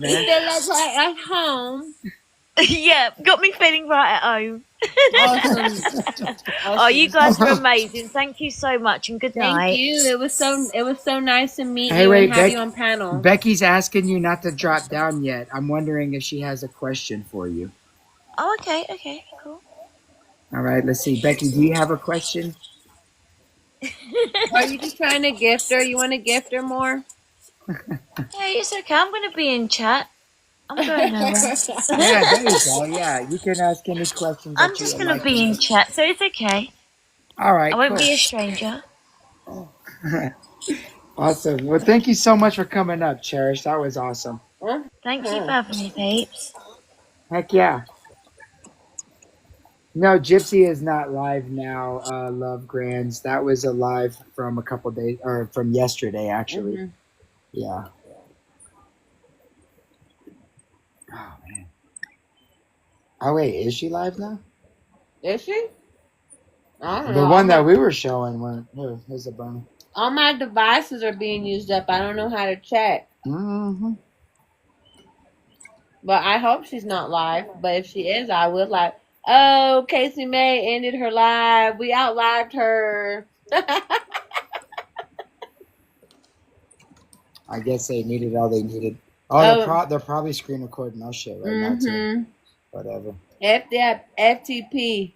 man.
Feel like at home.
Yeah, got me feeling right at home.
Awesome.
Oh, you guys are amazing. Thank you so much, and good night.
Thank you. It was so nice to meet
Hey,
you
wait,
and have you on panel.
Becky's asking you not to drop down yet. I'm wondering if she has a question for you.
Oh, okay, cool.
All right, let's see. Becky, do you have a question?
Are you just trying to gift her? You want to gift her more?
Hey, it's okay. I'm going to be in chat. I'm going nowhere.
Yeah, there you go. Yeah, you can ask any questions.
I'm just going to be in chat, so it's okay.
All right.
I won't be a stranger.
Awesome. Well, thank you so much for coming up, Cherish. That was awesome.
Thank you for having me, babes.
Heck yeah. No, Gypsy is not live now, Love Grands. That was a live from a couple days, or from yesterday, actually.
Mm-hmm.
Yeah. Oh, man. Oh, wait, is she live now?
Is she? I don't
The
know.
one that we were showing went, here's a bunny.
All my devices are being used up. I don't know how to check.
Mm-hmm.
But I hope she's not live. But if she is, I would like. Oh, Casey May ended her live. We outlived her.
I guess they needed all they needed. Oh, they're probably screen recording our shit right now, too. Whatever.
FTP.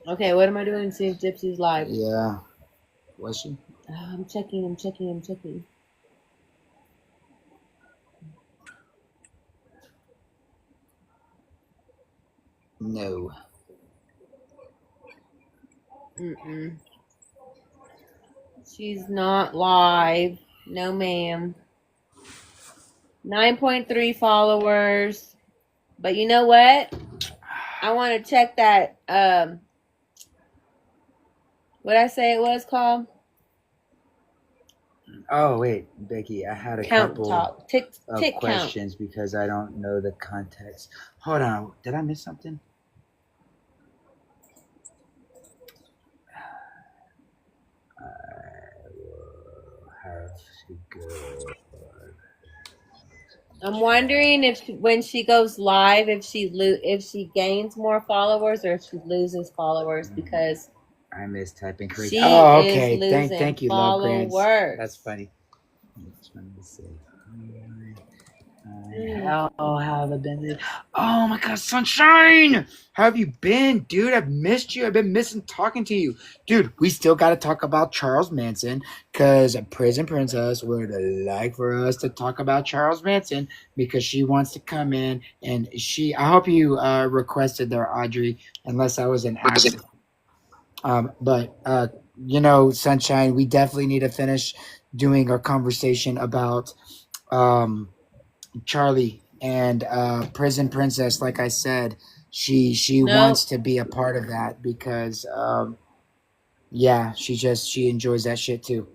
Okay, what am I doing to see if Gypsy's live?
Yeah. Was she?
I'm checking.
No.
She's not live. No, ma'am. 9.3 followers. But you know what? I want to check that. What I say it was called?
Oh, wait, Becky, I had a couple of questions because I don't know the context. Hold on. Did I miss something? I will have to go.
I'm wondering if when she goes live, if she gains more followers or if she loses followers because
I miss typing crazy.
She
oh, okay.
is losing
Thank you,
followers.
Love Grants. That's funny. I just wanted to say. How have I been? Oh my God, Sunshine! How have you been, dude? I've missed you. I've been missing talking to you, dude. We still got to talk about Charles Manson because Prison Princess would like for us to talk about Charles Manson because she wants to come in and I hope you requested there, Audrey, unless I was an accident. But Sunshine, we definitely need to finish doing our conversation about Charlie and Prison Princess. Like I said, she wants to be a part of that because she enjoys that shit too.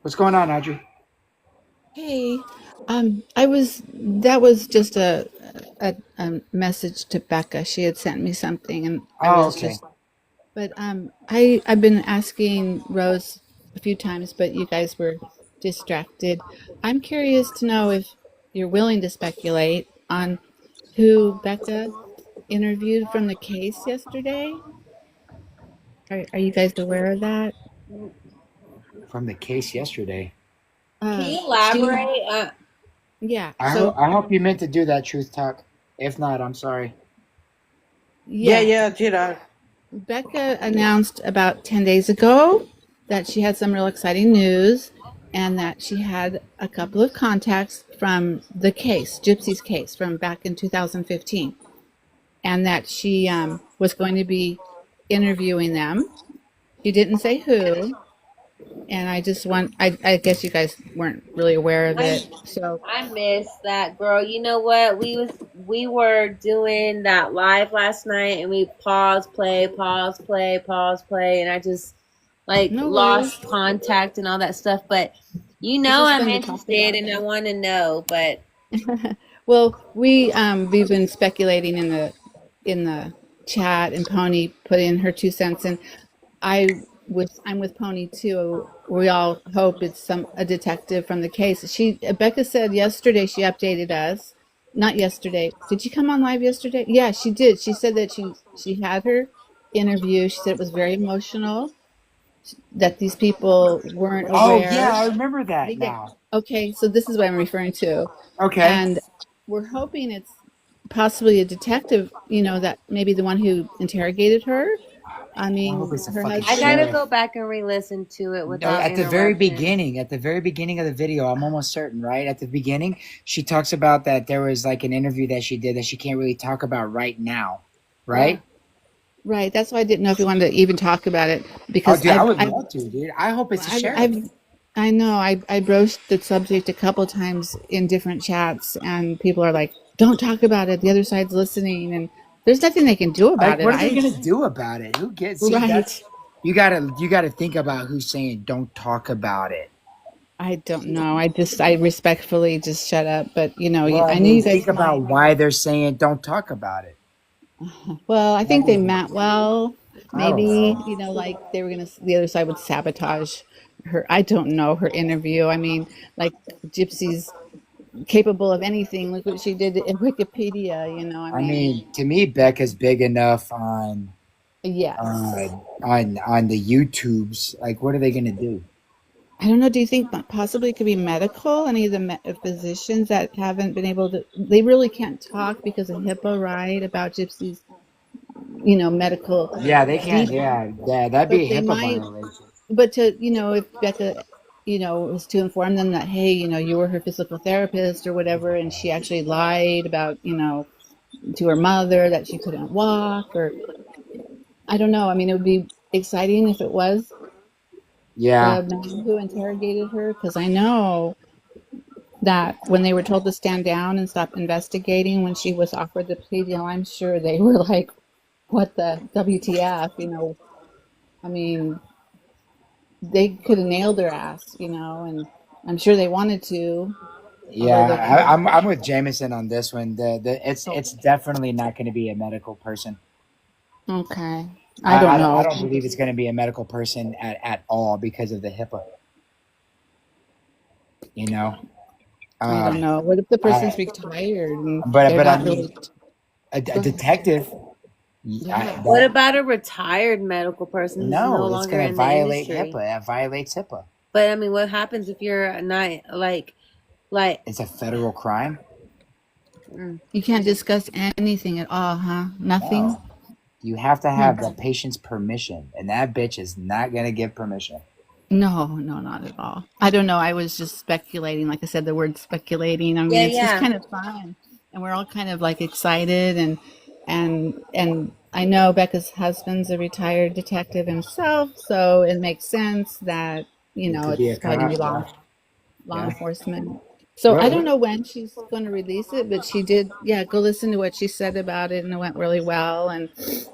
What's going on, Audrey?
Hey, that was just a message to Becca. She had sent me something, and I've been asking Rose a few times, but you guys were distracted. I'm curious to know if you're willing to speculate on who Becca interviewed from the case yesterday. Are you guys aware of that?
From the case yesterday.
Can you elaborate?
Yeah.
I hope you meant to do that, Truth Talk. If not, I'm sorry.
Yeah, did I? Becca announced about 10 days ago that she had some real exciting news and that she had a couple of contacts from the case, Gypsy's case from back in 2015, and that she was going to be interviewing them. She didn't say who, and I guess you guys weren't really aware of it. So
I missed that, girl. You know what? We were doing that live last night, and we pause, play, and I just
no worries.
lost contact and all that stuff. But
This is
I'm
fun to talk
interested,
about.
and I want to know. But
Well, we've been speculating in the chat, and Pony put in her 2 cents, and I'm with Pony too. We all hope it's a detective from the case. Becca said yesterday she updated us. Not yesterday. Did she come on live yesterday? Yeah, she did. She said that she had her interview. She said it was very emotional, that these people weren't
Oh
aware.
yeah, I remember that
Yeah.
now.
Okay, so this is what I'm referring to.
Okay.
And we're hoping it's possibly a detective, that maybe the one who interrogated her. I
I hope
mean,
it's a
her
fucking
I
husband.
gotta
sheriff.
go back and re-listen to it
No,
without
at
interruption.
the very beginning of the video, I'm almost certain, right? At the beginning, she talks about that there was like an interview that she did that she can't really talk about right now, right?
Right. That's why I didn't know if you wanted to even talk about it
Oh,
because
dude, I would love to, dude. I hope it's a sheriff.
I know I broached the subject a couple times in different chats, and people are like, "Don't talk about it. The other side's listening," and there's nothing they can do about
Like,
it.
what are they gonna do about it? Who gets? See,
Right.
that's you gotta think about who's saying don't talk about it.
I don't know. I respectfully just shut up. But
Well, I
I knew
mean,
you
think
guys
about
might.
why they're saying don't talk about it.
Well, I think they meant well.
I don't
Maybe,
know.
like they were the other side would sabotage her. I don't know, her interview. I mean, like Gypsy's capable of anything. Look what she did in Wikipedia, I
I
mean,
mean, to me, Becca's big enough
yes.
on the YouTubes. Like, what are they gonna do?
I don't know. Do you think possibly it could be medical? Any of the physicians that haven't been able to, they really can't talk because of HIPAA, right? About Gypsy's, medical
Yeah, they can't.
details.
Yeah, that'd be
But
a
they
HIPAA
might,
violation.
but if Becca, was to inform them that, hey, you were her physical therapist or whatever, and she actually lied about, to her mother that she couldn't walk, or I don't know. I mean, it would be exciting if it was
Yeah,
the man who interrogated her, because I know that when they were told to stand down and stop investigating when she was offered the plea deal, I'm sure they were like, what the WTF, I mean, they could have nailed her ass, and I'm sure they wanted to, although they're
yeah. I'm with Jameson on this one. It's definitely not going to be a medical person.
okay. I don't
I
know.
don't believe it's going to be a medical person at all because of the HIPAA. You know,
I don't
um,
know. What if the person's
I,
retired and they're
but I
not
mean,
really?
a
Go ahead.
detective.
Yeah.
What about a retired medical person who's no
No, it's
longer
going to
in the
violate
industry?
HIPAA. That violates HIPAA.
But I mean, what happens if you're not like?
It's a federal crime.
You can't discuss anything at all, huh? Nothing?
No, you have to
Hmm.
have the patient's permission, and that bitch is not going to give permission.
No, no, not at all. I don't know. I was just speculating. Like I said, the word speculating. I mean,
Yeah,
it's just
yeah.
kind of fun, and we're all kind of like excited, and I know Becca's husband's a retired detective himself, so it makes sense that
It could be a
it's probably gonna
cop.
be
Yeah,
law
yeah.
enforcement. So I don't know when she's going to release it, but she did. Yeah, go listen to what she said about it, and it went really well. And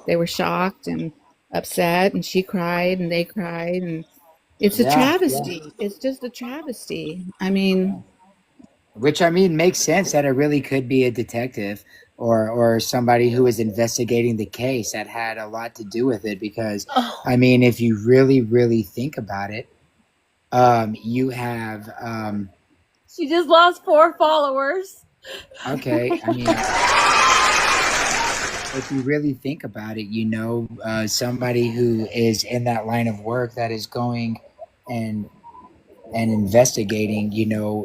they were shocked and upset, and she cried, and they cried, and it's a
Yeah,
travesty. It's just a travesty. I mean,
which I mean makes sense that it really could be a detective or somebody who was investigating the case that had a lot to do with it. Because I mean, if you really think about it, you have
She just lost 4 followers.
okay. I mean, if you really think about it, somebody who is in that line of work that is going and investigating,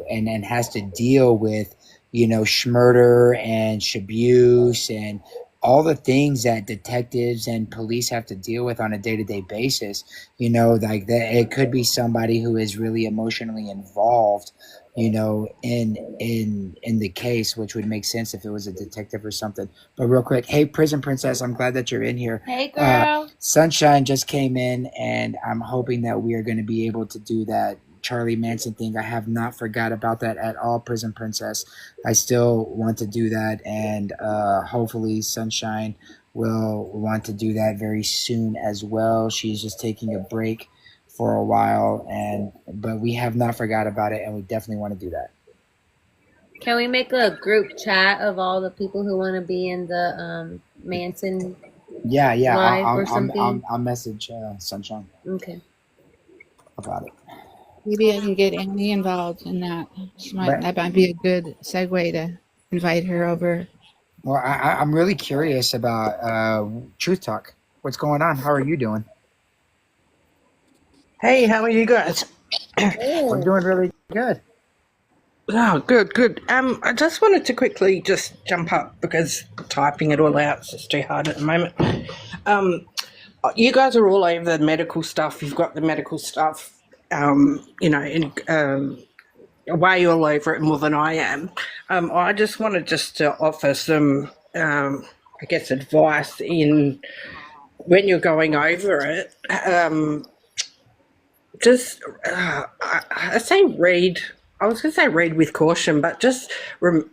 and has to deal with, schmurder and shabuse and all the things that detectives and police have to deal with on a day-to-day basis, you know, like that it could be somebody who is really emotionally involved, you know, in the case, which would make sense if it was a detective or something. But real quick, hey, Prison Princess, I'm glad that you're in here.
Hey, girl.
Sunshine just came in, and I'm hoping that we are going to be able to do that Charlie Manson thing. I have not forgot about that at all, Prison Princess. I still want to do that, and hopefully Sunshine will want to do that very soon as well. She's just taking a break for a while, but we have not forgot about it, and we definitely want to do that.
Can we make a group chat of all the people who want to be in the Manson?
Yeah,
live or something?
I'll message Sunshine
Okay.
about it.
Maybe I can get Annie involved in that. That might be a good segue to invite her over.
Well, I'm really curious about Truth Talk. What's going on? How are you doing?
Hey, how are you guys?
We're doing really good.
Oh, good. I just wanted to quickly just jump up because typing it all out is just too hard at the moment. You guys are all over the medical stuff. You've got the medical stuff, way all over it more than I am. I just wanted to offer some, advice in when you're going over it. I say read. I was going to say read with caution, but just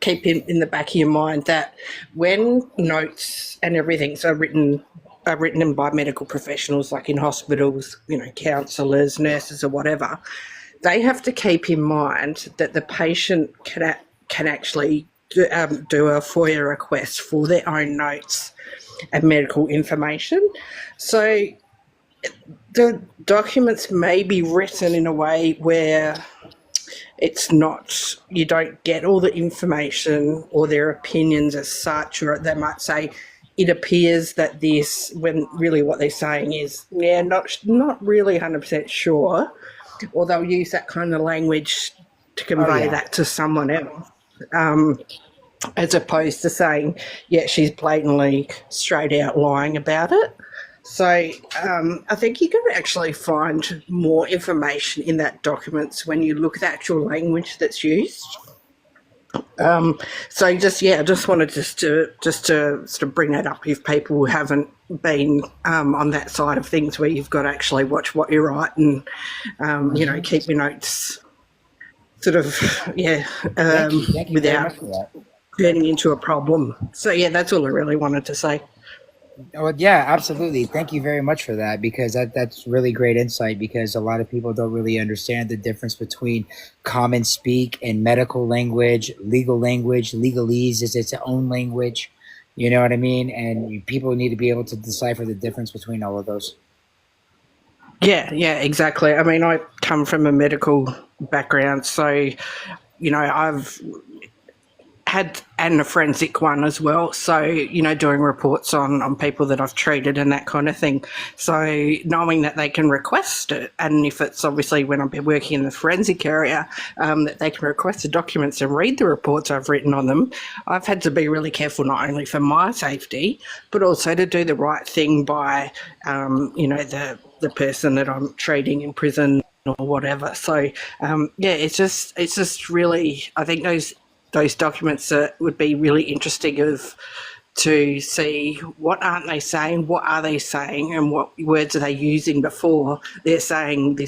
keep in the back of your mind that when notes and everything are written in by medical professionals, like in hospitals, counsellors, nurses, or whatever, they have to keep in mind that the patient can actually do a FOIA request for their own notes and medical information. So the documents may be written in a way where it's not, you don't get all the information or their opinions as such, or they might say it appears that this, when really what they're saying is, not really 100% sure, or they'll use that kind of language to convey that to someone else. As opposed to saying, yeah, she's blatantly straight out lying about it. So I think you can actually find more information in that documents when you look at the actual language that's used. I just wanted to sort of bring that up if people haven't been on that side of things where you've got to actually watch what you write and keep your notes sort of
Thank you
without
very much for that.
turning into a problem. So yeah, that's all I really wanted to say.
Oh, yeah, absolutely. Thank you very much for that, because that's really great insight, because a lot of people don't really understand the difference between common speak and medical language, legal language. Legalese is its own language. You know what I mean? And people need to be able to decipher the difference between all of those.
Yeah, exactly. I mean, I come from a medical background, so, I've had, and a forensic one as well, so doing reports on people that I've treated and that kind of thing, so knowing that they can request it, and if it's obviously when I'm working in the forensic area, that they can request the documents and read the reports I've written on them, I've had to be really careful, not only for my safety but also to do the right thing by the person that I'm treating in prison or whatever. So it's just really, I think those documents would be really interesting to see what aren't they saying, what are they saying, and what words are they using before they're saying they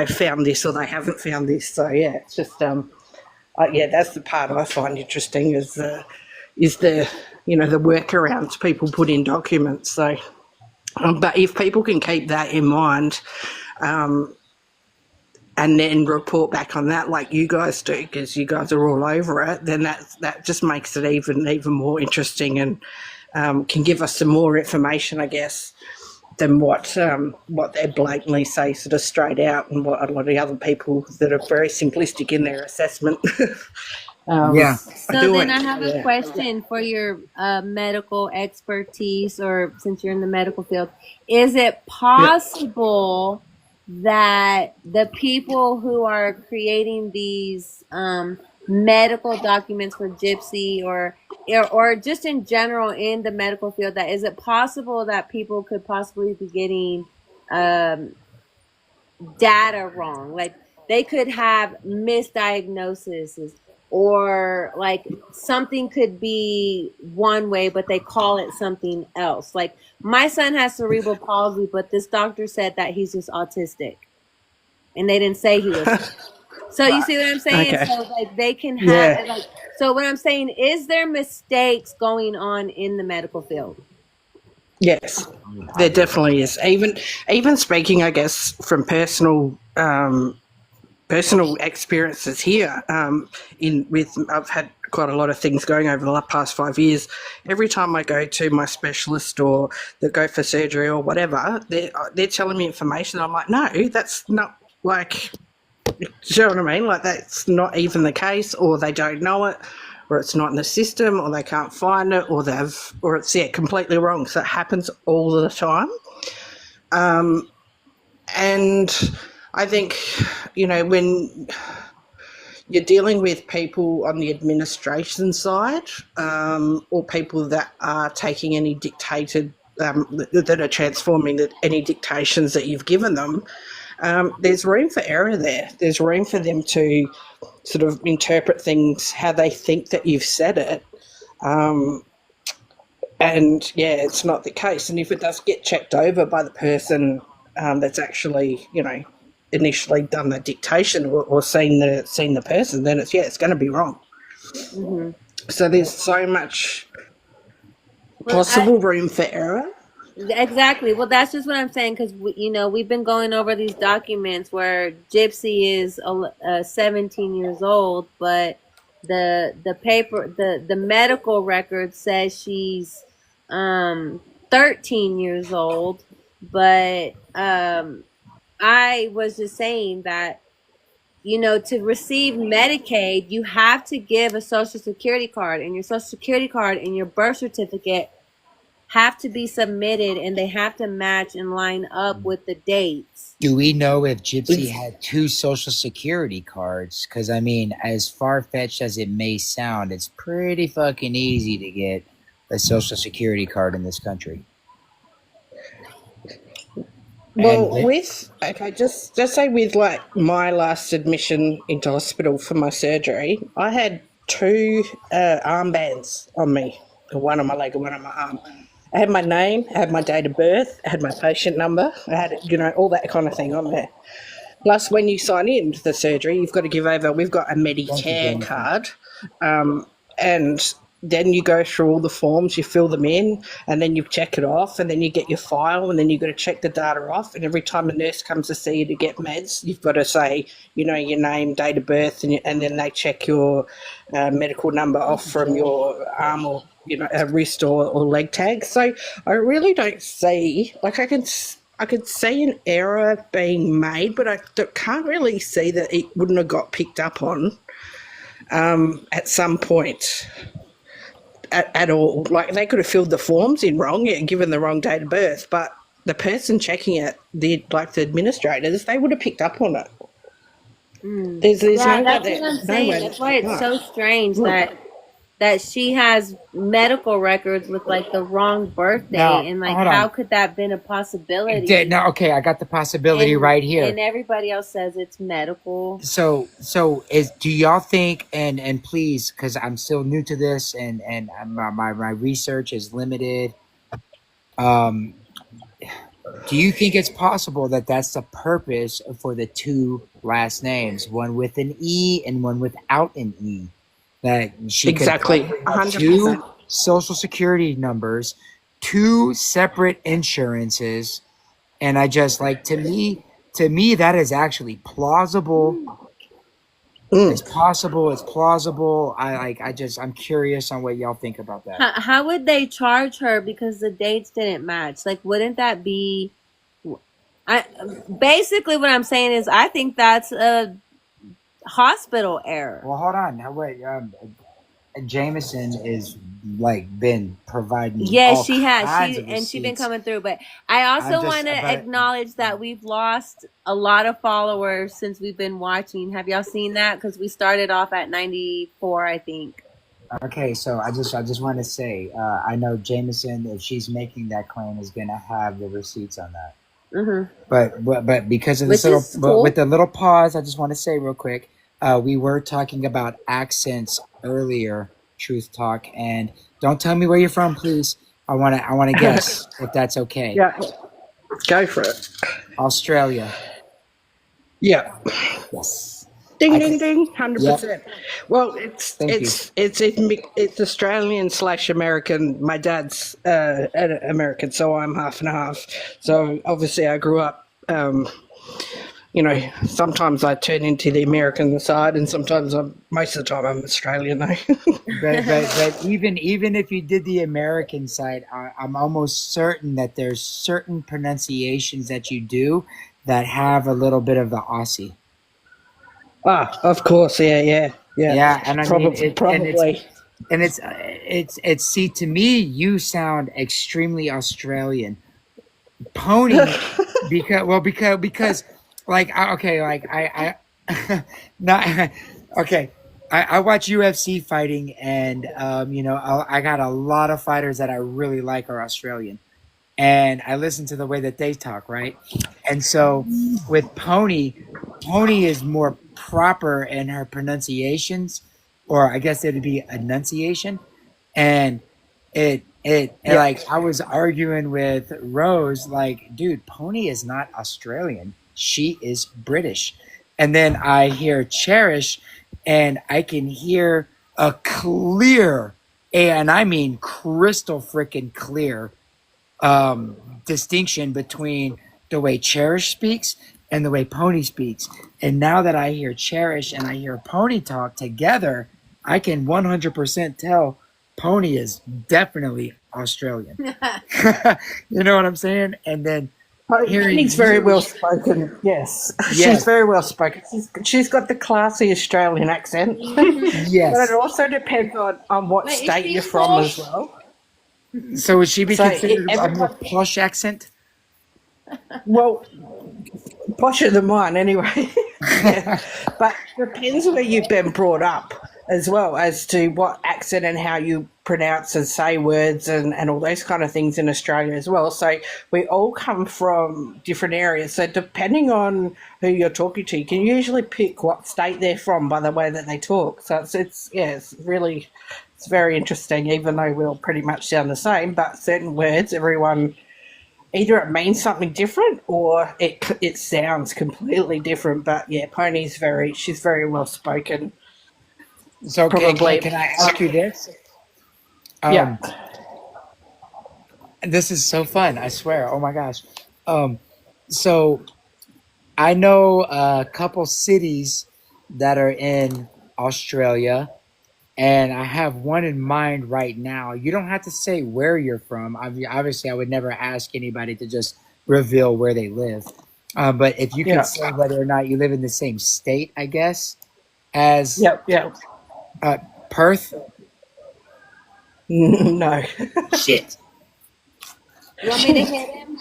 found this or they haven't found this. So yeah, it's just that's the part I find interesting is the workarounds people put in documents. So, but if people can keep that in mind, and then report back on that like you guys do, because you guys are all over it, then that just makes it even more interesting and can give us some more information, I guess, than what they blatantly say sort of straight out, and what a lot of the other people that are very simplistic in their assessment
So then I have a question for your medical expertise, or since you're in the medical field. Is it possible that the people who are creating these medical documents for Gypsy or or just in general in the medical field, that is it possible that people could possibly be getting data wrong? Like they could have misdiagnoses, or like something could be one way but they call it something else. Like my son has cerebral palsy, but this doctor said that he's just autistic, and they didn't say he was. So you see what I'm saying?
Okay.
So like they can have
Yeah.
like, so what I'm saying is there mistakes going on in the medical field?
Yes, there definitely is. Even speaking, I guess, from personal experiences here. I've had quite a lot of things going over the past 5 years. Every time I go to my specialist or that go for surgery or whatever, they're telling me information. I'm like, no, that's not like. Do you know what I mean? Like that's not even the case, or they don't know it, or it's not in the system, or they can't find it, or it's completely wrong. So it happens all the time. And I think, when you're dealing with people on the administration side, or people that are taking any dictated, that are transforming any dictations that you've given them, there's room for error there. There's room for them to sort of interpret things how they think that you've said it. And it's not the case. And if it does get checked over by the person that's actually, initially done the dictation or seen the person, then it's going to be wrong.
Mm-hmm.
So there's so much possible room for error.
Exactly. Well, that's just what I'm saying, because we've been going over these documents where Gypsy is 17 years old, but the paper, the medical record says she's 13 years old. But I was just saying that to receive Medicaid, you have to give a Social Security card, and your Social Security card and your birth certificate have to be submitted, and they have to match and line up with the dates.
Do we know if Gypsy had 2 Social Security cards? Because, I mean, as far-fetched as it may sound, it's pretty fucking easy to get a Social Security card in this country.
Well, just say with like my last admission into hospital for my surgery, I had 2 armbands on me, one on my leg and one on my arm. I had my name, I had my date of birth, I had my patient number, I had, all that kind of thing on there. Plus, when you sign in to the surgery, you've got to give over, we've got a Medicare card, and then you go through all the forms, you fill them in, and then you check it off, and then you get your file, and then you've got to check the data off. And every time a nurse comes to see you to get meds, you've got to say, your name, date of birth, and then they check your medical number off from your arm or a wrist or leg tag. So I really don't see, like I could see an error being made, but I can't really see that it wouldn't have got picked up on at some point. At all. Like they could have filled the forms in wrong, given the wrong date of birth, but the person checking it, the administrators, they would have picked up on it. There's no
that's
way
what I'm saying. That's why it's so strange that she has medical records with like the wrong birthday, and like how could that have been a possibility?
Okay, I got the possibility right here.
And everybody else says it's medical.
So do y'all think, and please, because I'm still new to this and my research is limited, do you think it's possible that that's the purpose for the 2 last names, one with an E and one without an E? That she
exactly
could 2 Social Security numbers, 2 separate insurances, and I just like to me that is actually plausible. It's possible. It's plausible. I'm curious on what y'all think about that.
How would they charge her because the dates didn't match? Like, wouldn't that be? Basically what I'm saying is I think that's a hospital error.
Well, hold on. Now wait. Jameson is like been providing.
Yes, she has. She's been coming through. But I also want to acknowledge that we've lost a lot of followers since we've been watching. Have y'all seen that? Because we started off at 94, I think.
Okay, so I just want to say, I know Jameson, if she's making that claim, is gonna have the receipts on that.
Mm-hmm.
But because of this
Which
little,
is
but with
cool.
the little pause, I just want to say real quick, we were talking about accents earlier, Truth Talk, and don't tell me where you're from, please. I wanna guess if that's okay.
Yeah, go for it.
Australia.
Yeah.
Yes.
Ding
I
ding
could.
ding,
Yep.
100%. Well, it's
Thank you.
it's it's it's Australian / American. My dad's an American, so I'm half and half. So obviously, I grew up. Sometimes I turn into the American side, and sometimes most of the time I'm Australian though.
But even if you did the American side, I'm almost certain that there's certain pronunciations that you do that have a little bit of the Aussie.
Of course, yeah.
Yeah, and I mean
Probably,
it,
probably.
and it's. See, to me, you sound extremely Australian. Pony, because okay, not okay. I watch UFC fighting, and I got a lot of fighters that I really like are Australian, and I listen to the way that they talk, right? And so with Pony is more proper in her pronunciations, or I guess it'd be enunciation, and
Yeah,
like I was arguing with Rose, like, dude, Pony is not Australian. She is British. And then I hear Cherish, and I can hear a clear, and I mean crystal freaking clear, distinction between the way Cherish speaks and the way Pony speaks. And now that I hear Cherish and I hear Pony talk together, I can 100% tell Pony is definitely Australian. You know what I'm saying? And then hearing
Pony's very
you,
well spoken. Yes, she's
yes,
very well spoken. She's got the classy Australian accent, but it
yes.
also depends on what
Wait, is
state
she
you're from as
posh?
well.
So would she be
So
considered a more
everyone,
posh accent?
well, posher than mine anyway. Yeah, but depends where you've been brought up as well as to what accent and how you pronounce and say words and all those kind of things in Australia as well. So we all come from different areas. So depending on who you're talking to, you can usually pick what state they're from by the way that they talk. So it's very interesting, even though we all pretty much sound the same, but certain words, everyone either it means something different or it sounds completely different. But yeah, she's very well spoken.
So
Probably,
can I ask you this?
yeah.
Um, this is so fun, I swear. Oh my gosh. Um, so I know a couple cities that are in Australia, and I have one in mind right now. You don't have to say where you're from. Obviously, I would never ask anybody to just reveal where they live. But if you could
Yeah.
say whether or not you live in the same state, I guess, as
Yep. Yep.
uh, Perth.
No.
Shit.
You want me to hit him?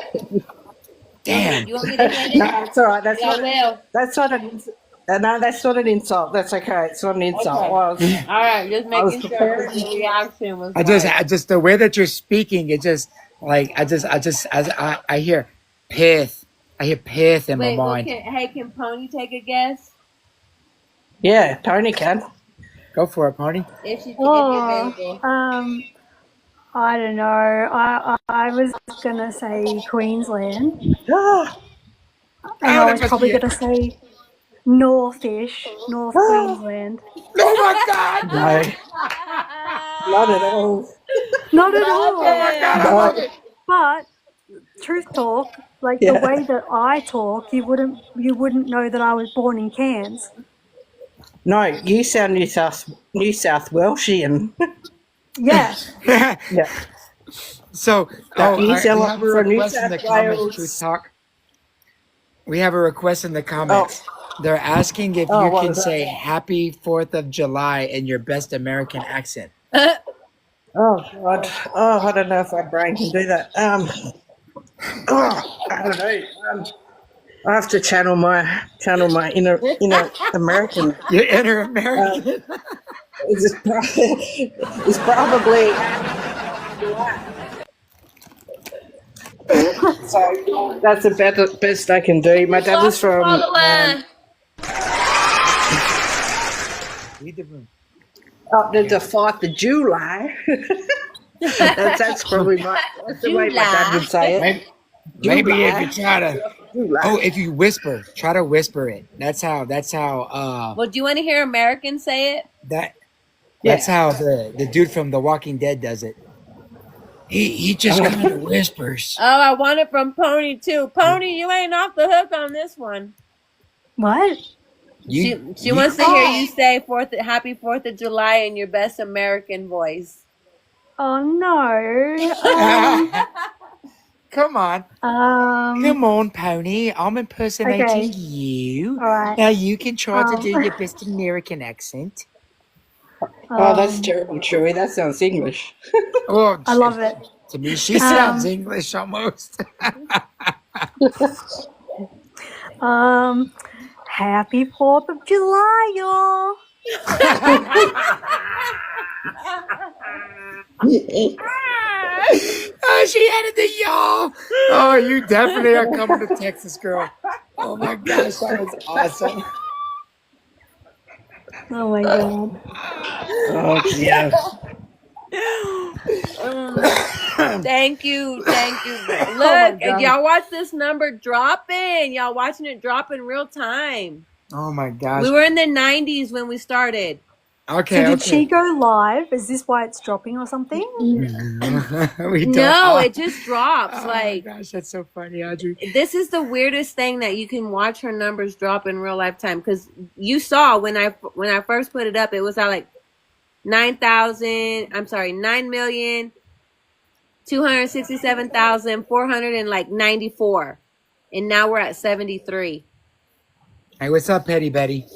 Damn.
You want me to hit
No,
him?
that's all right. That's
Yeah, I
not.
will.
That's not an. No, that's not an insult. That's okay. It's not an insult.
Okay.
Well,
All right, just
I was
making sure
prepared.
the reaction was
I
right.
just the way that you're speaking, it just like I hear pith. I hear pith in my
Wait,
mind.
can Pony take a guess?
Yeah, Tony can.
Go for it, Pony.
If you're
Oh,
available.
I don't know. I was gonna say Queensland,
Ah,
and
Oh,
I
that
was
must
probably
be it.
gonna say Northish, North
ah,
Queensland.
Oh my god!
no, not at all.
Not at
Love
Oh my
all.
god! I
it.
love
No.
it.
But truth talk, like the
Yeah.
way that I talk, you wouldn't know that I was born in Cairns.
No, you sound New South Welshian.
Yeah.
Yeah.
So,
That you
we
sound
have a
like from New
request in
South
the comments. Truth
Wales.
talk. We have a request in the
Oh,
comments. They're asking if you
what
can
was that?
say "Happy 4th of July" in your best American accent.
Oh God. Oh, I don't know if my brain can do that. I don't know. I have to channel my inner American.
Your inner American.
It's probably so. That's the best I can do. My dad was from.
Read the room.
The 4th of July. that's probably that's the way my dad would say it.
Maybe if you try to. Oh, if you whisper, try to whisper it. That's how.
Well, do you want to hear Americans say it?
That's how the dude from The Walking Dead does it. He just kind of whispers.
Oh, I want it from Pony too. Pony, you ain't off the hook on this one.
What?
She wants to hear you say Happy 4th of July in your best American voice.
Oh no.
Come on. Come on, Pony. I'm impersonating you.
All right.
Now you can try to do your best American accent.
Oh, that's terrible, Chuy. That sounds English.
Oh,
I love it.
To me, she sounds English almost.
Happy 4th of July, y'all.
Oh, she added the y'all. Oh, you definitely are coming to Texas, girl. Oh my gosh, that was awesome.
Oh my god.
Oh, yeah.
Thank you. Look, y'all watch this number dropping. Y'all watching it drop in real time.
Oh my gosh.
We were in the 90s when we started.
Okay.
So did she go live? Is this why it's dropping or something?
No, it just drops.
Oh my gosh, that's so funny, Audrey.
This is the weirdest thing that you can watch her numbers drop in real life time, because you saw when I first put it up, it was at like 9,267,494, and now we're at 73.
Hey, what's up, Petty Betty?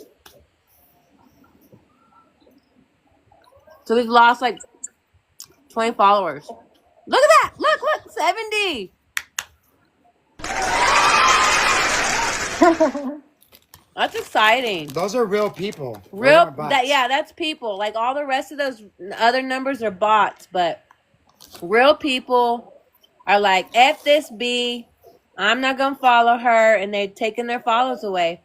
So we've lost like 20 followers. Look at that! Look, 70. That's exciting.
Those are real people.
That's people. Like all the rest of those other numbers are bots, but real people are like, F this B, I'm not gonna follow her, and they're taking their follows away.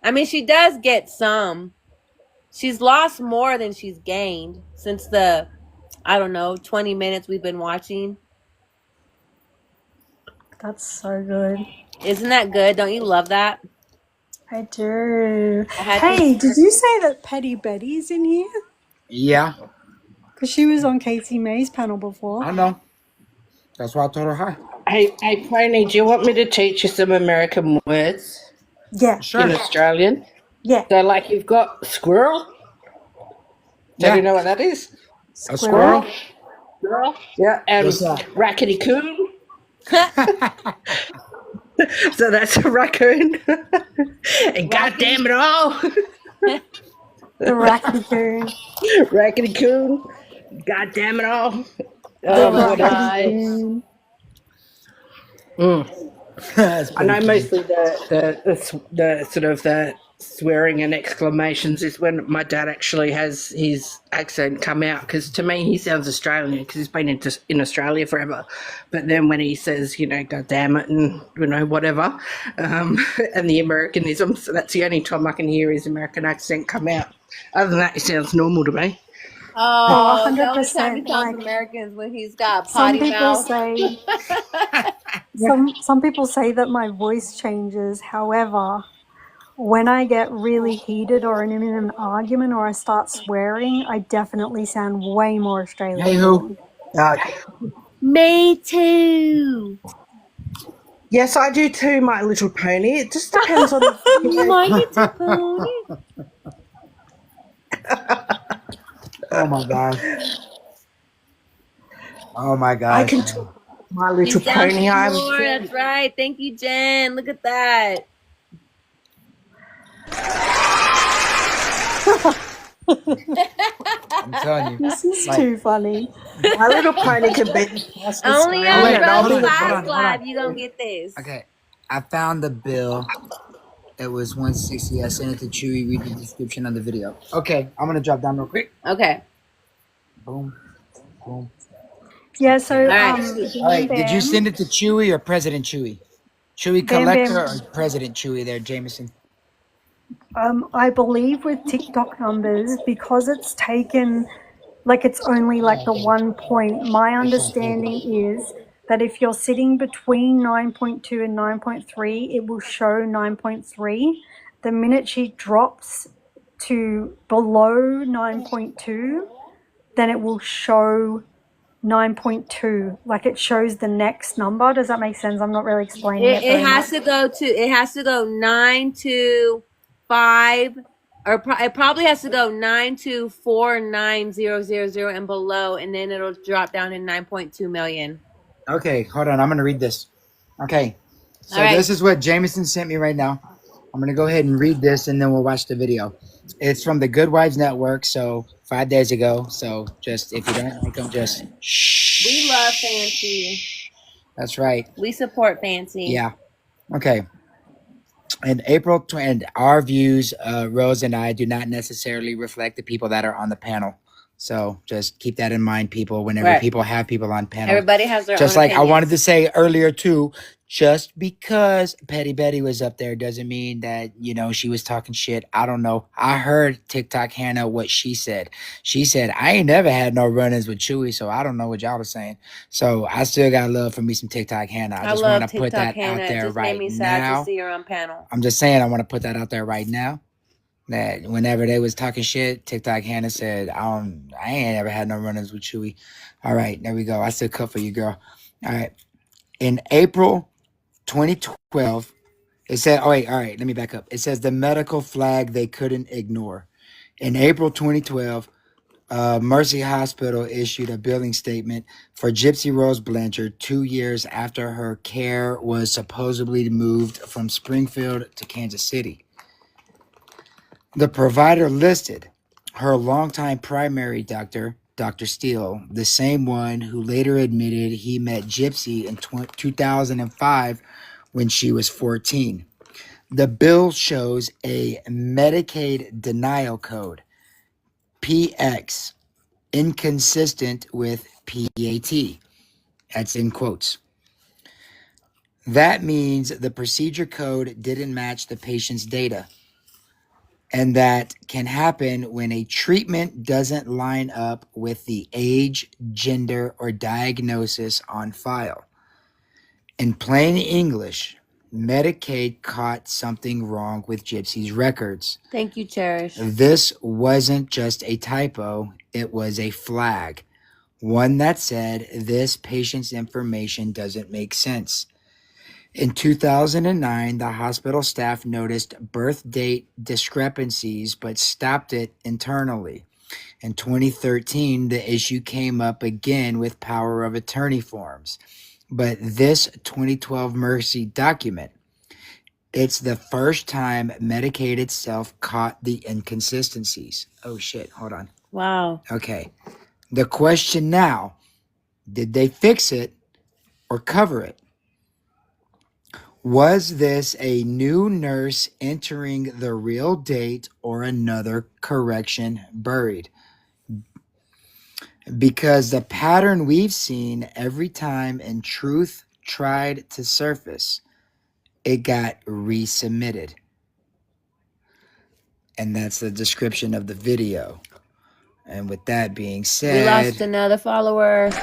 I mean, she does get some. She's lost more than she's gained since the, 20 minutes we've been watching.
That's so good.
Isn't that good? Don't you love that?
I do. Hey, did you say that Petty Betty's in here?
Yeah.
Because she was on Casey May's panel before.
I know. That's why I told her hi.
Hey, Pony, do you want me to teach you some American words?
Yeah.
Sure.
In Australian?
Yeah.
So, like, you've got squirrel. Do you know what that is?
A squirrel?
Squirrel. Yeah, and rackety coon. So that's a raccoon. And goddamn it all.
The rackety coon.
Rackety coon. Goddamn it all. I know mostly the sort of the swearing and exclamations is when my dad actually has his accent come out, because to me he sounds Australian because he's been in Australia forever, but then when he says, God damn it and whatever, and the Americanisms, so that's the only time I can hear his American accent come out. Other than that, he sounds normal to me.
Oh,
100%.
Like Americans when he's got potty mouth.
Some people say that my voice changes. However, when I get really heated or I'm in an argument or I start swearing, I definitely sound way more Australian.
Hey, who?
Me too.
Yes, I do too, my little pony. It just depends on the
my little pony.
Oh my gosh. Oh my gosh.
I can talk my little pony.
That's right. Thank you, Jen. Look at that.
I'm telling you.
This is too funny.
My little pony can be
only on Rose Live, you gonna get this.
Okay. I found the bill. It was 160. I sent it to Chewy. Read the description on the video. Okay, I'm gonna drop down real quick.
Okay.
Boom, boom.
Yeah, so
All right.
All right. Did you
Bam,
send it to Chewy or President Chewy? Chewy
Bam
Collector
Bam.
or President Chewy there, Jameson?
I believe with TikTok numbers, because it's taken, like it's only like the 1 point, my understanding is that if you're sitting between 9.2 and 9.3, it will show 9.3. The minute she drops to below 9.2, then it will show 9.2. Like it shows the next number. Does that make sense? I'm not really explaining it
It
very
has
much.
it has to go 9 to 5, or it probably has to go 9 to 49000 and below, and then it'll drop down to 9.2 million.
Okay, hold on. I'm gonna read this. Okay, so
All right.
this is what Jameson sent me right now. I'm gonna go ahead and read this, and then we'll watch the video. It's from the Good Wives Network, so 5 days ago. So just if you don't like them, just shh.
We love Fancy.
That's right.
We support Fancy.
Yeah. Okay. In April, and our views, Rose and I, do not necessarily reflect the people that are on the panel. So just keep that in mind, people. Whenever
Right.
people have people on panel,
Everybody has their
just
own
like
opinions.
I wanted to say earlier too. Just because Petty Betty was up there doesn't mean that, you know, she was talking shit. I don't know. I heard TikTok Hannah what she said. She said, I ain't never had no run-ins with Chewy, so I don't know what y'all are saying. So I still got love for me some TikTok Hannah. I just
love
want to put
TikTok
that
Hannah.
out
It
there
just made
right
me sad
now.
to see her on panel.
I'm just saying I want to put that out there right now. That whenever they was talking shit, TikTok Hannah said, I ain't ever had no run-ins with Chewy. All right, there we go. I still cut for you, girl. All right. In April 2012, it said, all right, let me back up. It says the medical flag they couldn't ignore. In April 2012, Mercy Hospital issued a billing statement for Gypsy Rose Blanchard 2 years after her care was supposedly moved from Springfield to Kansas City. The provider listed her longtime primary doctor, Dr. Steele, the same one who later admitted he met Gypsy in 2005 when she was 14. The bill shows a Medicaid denial code, PX, inconsistent with PAT. That's in quotes. That means the procedure code didn't match the patient's data. And that can happen when a treatment doesn't line up with the age, gender, or diagnosis on file. In plain English, Medicaid caught something wrong with Gypsy's records.
Thank you, Cherish.
This wasn't just a typo, it was a flag. One that said this patient's information doesn't make sense. In 2009, the hospital staff noticed birth date discrepancies but stopped it internally. In 2013, the issue came up again with power of attorney forms. But this 2012 Mercy document, it's the first time Medicaid itself caught the inconsistencies. Oh shit, hold on.
Wow.
Okay. The question now, did they fix it or cover it? Was this a new nurse entering the real date or another correction buried? Because the pattern we've seen every time and truth tried to surface, it got resubmitted. And that's the description of the video. And with that being said,
we lost another follower.
With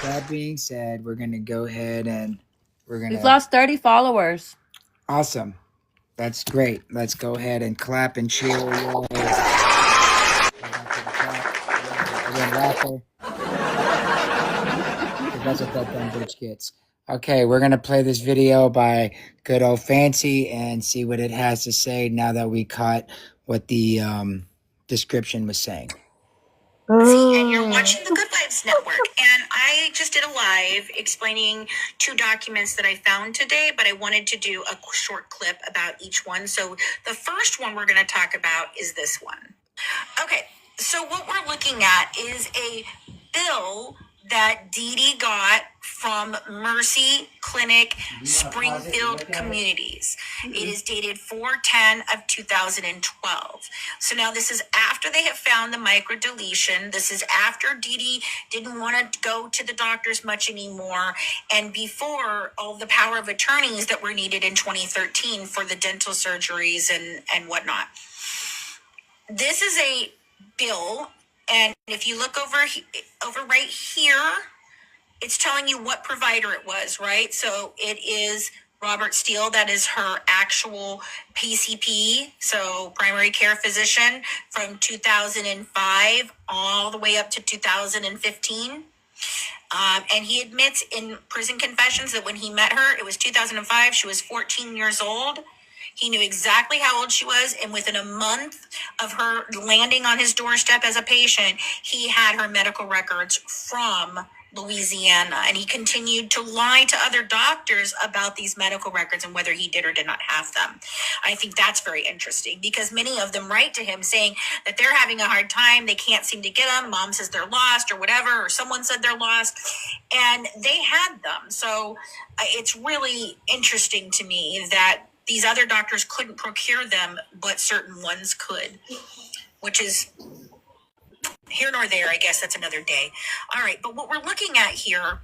that being said, we're going to go ahead and we've
lost 30 followers.
Awesome. That's great. Let's go ahead and clap and cheer. That's what that dumb bitch gets. Okay, we're going to play this video by good old Fancy and see what it has to say now that we caught what the description was saying.
And you're watching the Good Vibes Network. And I just did a live explaining 2 documents that I found today, but I wanted to do a short clip about each one. So the first one we're going to talk about is this one. Okay, so what we're looking at is a bill that Dee Dee got from Mercy Clinic Springfield Communities. It is dated 4/10 of 2012. So now this is after they have found the microdeletion. This is after Dee Dee didn't want to go to the doctors much anymore, and before all the power of attorneys that were needed in 2013 for the dental surgeries and whatnot. This is a bill, and if you look over right here, it's telling you what provider it was, right? So it is Robert Steele. That is her actual PCP, so primary care physician, from 2005 all the way up to 2015. And he admits in prison confessions that when he met her, it was 2005. She was 14 years old. He knew exactly how old she was, and within a month of her landing on his doorstep as a patient, he had her medical records from Louisiana, and he continued to lie to other doctors about these medical records and whether he did or did not have them. I think that's very interesting because many of them write to him saying that they're having a hard time, they can't seem to get them, mom says they're lost or whatever, or someone said they're lost, and they had them. So it's really interesting to me that these other doctors couldn't procure them, but certain ones could, which is here nor there. I guess that's another day. All right, but what we're looking at here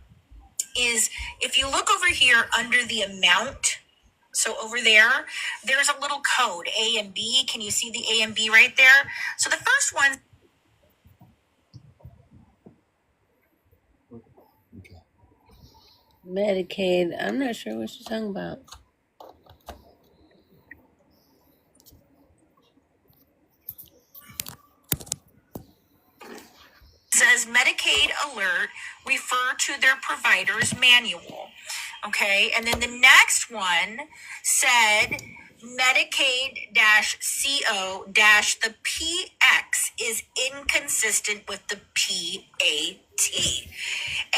is if you look over here under the amount, so over there, there's a little code, A and B. Can you see the A and B right there? So the first one,
Medicaid. I'm not sure what she's talking about.
says Medicaid alert, refer to their provider's manual. Okay, and then the next one said Medicaid-CO- the PX is inconsistent with the PAT.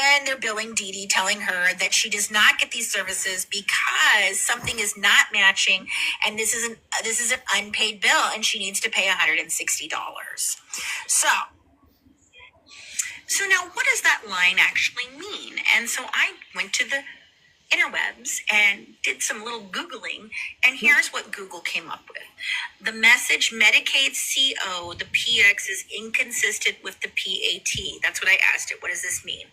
And they're billing Dee Dee, telling her that she does not get these services because something is not matching, and this is an unpaid bill, and she needs to pay $160. So now what does that line actually mean? And so I went to the interwebs and did some little Googling, and here's what Google came up with. The message Medicaid CO, the PX is inconsistent with the PAT. That's what I asked it. What does this mean?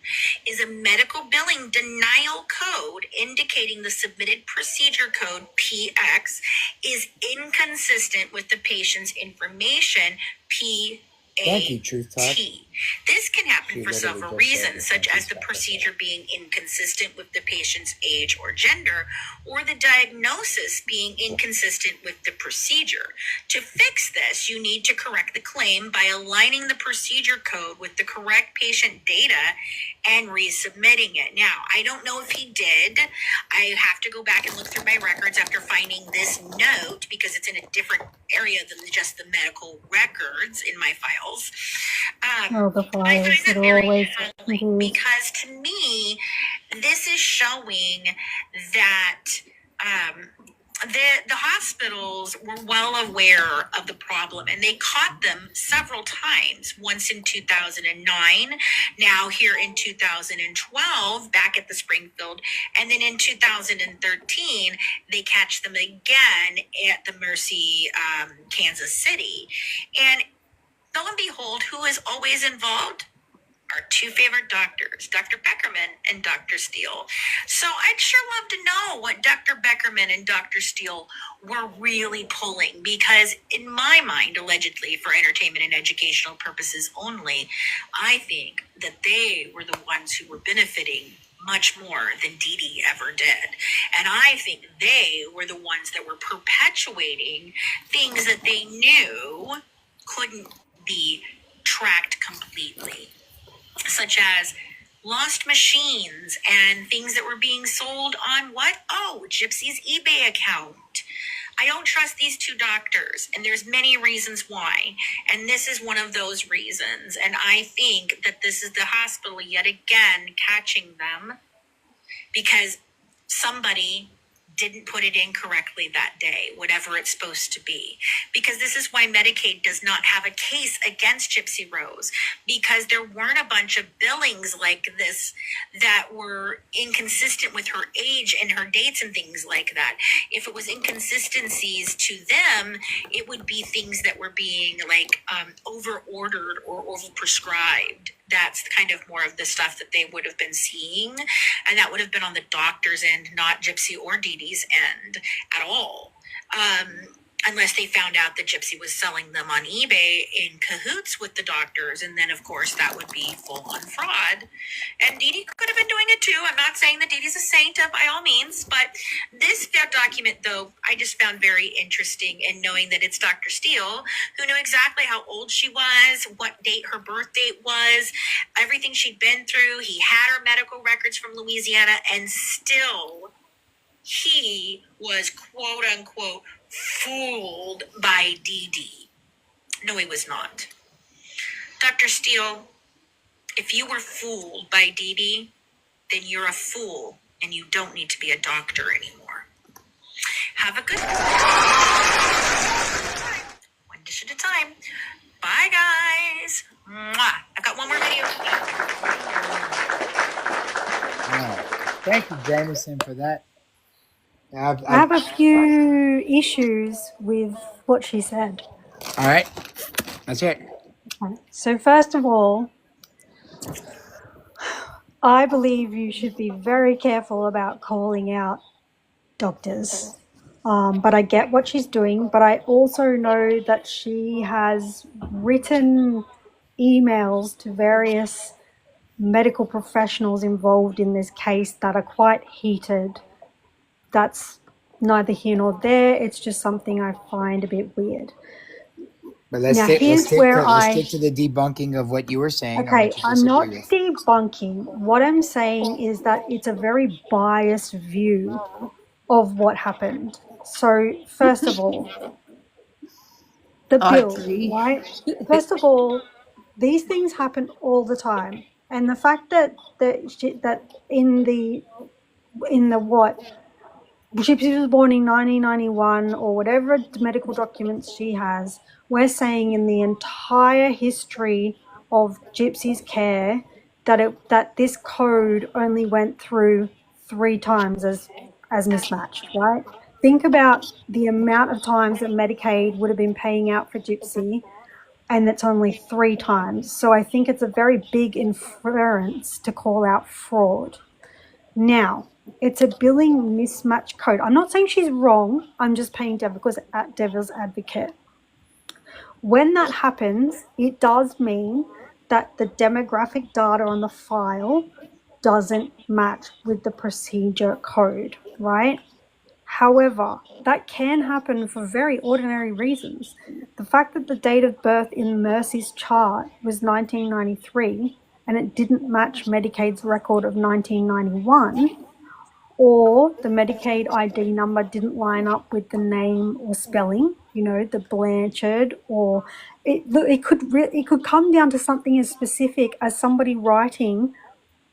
Is a medical billing denial code indicating the submitted procedure code PX is inconsistent with the patient's information PAT.
Thank you, Truth Talk.
This can happen for several reasons, such as the procedure being inconsistent with the patient's age or gender, or the diagnosis being inconsistent with the procedure. To fix this, you need to correct the claim by aligning the procedure code with the correct patient data and resubmitting it. Now, I don't know if he did. I have to go back and look through my records after finding this note because it's in a different area than just the medical records in my files.
The
I
files
find
that
that
are
very
always
troubling
confused.
because to me, this is showing that the hospitals were well aware of the problem, and they caught them several times, once in 2009, now here in 2012, back at the Springfield, and then in 2013, they catch them again at the Mercy, Kansas City. And lo and behold, who is always involved? Our two favorite doctors, Dr. Beckerman and Dr. Steele. So I'd sure love to know what Dr. Beckerman and Dr. Steele were really pulling, because in my mind, allegedly for entertainment and educational purposes only, I think that they were the ones who were benefiting much more than Dee Dee ever did. And I think they were the ones that were perpetuating things that they knew couldn't be tracked completely, such as lost machines and things that were being sold on what? Oh, Gypsy's eBay account. I don't trust these two doctors, and there's many reasons why. And this is one of those reasons. And I think that this is the hospital yet again catching them because somebody didn't put it in correctly that day, whatever it's supposed to be. Because this is why Medicaid does not have a case against Gypsy Rose, because there weren't a bunch of billings like this that were inconsistent with her age and her dates and things like that. If it was inconsistencies to them, it would be things that were being like over ordered or over prescribed. That's kind of more of the stuff that they would have been seeing, and that would have been on the doctor's end, not Gypsy or Dee Dee's end at all. Unless they found out that Gypsy was selling them on eBay in cahoots with the doctors, and then of course that would be full-on fraud. And Dee Dee could have been doing it too. I'm not saying that Dee Dee's a saint by all means, but this document, though, I just found very interesting in knowing that it's Dr. Steele, who knew exactly how old she was, what date her birth date was, everything she'd been through. He had her medical records from Louisiana, and still he was quote unquote fooled by Dee Dee. No, he was not. Dr. Steele, if you were fooled by Dee Dee, then you're a fool and you don't need to be a doctor anymore. Have a good one dish at a time. Bye, guys. Mwah. I've got one more video.
Thank you, Jameson, for that.
I have a few issues with what she said.
All right. That's it.
Okay. So first of all, I believe you should be very careful about calling out doctors. But I get what she's doing, but I also know that she has written emails to various medical professionals involved in this case that are quite heated. That's neither here nor there. It's just something I find a bit weird.
But let's
Now,
stick
here's
to
where I-
the debunking of what you were saying.
Okay, I'm not debunking. What I'm saying is that it's a very biased view of what happened. So, first of all, the bill, right? First of all, these things happen all the time, and the fact that in the what, Gypsy was born in 1991 or whatever medical documents she has, we're saying in the entire history of Gypsy's care that this code only went through 3 times as mismatched, right? Think about the amount of times that Medicaid would have been paying out for Gypsy, and it's only 3 times. So I think it's a very big inference to call out fraud. Now, it's a billing mismatch code. I'm not saying she's wrong. I'm just playing devil's advocate. When that happens, it does mean that the demographic data on the file doesn't match with the procedure code, right? However, that can happen for very ordinary reasons. The fact that the date of birth in Mercy's chart was 1993 and it didn't match Medicaid's record of 1991, or the Medicaid ID number didn't line up with the name or spelling, the Blanchard, or it could come down to something as specific as somebody writing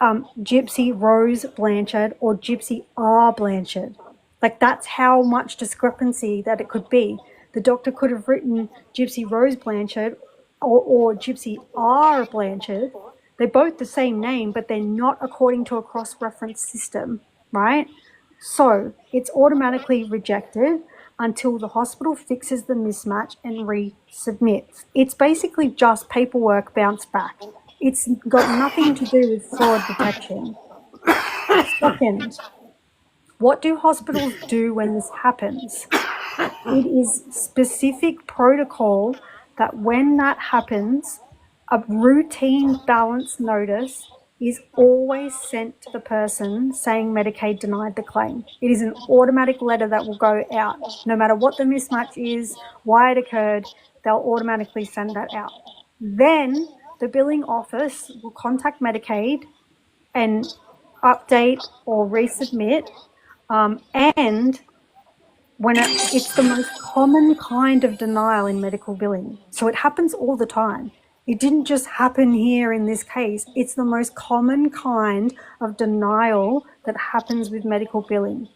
Gypsy Rose Blanchard or Gypsy R Blanchard. Like, that's how much discrepancy that it could be. The doctor could have written Gypsy Rose Blanchard or Gypsy R Blanchard. They're both the same name, but they're not according to a cross-reference system, right? So it's automatically rejected until the hospital fixes the mismatch and resubmits. It's basically just paperwork bounced back. It's got nothing to do with fraud detection. Second, what do hospitals do when this happens? It is specific protocol that when that happens, a routine balance notice is always sent to the person saying Medicaid denied the claim. It is an automatic letter that will go out. No matter what the mismatch is, why it occurred, they'll automatically send that out. Then the billing office will contact Medicaid and update or resubmit. And when it's the most common kind of denial in medical billing. So it happens all the time. It didn't just happen here in this case. It's the most common kind of denial that happens with medical billing.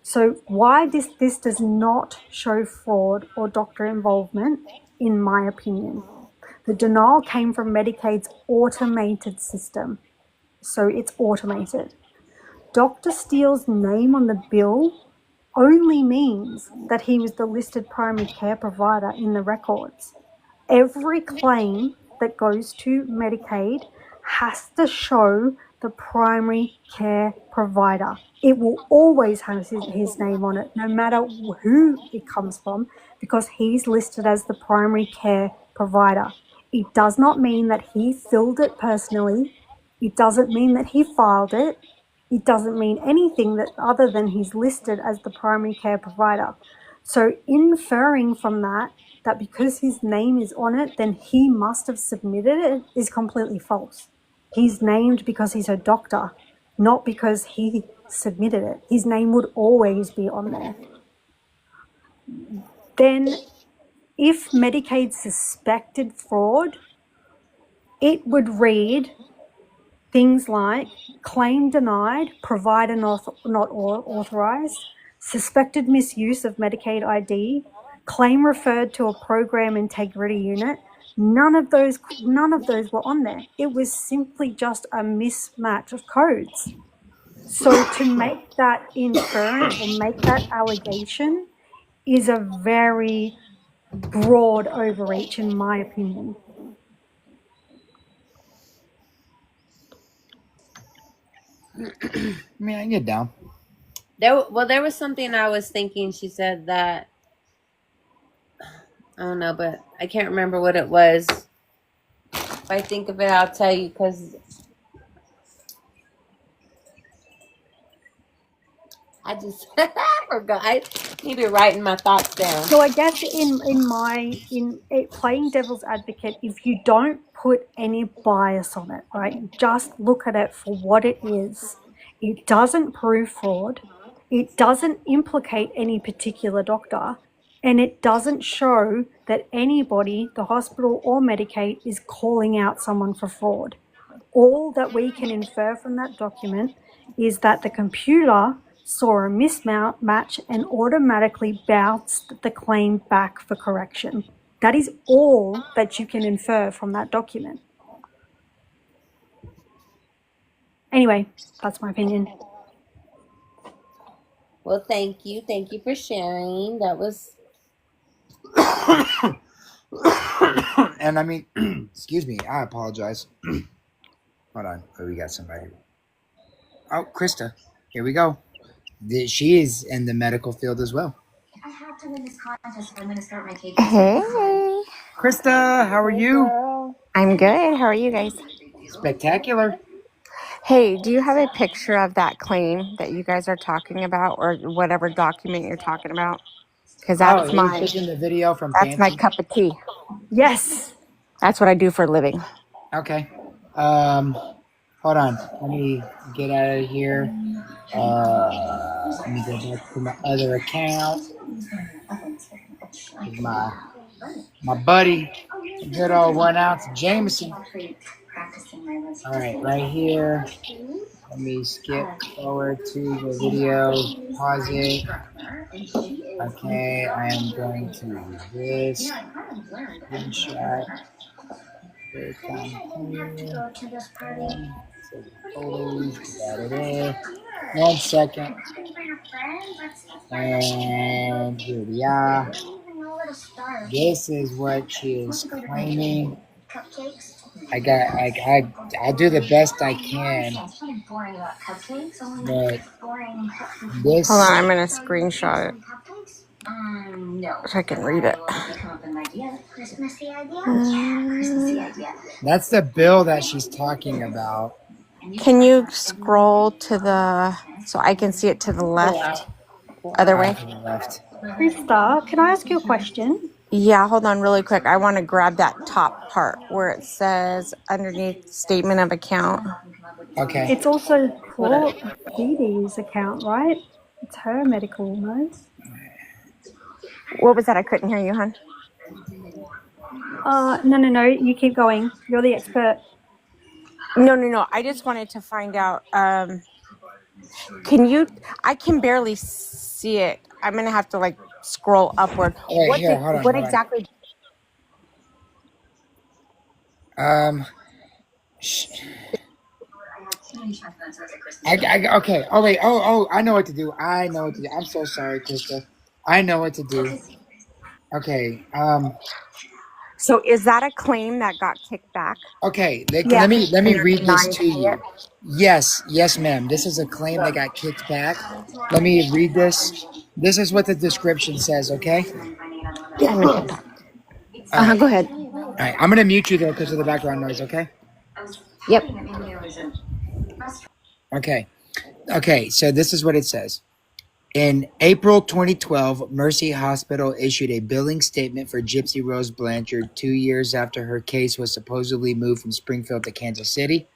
So why this does not show fraud or doctor involvement, in my opinion. The denial came from Medicaid's automated system. So it's automated. Dr. Steele's name on the bill only means that he was the listed primary care provider in the records. Every claim that goes to Medicaid has to show the primary care provider. It will always have his name on it, no matter who it comes from, because he's listed as the primary care provider. It does not mean that he filled it personally. It doesn't mean that he filed it. It doesn't mean anything that other than he's listed as the primary care provider. So inferring from that because his name is on it, then he must have submitted it, is completely false. He's named because he's a doctor, not because he submitted it. His name would always be on there. Then if Medicaid suspected fraud, it would read things like claim denied, provider not authorized, suspected misuse of Medicaid ID, claim referred to a program integrity unit. None of those were on there. It was simply just a mismatch of codes. So to make that inference or make that allegation is a very broad overreach, in my opinion.
I mean, I can get down.
There was something I was thinking. She said that, I don't know, but I can't remember what it was. If I think of it, I'll tell you, because I just forgot. I need to be writing my thoughts down.
So I guess in playing devil's advocate, if you don't put any bias on it, right, just look at it for what it is. It doesn't prove fraud. It doesn't implicate any particular doctor. And it doesn't show that anybody, the hospital or Medicaid, is calling out someone for fraud. All that we can infer from that document is that the computer saw a mismatch and automatically bounced the claim back for correction. That is all that you can infer from that document. Anyway, that's my opinion.
Well, thank you. Thank you for sharing. That was...
And I mean, excuse me, I apologize. Hold on. Oh, we got somebody. Oh, Krista. Here we go. She is in the medical field as well.
I have to win this contest if I'm going to start my cake.
Hey,
Krista, how are you?
I'm good. How are you guys?
Spectacular.
Hey, do you have a picture of that claim that you guys are talking about, or whatever document you're talking about? Because
Oh, are you taking the video from
that's my
Fancy?
cup of tea.
Yes.
That's what I do for a living.
Okay. Hold on. Let me get out of here. Let me go back to my other account. My buddy, good old 1 ounce Jameson. All right, right here. Let me skip forward to the video. Pause it. Okay, I am going to do this. Screenshot. Photos. 1 second. And here we are. This is what she is claiming. I'll do the best I can. But this.
Hold on, I'm going to screenshot it so I can read it.
That's the bill that she's talking about.
Can you scroll to so I can see it to the left? Other way?
To the left.
Krista, can I ask you a question?
Yeah, hold on really quick. I want to grab that top part where it says underneath statement of account.
Okay.
It's also Paul Dee account, right? It's her medical, no?
What was that? I couldn't hear you, hon.
No. You keep going. You're the expert.
No. I just wanted to find out Can you? I can barely see it. I'm gonna have to like scroll upward.
Wait, here, hold on,
What
hold on.
exactly?
Sh- okay. Oh wait. Oh, I know what to do. I know what to do. I'm so sorry, Krista. I know what to do. Okay.
So is that a claim that got kicked back
Okay.
Yeah.
Let
and
me
they're
read this
denying to
to
pay it?
you. Yes, ma'am. This is a claim that got kicked back. Let me read this. This is what the description says. Okay.
And we can talk.
All right.
Go ahead.
All right. I'm gonna mute you though because of the background noise. Okay.
Yep.
Okay. Okay. So this is what it says. In April 2012, Mercy Hospital issued a billing statement for Gypsy Rose Blanchard 2 years after her case was supposedly moved from Springfield to Kansas City.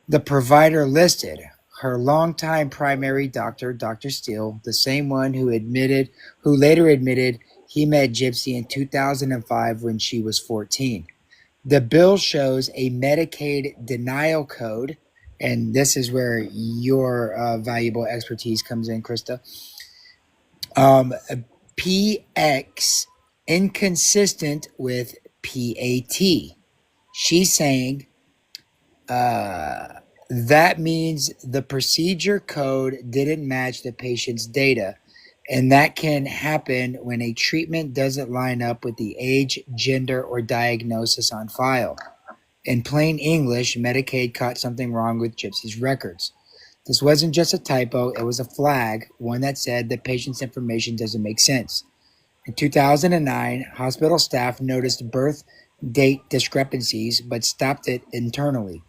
The provider listed her longtime primary doctor, Dr. Steele, the same one who later admitted he met Gypsy in 2005 when she was 14. The bill shows a Medicaid denial code, and this is where your valuable expertise comes in, Krista. PX inconsistent with PAT. She's saying that means the procedure code didn't match the patient's data, and that can happen when a treatment doesn't line up with the age, gender, or diagnosis on file. In plain English, Medicaid caught something wrong with Gypsy's records. This wasn't just a typo, it was a flag, one that said the patient's information doesn't make sense. In 2009, hospital staff noticed birth date discrepancies but stopped it internally.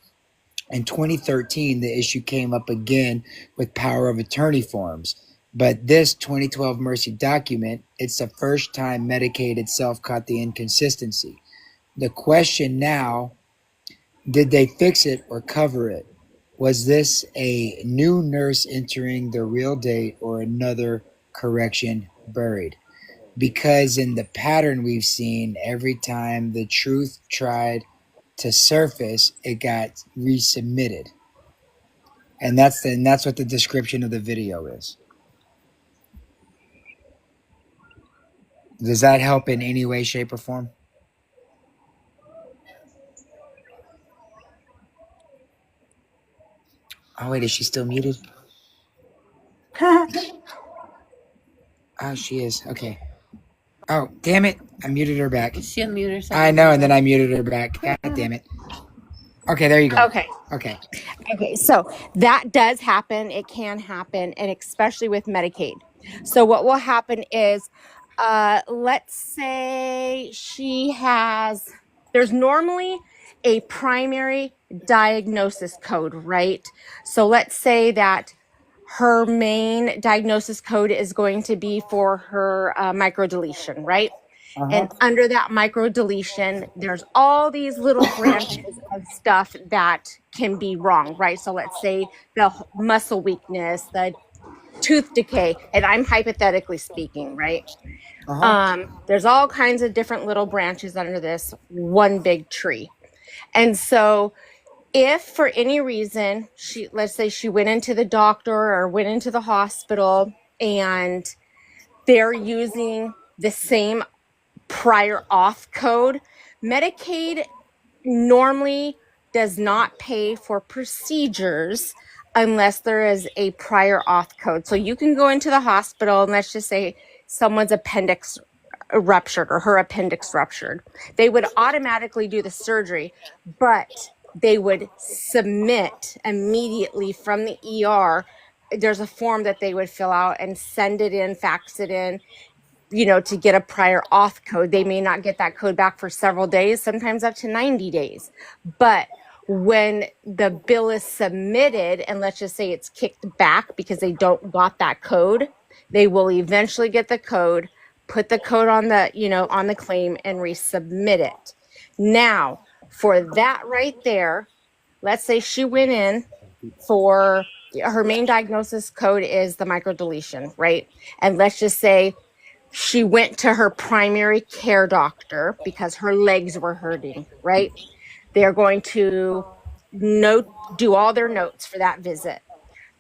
In 2013, the issue came up again with power of attorney forms. But this 2012 Mercy document, it's the first time Medicaid itself caught the inconsistency. The question now, did they fix it or cover it? Was this a new nurse entering the real date or another correction buried? Because in the pattern we've seen, every time the truth tried to surface, it got resubmitted. And that's what the description of the video is. Does that help in any way, shape, or form? Oh wait, is she still muted? Oh, she is. Okay. Oh, damn it. I muted her back.
She'll mute herself.
I know, and then I muted her back. God damn it. Okay, there you go.
Okay.
Okay.
Okay. So that does happen. It can happen, and especially with Medicaid. So what will happen is, let's say there's normally a primary diagnosis code, right? So let's say that her main diagnosis code is going to be for her microdeletion, right? And under that microdeletion, there's all these little branches of stuff that can be wrong, right? So let's say the muscle weakness, the tooth decay, and I'm hypothetically speaking, right? There's all kinds of different little branches under this one big tree. And so if for any reason let's say she went into the doctor or went into the hospital and they're using the same prior auth code, Medicaid normally does not pay for procedures unless there is a prior auth code. So you can go into the hospital and let's just say someone's appendix ruptured or her appendix ruptured. They would automatically do the surgery, but they would submit immediately from the ER. There's a form that they would fill out and send it in, fax it in, to get a prior auth code. They may not get that code back for several days, sometimes up to 90 days. But when the bill is submitted, and let's just say it's kicked back because they don't got that code, they will eventually get the code, put the code on the claim and resubmit it. Now, for that right there, let's say she went in for her main diagnosis code is the microdeletion, right? And let's just say she went to her primary care doctor because her legs were hurting, right? They're going to do all their notes for that visit.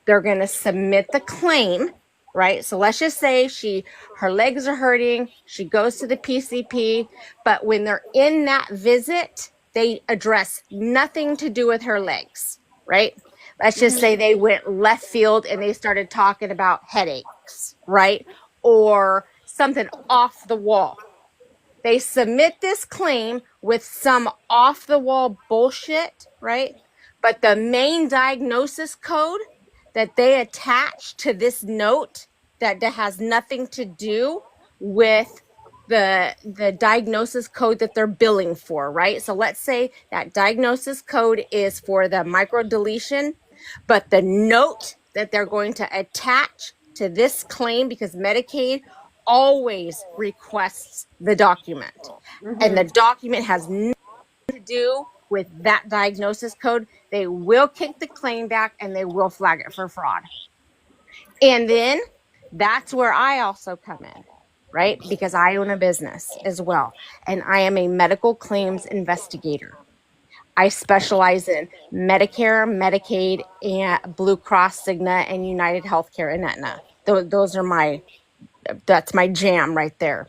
They're going to submit the claim, right? So let's just say her legs are hurting. She goes to the PCP, but when they're in that visit, they address nothing to do with her legs, right? Let's just say they went left field and they started talking about headaches, right? Or something off the wall. They submit this claim with some off the wall bullshit, right? But the main diagnosis code that they attach to this note that has nothing to do with the diagnosis code that they're billing for, right? So let's say that diagnosis code is for the microdeletion, but the note that they're going to attach to this claim, because Medicaid always requests the document, and the document has nothing to do with that diagnosis code, they will kick the claim back and they will flag it for fraud. And then that's where I also come in, right? Because I own a business as well, and I am a medical claims investigator. I specialize in Medicare, Medicaid, and Blue Cross, Cigna, and United Healthcare and Aetna. That's my jam right there.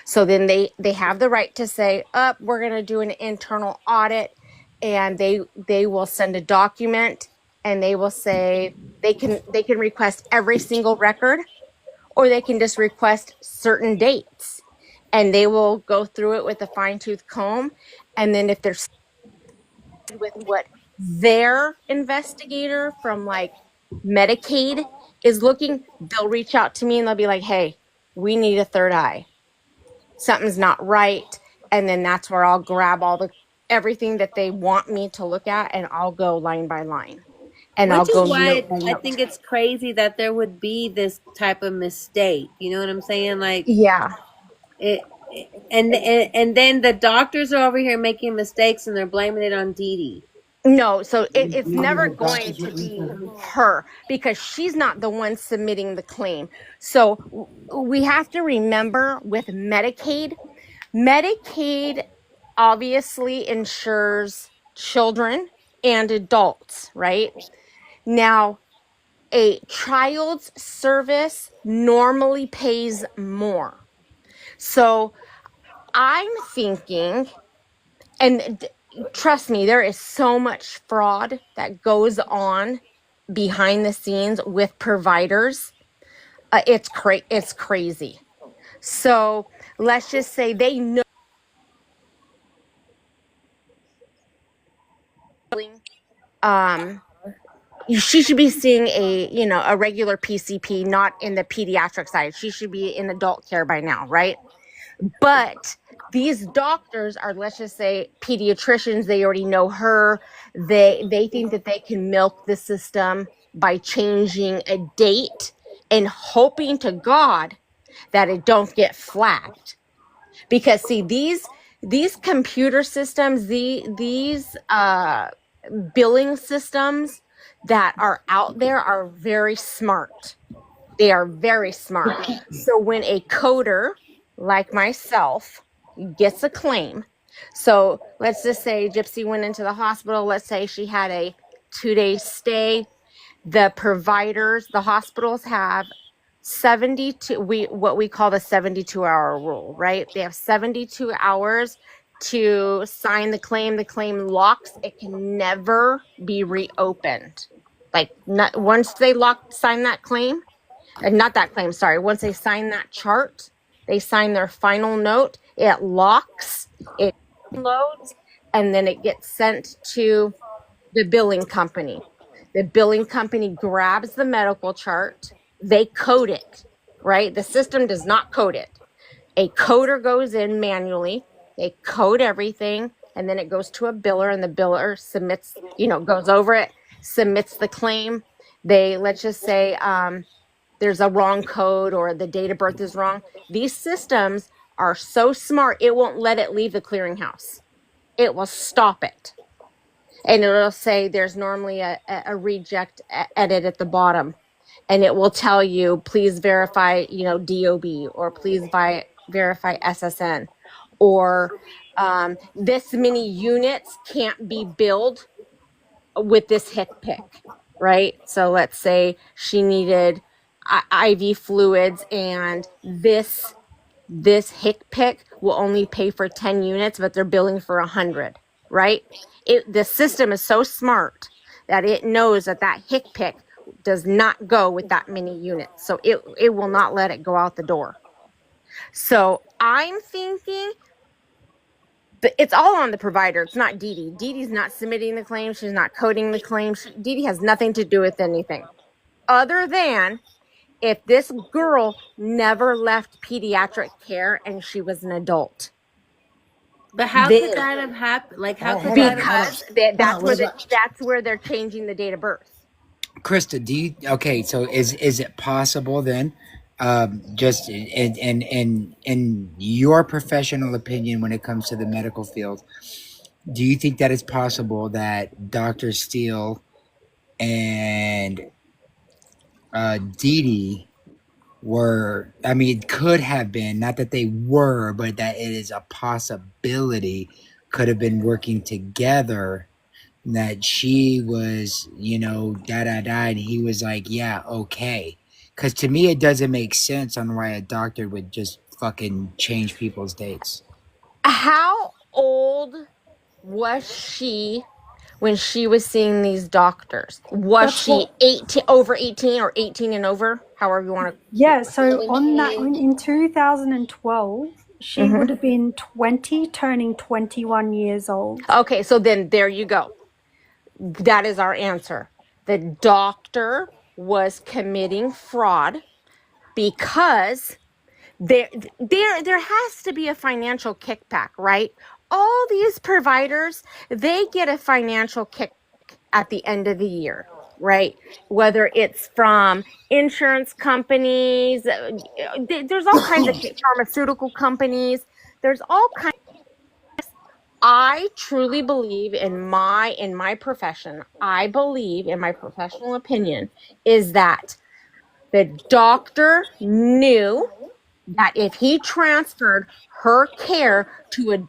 So then they have the right to say, we're going to do an internal audit, and they will send a document, and they will say they can request every single record, or they can just request certain dates, and they will go through it with a fine-tooth comb. And then if they're with what their investigator from like Medicaid is looking, they'll reach out to me and they'll be like, hey, we need a third eye. Something's not right. And then that's where I'll grab everything that they want me to look at, and I'll go line by line. And
Which
I'll go
is why
note by
I
note.
think it's crazy that there would be this type of mistake. You know what I'm saying? Like,
yeah.
And then the doctors are over here making mistakes and they're blaming it on Dee Dee.
No, so it's never going to be her, because she's not the one submitting the claim. So we have to remember with Medicaid obviously insures children and adults, right? Now, a child's service normally pays more. So I'm thinking, and trust me, there is so much fraud that goes on behind the scenes with providers. It's crazy. So let's just say they know she should be seeing a regular PCP, not in the pediatric side. She should be in adult care by now, right? But these doctors are, let's just say, pediatricians. They already know her. They think that they can milk the system by changing a date and hoping to God that it don't get flagged. Because see, these computer systems, these billing systems that are out there are very smart. They are very smart. So when a coder like myself gets a claim, so let's just say Gypsy went into the hospital. Let's say she had a 2-day stay. The providers, the hospitals have 72, what we call the 72-hour rule, right? They have 72 hours to sign the claim. The claim locks. It can never be reopened. Like, once they sign that claim, not that claim, sorry. Once they sign that chart, they sign their final note, it locks, it loads, and then it gets sent to the billing company. The billing company grabs the medical chart, they code it, right? The system does not code it. A coder goes in manually, they code everything, and then it goes to a biller, and the biller submits, goes over it, submits the claim. Let's just say, there's a wrong code or the date of birth is wrong. These systems are so smart, it won't let it leave the clearinghouse. It will stop it. And it'll say there's normally a reject edit at the bottom. And it will tell you, please verify, DOB, or please verify SSN, or this many units can't be billed with this HIC pick. right? So let's say she needed IV fluids, and this hick pick will only pay for 10 units, but they're billing for 100, right? The system is so smart that it knows that hick pick does not go with that many units. So it will not let it go out the door. So I'm thinking it's all on the provider. It's not Dee Dee. Dee Dee's not submitting the claim. She's not coding the claim. Dee Dee has nothing to do with anything other than if this girl never left pediatric care and she was an adult.
But how could that have happened? Like, how could that have
Because that's where they're changing the date of birth.
Krista, so is it possible then, just in your professional opinion when it comes to the medical field, do you think that it's possible that Dr. Steele and Dee Dee could have been, not that they were, but that it is a possibility, could have been working together, that she was, and he was like, yeah, okay. Because to me, it doesn't make sense on why a doctor would just fucking change people's dates.
How old was she when she was seeing these doctors? Was she 18, over 18 or 18 and over? However you want to.
Yeah, so in 2012, she would have been 20, turning 21 years old.
Okay, so then there you go. That is our answer. The doctor was committing fraud because there has to be a financial kickback, right? All these providers, they get a financial kickback at the end of the year, right? Whether it's from insurance companies, there's all kinds of pharmaceutical companies, there's all kinds. I truly believe in my profession, I believe in my professional opinion, is that the doctor knew that if he transferred her care to an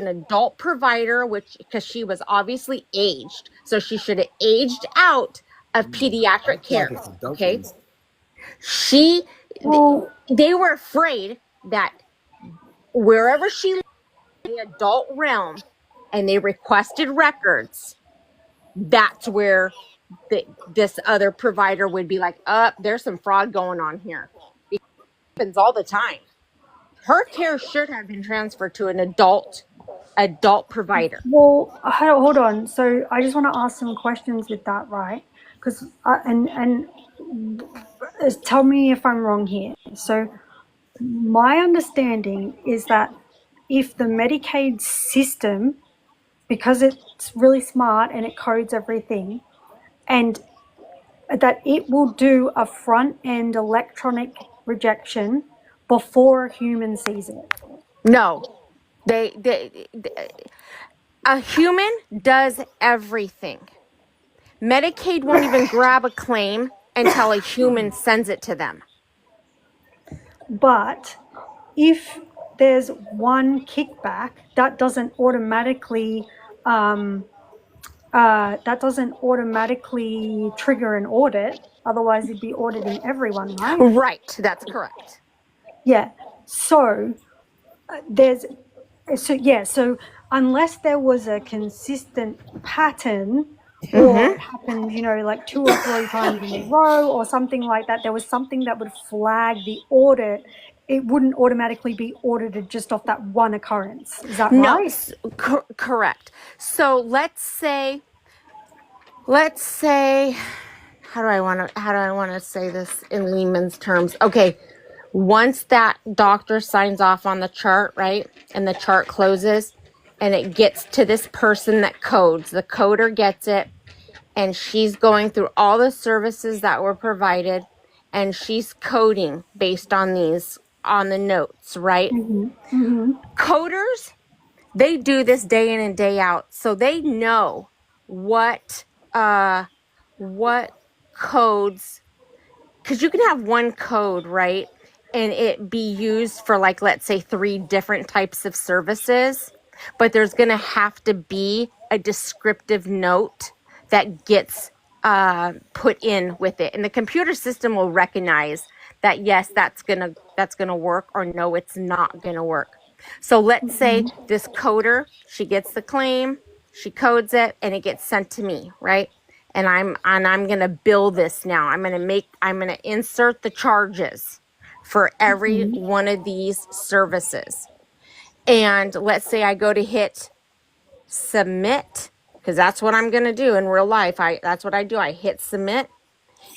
adult provider, because she was obviously aged, so she should have aged out of pediatric care. Okay. They were afraid that wherever she lived in the adult realm and they requested records, that's where this other provider would be like, there's some fraud going on here. It happens all the time. Her care should have been transferred to an adult provider.
Well, hold on. So I just want to ask some questions with that, right? Because and tell me if I'm wrong here. So my understanding is that if the Medicaid system, because it's really smart and it codes everything, and that it will do a front-end electronic rejection before a human sees it.
No, a human does everything. Medicaid won't even grab a claim until a human sends it to them.
But if there's one kickback, that doesn't automatically trigger an audit. Otherwise, it'd be auditing everyone, right?
Right, that's correct.
Yeah. So so unless there was a consistent pattern, or it happened, like 2 or 3 times in a row or something like that, there was something that would flag the audit, it wouldn't automatically be audited just off that one occurrence. Is that right?
No, correct. So let's say, how do I want to say this in layman's terms? Okay, once that doctor signs off on the chart, right, and the chart closes, and it gets to this person that codes, the coder gets it, and she's going through all the services that were provided, and she's coding based on the notes, right? Coders, they do this day in and day out, so they know what codes, because you can have one code, right, and it be used for, like, let's say 3 different types of services, but there's going to have to be a descriptive note that gets put in with it, and the computer system will recognize that yes, that's gonna work, or no, it's not gonna work. So let's say this coder, she gets the claim, she codes it, and it gets sent to me, right? And I'm gonna bill this now. I'm gonna insert the charges for every one of these services. And let's say I go to hit submit, because that's what I'm going to do in real life. That's what I do. I hit submit,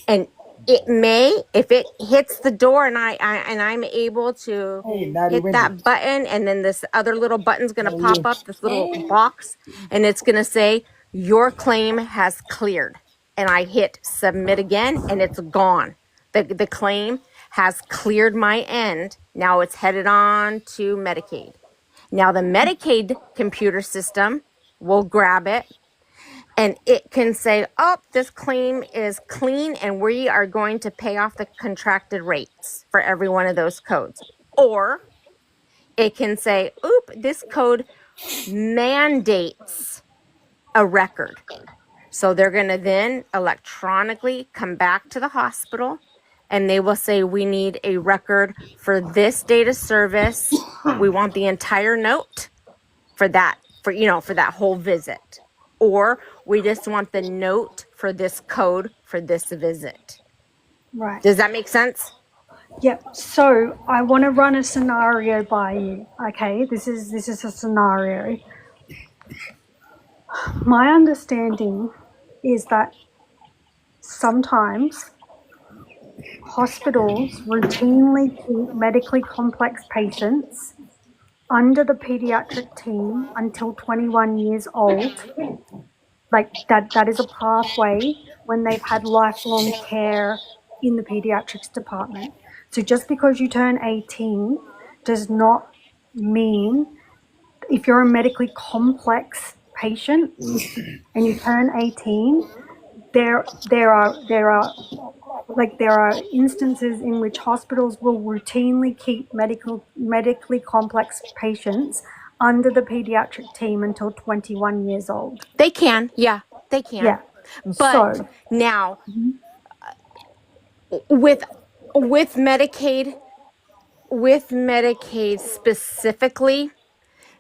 and it may, if it hits the door and I'm able to
Hey, Natty
hit
Wendy.
that button, and then this other little button's going to
How are
pop
you?
up, this little box, and it's going to say your claim has cleared. And I hit submit again, and it's gone. The claim has cleared my end. Now it's headed on to Medicaid. Now the Medicaid computer system will grab it, and it can say, oh, this claim is clean, and we are going to pay off the contracted rates for every one of those codes. Or it can say, oop, this code mandates a record. So they're going to then electronically come back to the hospital, and they will say, we need a record for this data service. We want the entire note for that, for that whole visit. Or we just want the note for this code for this visit.
Right.
Does that make sense?
Yep. So I want to run a scenario by you. Okay. This is a scenario. My understanding is that sometimes hospitals routinely keep medically complex patients under the pediatric team until 21 years old. Like that is a pathway when they've had lifelong care in the pediatrics department. So just because you turn 18 does not mean, if you're a medically complex patient and you turn 18, there are instances in which hospitals will routinely keep medically complex patients under the pediatric team until 21 years old.
They can. Yeah, they can.
Yeah.
But
So
now with Medicaid, specifically,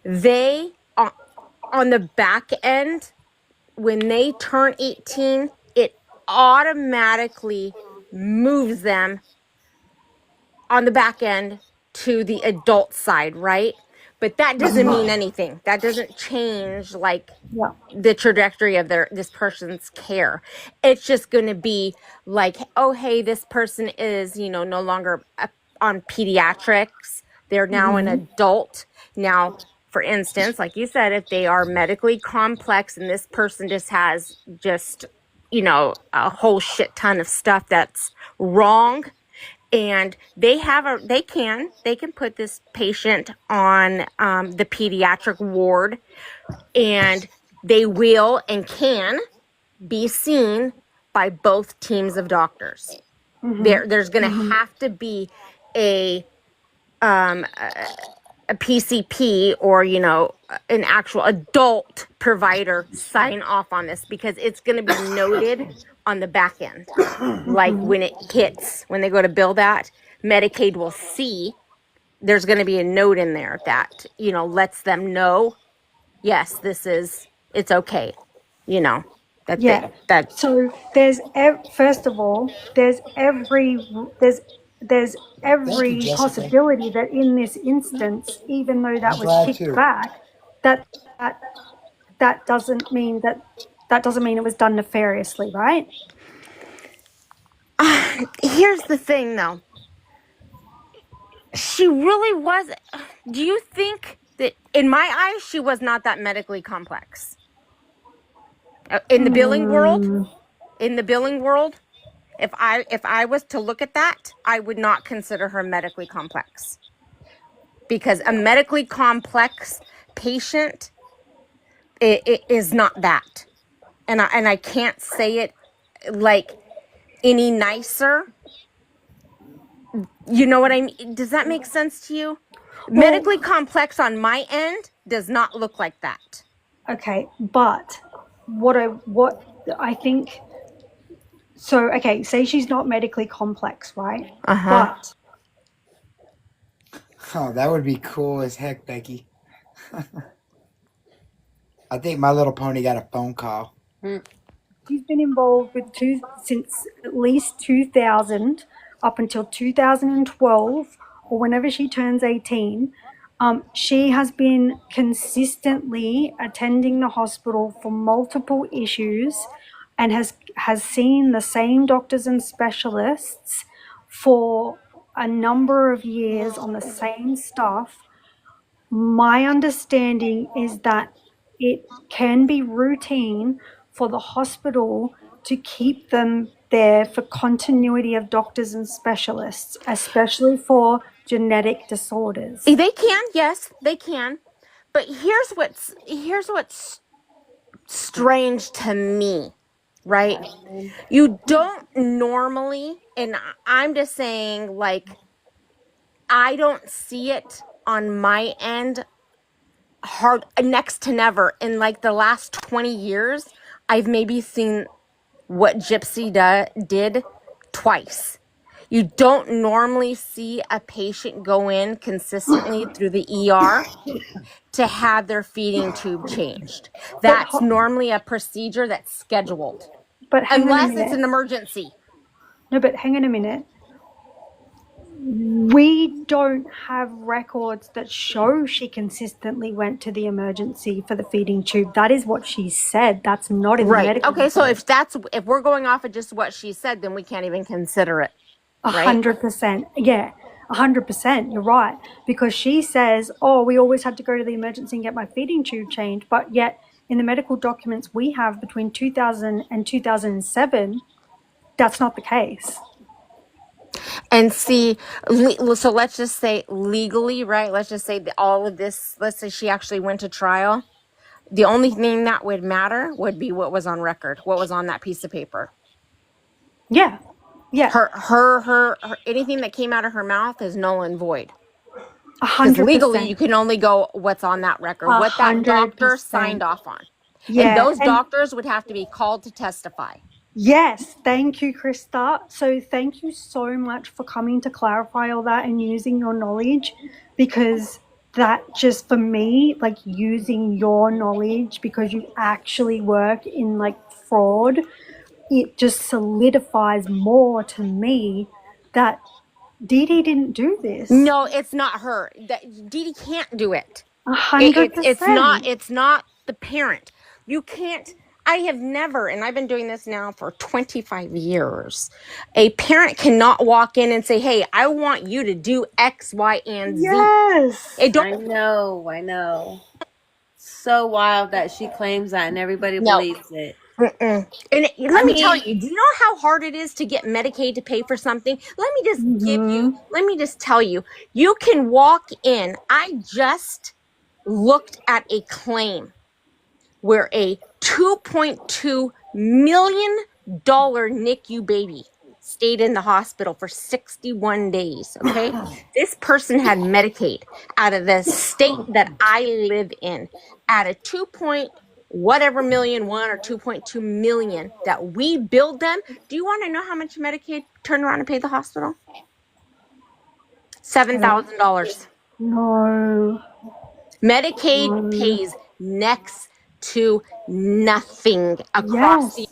they on the back end, when they turn 18, it automatically moves them on the back end to the adult side, right? But that doesn't mean anything. That doesn't change
yeah.
the trajectory of this person's care. It's just going to be like, oh, hey, this person is, no longer on pediatrics. They're now an adult. Now, for instance, like you said, if they are medically complex and this person just has a whole shit ton of stuff that's wrong, and they can put this patient on the pediatric ward, and they will and can be seen by both teams of doctors. There's going to have to be a PCP or an actual adult provider sign off on this, because it's going to be noted on the back end. Like when they go to bill that, Medicaid will see there's going to be a note in there that lets them know, yes, it's okay.
So there's first of all, there's every
Jessica.
possibility that in this instance, even though that
I'm
was
glad
kicked
too.
back, that doesn't mean it was done nefariously, right?
Here's the thing, though. She really was. Do you think that, in my eyes, she was not that medically complex? In the billing world, if I was to look at that, I would not consider her medically complex, because a medically complex patient it is not that, and I can't say it like any nicer. You know what I mean? Does that make sense to you? Medically complex on my end does not look like that.
Okay, but what I think So, okay, say she's not medically complex, right?
Uh-huh.
But
Oh, that would be cool as heck, Becky. I think My Little Pony got a phone call.
she's been involved with since at least 2000 up until 2012 or whenever she turns 18. She has been consistently attending the hospital for multiple issues and has seen the same doctors and specialists for a number of years on the same stuff. My understanding is that it can be routine for the hospital to keep them there for continuity of doctors and specialists, especially for genetic disorders.
They can, yes, they can. But here's what's strange to me, right? You don't normally, and I'm just saying, like, I don't see it on my end hard next to never. In like the last 20 years, I've maybe seen what Gypsy did twice. You don't normally see a patient go in consistently through the ER to have their feeding tube changed. That's normally a procedure that's scheduled.
But hang on a
Unless it's
minute.
an emergency.
No, but hang on a minute. We don't have records that show she consistently went to the emergency for the feeding tube. That is what she said. That's not in the medical
Okay, so
report.
if we're going off of just what she said, then we can't even consider it.
100%. Yeah, 100%. You're right. Because she says, oh, we always had to go to the emergency and get my feeding tube changed. But yet, in the medical documents we have between 2000 and 2007, that's not the case.
And see, so let's just say legally, right? Let's just say all of this, let's say she actually went to trial. The only thing that would matter would be what was on record, what was on that piece of paper.
Yeah. Yeah.
Her anything that came out of her mouth is null and void.
100%.
Legally, you can only go what's on that record, what that doctor signed off on.
Yeah,
and those doctors would have to be called to testify.
Yes, thank you, Krista. So thank you so much for coming to clarify all that and using your knowledge, because that just, for me, like using your knowledge because you actually work in like fraud, it just solidifies more to me that Dee Dee didn't do this.
No, it's not her. Dee Dee can't do it.
100%.
It's not the parent. You can't. I have never, and I've been doing this now for 25 years. A parent cannot walk in and say, hey, I want you to do X, Y, and Z.
Yes.
I know. So wild that she claims that and everybody believes it.
And let me tell you, do you know how hard it is to get Medicaid to pay for something? Let me just tell you, you can walk in. I just looked at a claim where a $2.2 million NICU baby stayed in the hospital for 61 days, okay? This person had Medicaid out of the state that I live in at a 2.1 or 2.2 million that we billed them. Do you want to know how much Medicaid turned around and paid the hospital? $7,000.
No.
Medicaid pays next to nothing across the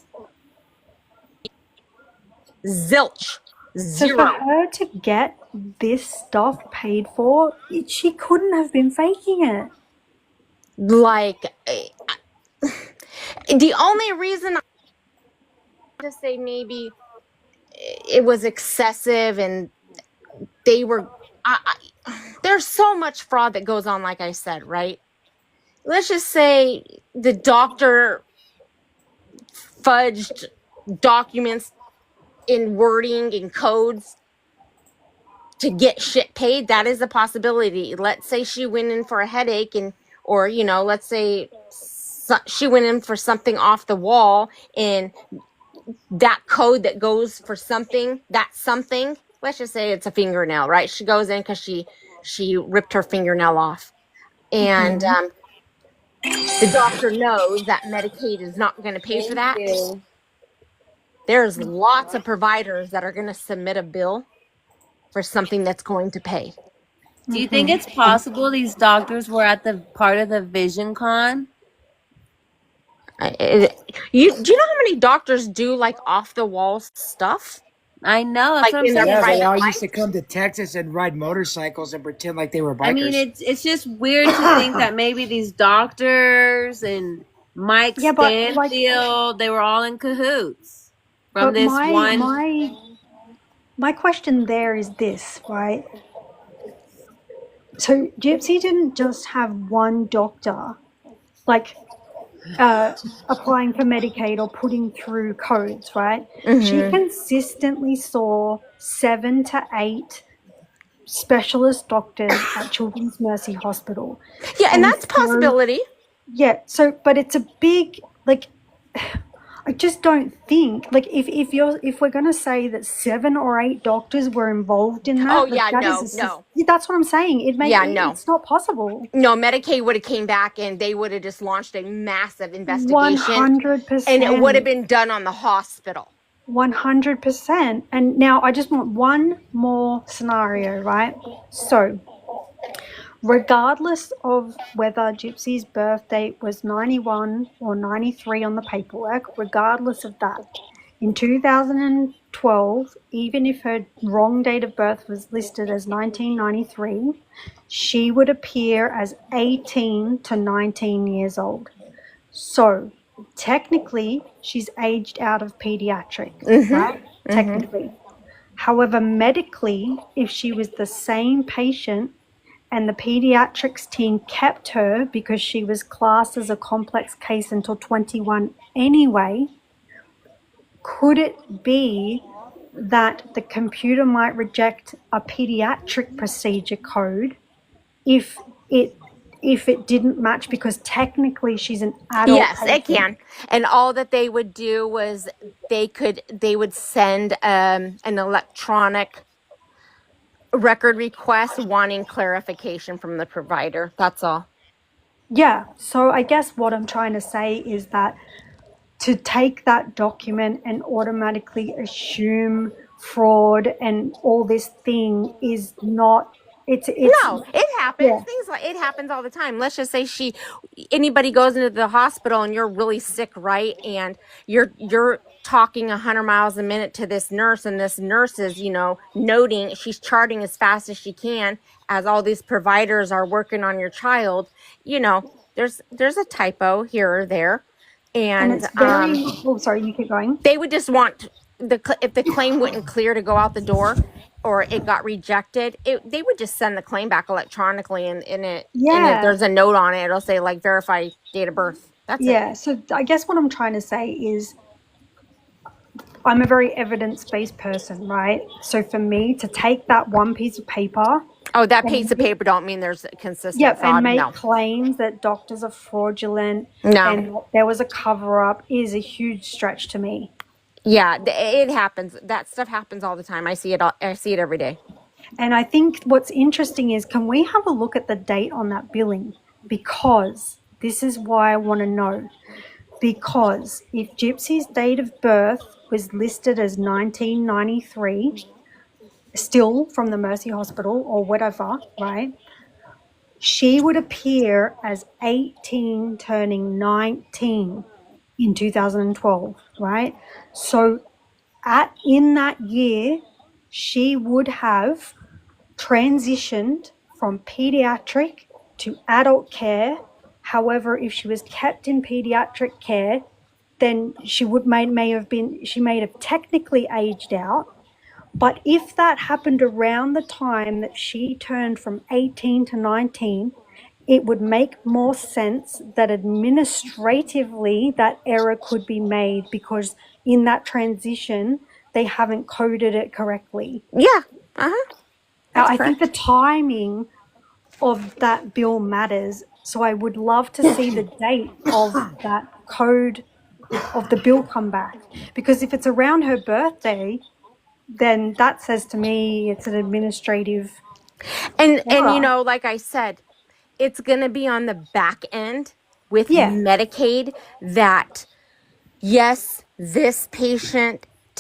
zilch. Zero.
So for her to get this stuff paid for, she couldn't have been faking it.
Like, the only reason I just say maybe it was excessive and they were, there's so much fraud that goes on, like I said, right? Let's just say the doctor fudged documents in wording and codes to get shit paid. That is a possibility. Let's say she went in for a headache or let's say she went in for something off the wall and that code that goes for something, let's just say it's a fingernail, right? She goes in because she ripped her fingernail off. And the doctor knows that Medicaid is not going to pay for that. There's lots of providers that are going to submit a bill for something that's going to pay.
Do you think it's possible these doctors were at the part of the Vision Con?
Do you know how many doctors do like off the wall stuff?
I know. That's
Like
what I'm
in their
saying.
Yeah, they
private
all
life?
used to come to Texas and ride motorcycles and pretend like they were bikers.
I mean, it's just weird to think that maybe these doctors and Mike
Yeah, but, like-
Stanfield, they were all in cahoots from
But
this one.
my question there is this, right? So Gypsy didn't just have one doctor, like applying for Medicaid or putting through codes, right? She consistently saw 7 to 8 specialist doctors at Children's Mercy Hospital.
Yeah, and that's
so-
possibility.
Yeah, so but it's a big, like, I just don't think, like, if we're going to say that 7 or 8 doctors were involved in that,
Oh,
like,
yeah,
that
no,
is
no.
That's what I'm saying.
No.
It's not possible.
No, Medicaid would have came back and they would have just launched a massive investigation.
100%.
And it would have been done on the hospital.
100%. And now I just want one more scenario, right? So, regardless of whether Gypsy's birth date was 91 or 93 on the paperwork, regardless of that, in 2012, even if her wrong date of birth was listed as 1993, she would appear as 18 to 19 years old. So, technically, she's aged out of pediatric, right? Technically. However, medically, if she was the same patient and the pediatrics team kept her because she was classed as a complex case until 21 anyway, could it be that the computer might reject a pediatric procedure code if it didn't match, because technically she's an adult
Yes,
patient?
it can. And all that they would do was they would send an electronic record request wanting clarification from the provider. That's all.
Yeah, so I guess what I'm trying to say is that to take that document and automatically assume fraud and all this thing is not, it's
No, it happens.
Yeah.
Things like it happens all the time. Let's just say anybody goes into the hospital and you're really sick, right? And you're talking 100 miles a minute to this nurse, and this nurse is, noting, she's charting as fast as she can as all these providers are working on your child. There's a typo here or there. And
it's very, oh, sorry, you keep going.
they would just want if the claim wouldn't clear to go out the door or it got rejected, they would just send the claim back electronically, and if there's a note on it, it'll say like verify date of birth. That's it.
Yeah, so I guess what I'm trying to say is I'm a very evidence-based person, right? So for me to take that one piece of paper,
Oh, that piece of paper don't mean there's consistent fraud.
and make
No.
claims that doctors are fraudulent
No.
and there was a cover-up is a huge stretch to me.
Yeah, it happens. That stuff happens all the time. I see it every day.
And I think what's interesting is, can we have a look at the date on that billing? Because this is why I want to know. Because if Gypsy's date of birth was listed as 1993, still from the Mercy Hospital or whatever, right? She would appear as 18 turning 19 in 2012, right? So in that year, she would have transitioned from pediatric to adult care. However, if she was kept in pediatric care, then she may have technically aged out. But if that happened around the time that she turned from 18 to 19, it would make more sense that administratively that error could be made, because in that transition, they haven't coded it correctly.
Yeah.
Now, I think the timing of that bill matters. So I would love to see the date of that code of the bill come back. Because if it's around her birthday, then that says to me it's an administrative
And
error.
like I said, it's going to be on the back end with Medicaid that, yes, this patient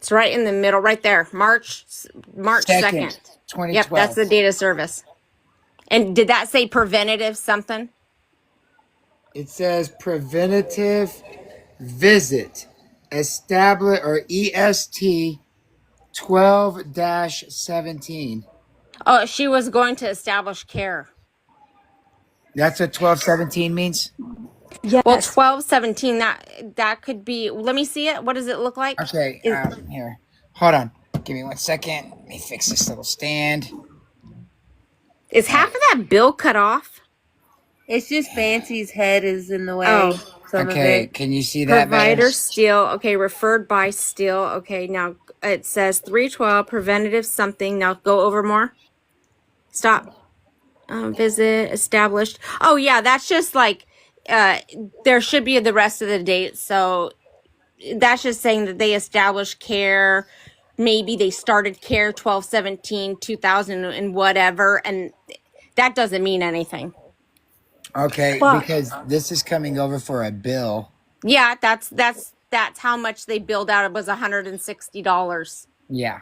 It's right in the middle, right there. March 2nd.
2012.
Yep, that's the date of service. And did that say preventative something?
It says preventative visit establish or EST 12-17.
Oh, she was going to establish care.
That's what 12-17 means?
Yes.
Well, 12-17, that could be. Let me see it. What does it look like?
Okay, here. Hold on. Give me 1 second. Let me fix this little stand.
Is half of that bill cut off?
It's just Fancy's head is in the way.
Oh.
Some of
Okay,
it.
can you see that
Provider
better?
Steele. Okay, referred by Steele. Okay, now it says 312 preventative something. Now go over more. Stop. Visit established. Oh yeah, that's just like there should be the rest of the date. So that's just saying that they established care. Maybe they started care 12/17/2000 and whatever, and that doesn't mean anything.
Okay,
But-
because this is coming over for a bill.
Yeah, that's how much they billed out. It was $160.
Yeah.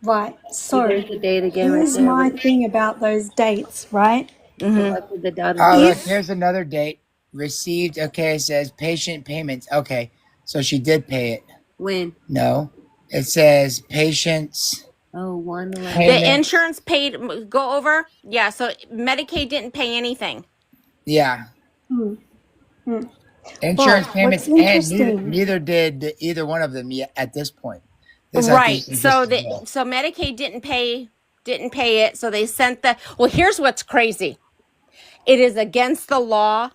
Right. So
There's the date again.
here's
right there.
my thing about those dates, right?
Selected the data.
Oh, look,
If-
here's another date. Received, okay, it says patient payments. Okay, so she did pay it.
When?
No, it says patients.
Oh, 1/11.
Payment.
The insurance paid. Go over. Yeah, so Medicaid didn't pay anything.
Yeah.
Hmm. Hmm.
Insurance
But
payments,
what's
and
interesting-
neither did either one of them yet at this point. This, I
Right.
think, is
So
just a bill.
so Medicaid didn't pay it. So they sent the. Well, here's what's crazy. It is against the law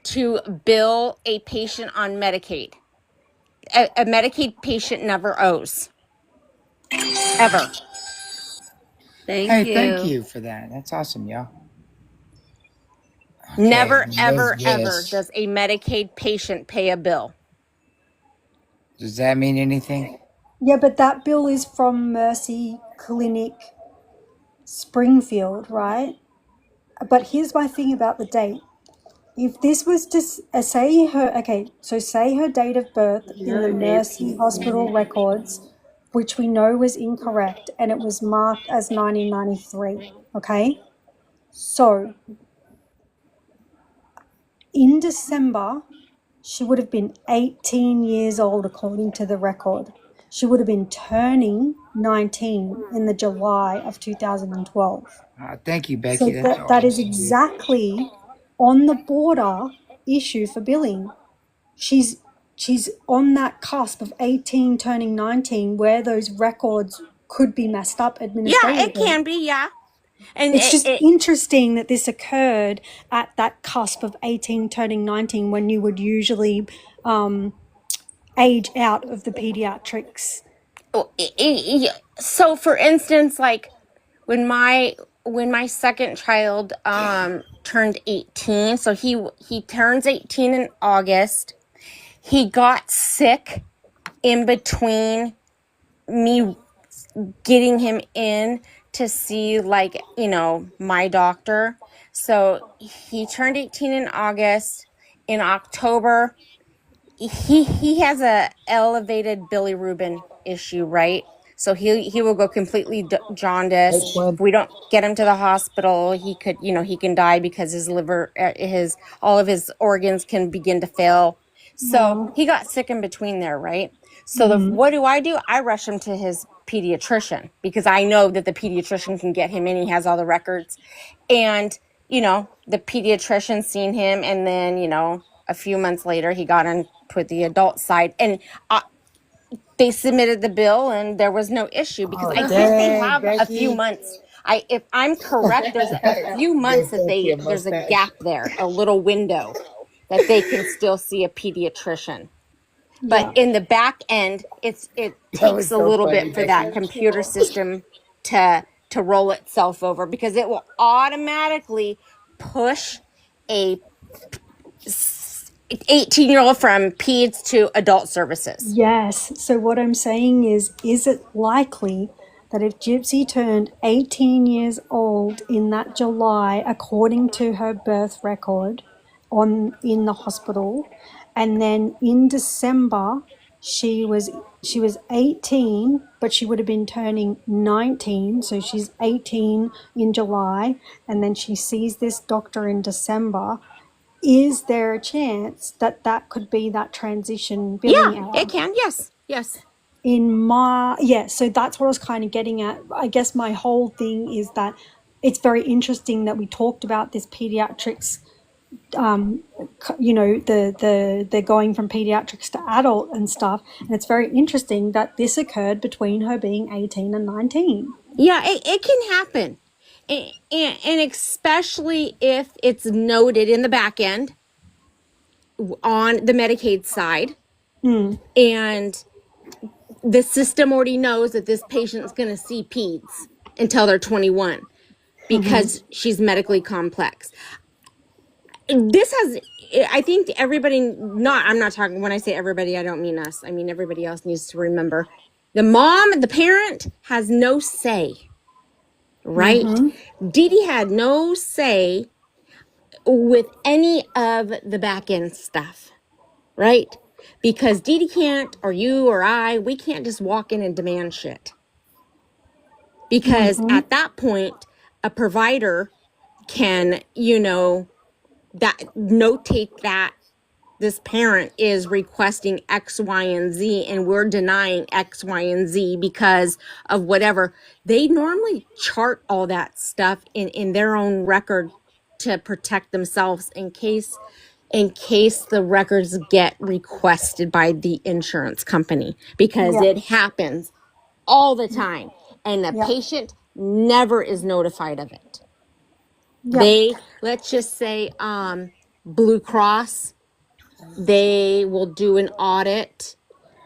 to bill a patient on Medicaid. A Medicaid patient never owes. Ever.
Thank you.
Thank you for that. That's awesome, y'all. Okay,
Never,
what
ever,
is
ever
this?
does a Medicaid patient pay a bill.
Does that mean anything?
Yeah, but that bill is from Mercy Clinic Springfield, right? But here's my thing about the date. If this was just say her date of birth in the Mercy Hospital records, which we know was incorrect, and it was marked as 1993. Okay, so in December, she would have been 18 years old according to the record. She would have been turning 19 in the July of 2012.
Thank you, Becky.
So
That's
that is
awesome.
exactly on the border issue for billing. She's on that cusp of 18 turning 19 where those records could be messed up
Yeah,
administratively.
it can be. Yeah, and
It's just interesting that this occurred at that cusp of 18 turning 19 when you would usually age out of the pediatrics.
So, for instance, like when my second child turned 18, so he turns 18 in August. He got sick in between me getting him in to see, like, my doctor. So he turned 18 in August. In October, he has a elevated bilirubin issue, right? So he will go completely jaundiced. If we don't get him to the hospital, he could, he can die because his liver, all of his organs can begin to fail. So he got sick in between there, right? So what do? I rush him to his pediatrician because I know that the pediatrician can get him in. He has all the records. And, the pediatrician seen him. And then, a few months later, he got on with the adult side. And they submitted the bill and there was no issue because I think they have a few months. If I'm correct, there's a few months that there's a gap there, a little window that they can still see a pediatrician. But in the back end, it takes a little bit for that computer system to roll itself over because it will automatically push a 18-year-old from peds to adult services.
Yes. So what I'm saying is it likely that if Gypsy turned 18 years old in that July, according to her birth record in the hospital, and then in December she was 18, but she would have been turning 19, so she's 18 in July, and then she sees this doctor in December. Is there a chance that that could be that transition billing
Yeah,
error?
it can. Yes. Yes.
So that's what I was kind of getting at. I guess my whole thing is that it's very interesting that we talked about this pediatrics, they're going from pediatrics to adult and stuff, and it's very interesting that this occurred between her being 18 and 19.
Yeah, it can happen. And especially if it's noted in the back end on the Medicaid side, and the system already knows that this patient's going to see peds until they're 21 because she's medically complex. This has, I think everybody, I'm not talking, when I say everybody, I don't mean us. I mean, everybody else needs to remember the mom, the parent has no say, right? Dee Dee had no say with any of the back end stuff, right? Because Dee Dee can't, or you or I, we can't just walk in and demand shit. Because at that point, a provider can, that notate that this parent is requesting X, Y, and Z, and we're denying X, Y, and Z because of whatever. They normally chart all that stuff in their own record to protect themselves in case the records get requested by the insurance company, because it happens all the time, and the patient never is notified of it. They, let's just say, Blue Cross, they will do an audit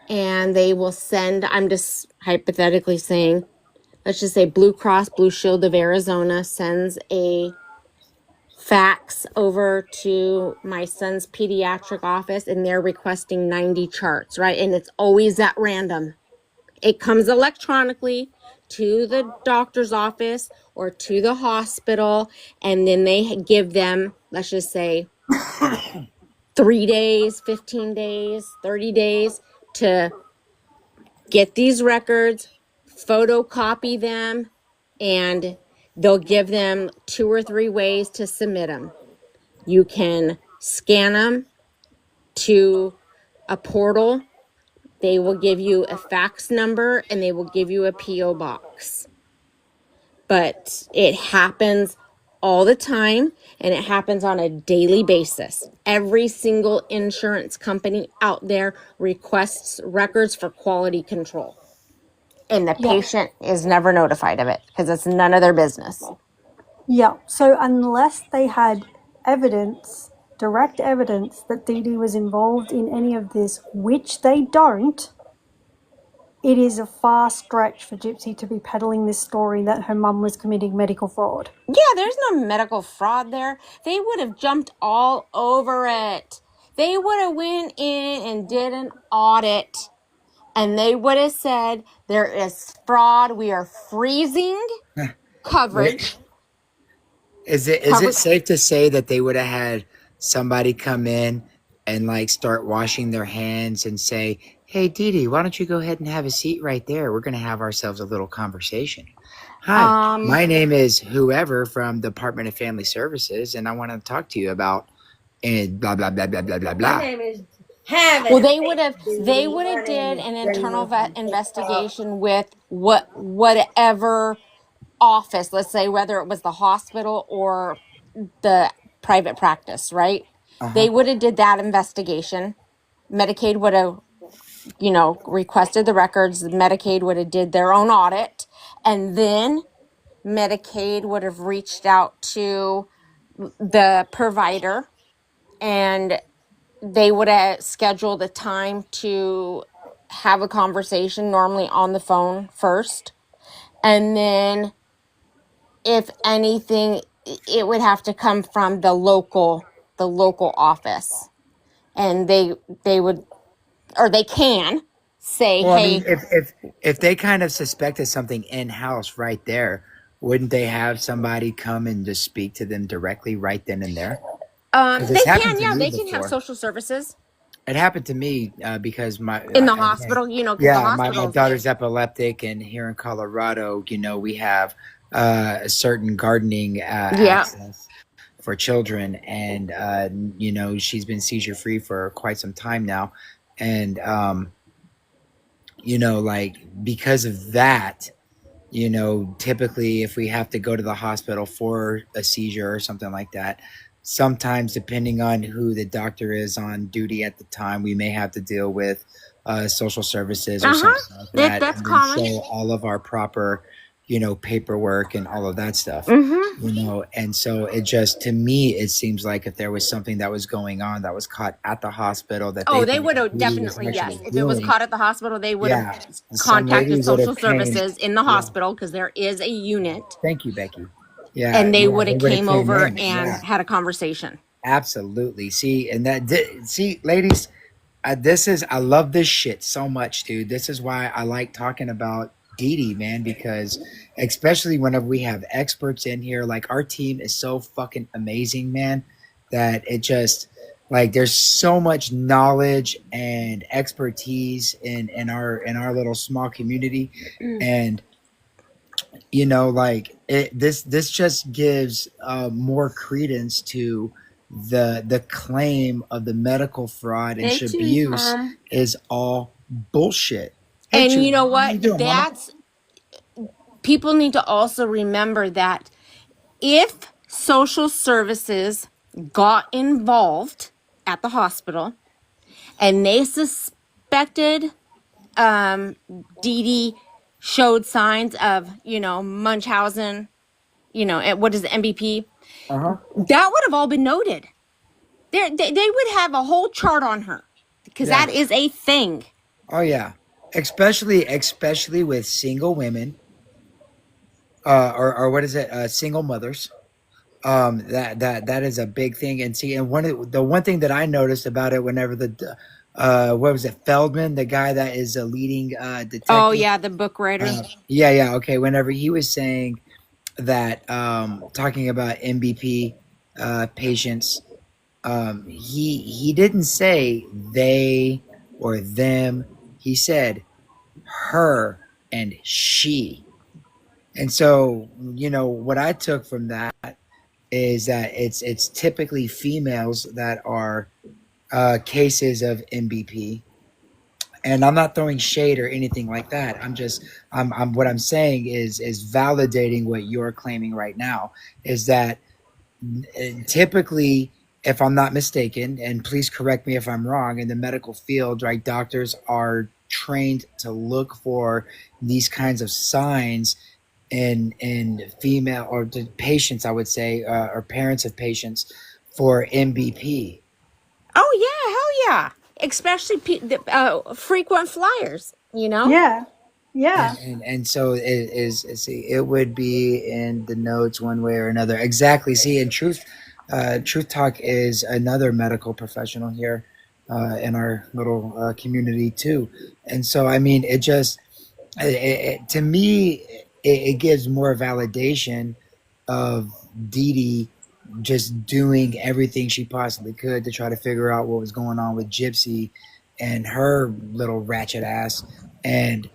and they will send, I'm just hypothetically saying, let's just say Blue Cross Blue Shield of Arizona sends a fax over to my son's pediatric office and they're requesting 90 charts, right? And it's always at random. It comes electronically to the doctor's office or to the hospital, and then they give them, let's just say, 3 days, 15 days, 30 days to get these records, photocopy them, and they'll give them 2 or 3 ways to submit them. You can scan them to a portal. They will give you a fax number and they will give you a P.O. box. But it happens all the time, and it happens on a daily basis. Every single insurance company out there requests records for quality control. And the patient is never notified of it because it's none of their business.
Yeah, so unless they had evidence, direct evidence that Dee Dee was involved in any of this, which they don't, it is a far stretch for Gypsy to be peddling this story that her mum was committing medical fraud.
Yeah, there's no medical fraud there. They would have jumped all over it. They would have went in and did an audit, and they would have said, there is fraud. We are freezing coverage.
Is it safe to say that they would have had somebody come in and like start washing their hands and say, "Hey, Dee Dee, why don't you go ahead and have a seat right there? We're going to have ourselves a little conversation. Hi, my name is whoever from Department of Family Services, and I want to talk to you about and blah blah blah blah blah blah blah."
My name is Heaven.
Well, they would have did an internal investigation with whatever office, let's say, whether it was the hospital or the private practice, right? They would have did that investigation. Medicaid would have, requested the records. Medicaid would have did their own audit, and then Medicaid would have reached out to the provider, and they would have scheduled a time to have a conversation, normally on the phone first, and then if anything, it would have to come from the local office, and they would, or they can say,
Well,
hey,
I mean, if they kind of suspected something in house right there, wouldn't they have somebody come and just speak to them directly right then and there?
they can have social services.
It happened to me because
in the
again,
hospital, you know, because the
yeah, my
hospitals.
daughter's epileptic, and here in Colorado, we have a certain gardening
Yeah.
access for children, and she's been seizure free for quite some time now, and like because of that, typically if we have to go to the hospital for a seizure or something like that, sometimes depending on who the doctor is on duty at the time, we may have to deal with social services or something like that,
That's
and then
common.
show all of our proper, paperwork and all of that stuff. And so it just, to me, it seems like if there was something that was going on that was caught at the hospital that
Oh, they
think
would have
duty was
definitely, yes.
actually
If it was
doing,
caught at the hospital, they would have
yeah, some lady
contacted
would have
social
came.
services in the
Yeah.
hospital because there is a unit,
Thank you, Becky. Yeah,
and they
yeah,
would
they
have
would have
came
came
over
in.
and
Yeah,
had a conversation.
absolutely. See, and see, ladies, I love this shit so much, dude. This is why I like talking about Dee Dee, man, because especially whenever we have experts in here, like our team is so fucking amazing, man, that it just like there's so much knowledge and expertise in our little small community, and like this just gives more credence to the claim of the medical fraud and
Hey, Chewy,
abuse is all bullshit. Hey,
And
Chewy,
you know
how you
what?
doing, mama?
People need to also remember that if social services got involved at the hospital and they suspected Dee Dee showed signs of, Munchausen, what is the MBP?
Uh-huh.
That would have all been noted. They would have a whole chart on her because
Yeah.
that is a thing.
Oh yeah, especially with single women, or what is it? Single mothers. That is a big thing. And see, and the one thing that I noticed about it, whenever what was it, Feldman, the guy that is a leading detective.
Oh yeah, the book writer.
Yeah. Okay. Whenever he was saying that, talking about MBP patients, he didn't say they or them. He said her and she. And so, what I took from that is that it's typically females that are cases of MBP. And I'm not throwing shade or anything like that. I'm what I'm saying is validating what you're claiming right now, is that typically, if I'm not mistaken, and please correct me if I'm wrong, in the medical field, right, doctors are trained to look for these kinds of signs in female or the patients, I would say, or parents of patients for MBP.
Oh yeah, hell yeah! Especially frequent flyers.
Yeah. Yeah.
And so see, it would be in the notes one way or another. Exactly. See, in truth talk is another medical professional here in our little community too. And so I mean, it just to me it gives more validation of Dee Dee just doing everything she possibly could to try to figure out what was going on with Gypsy and her little ratchet ass, and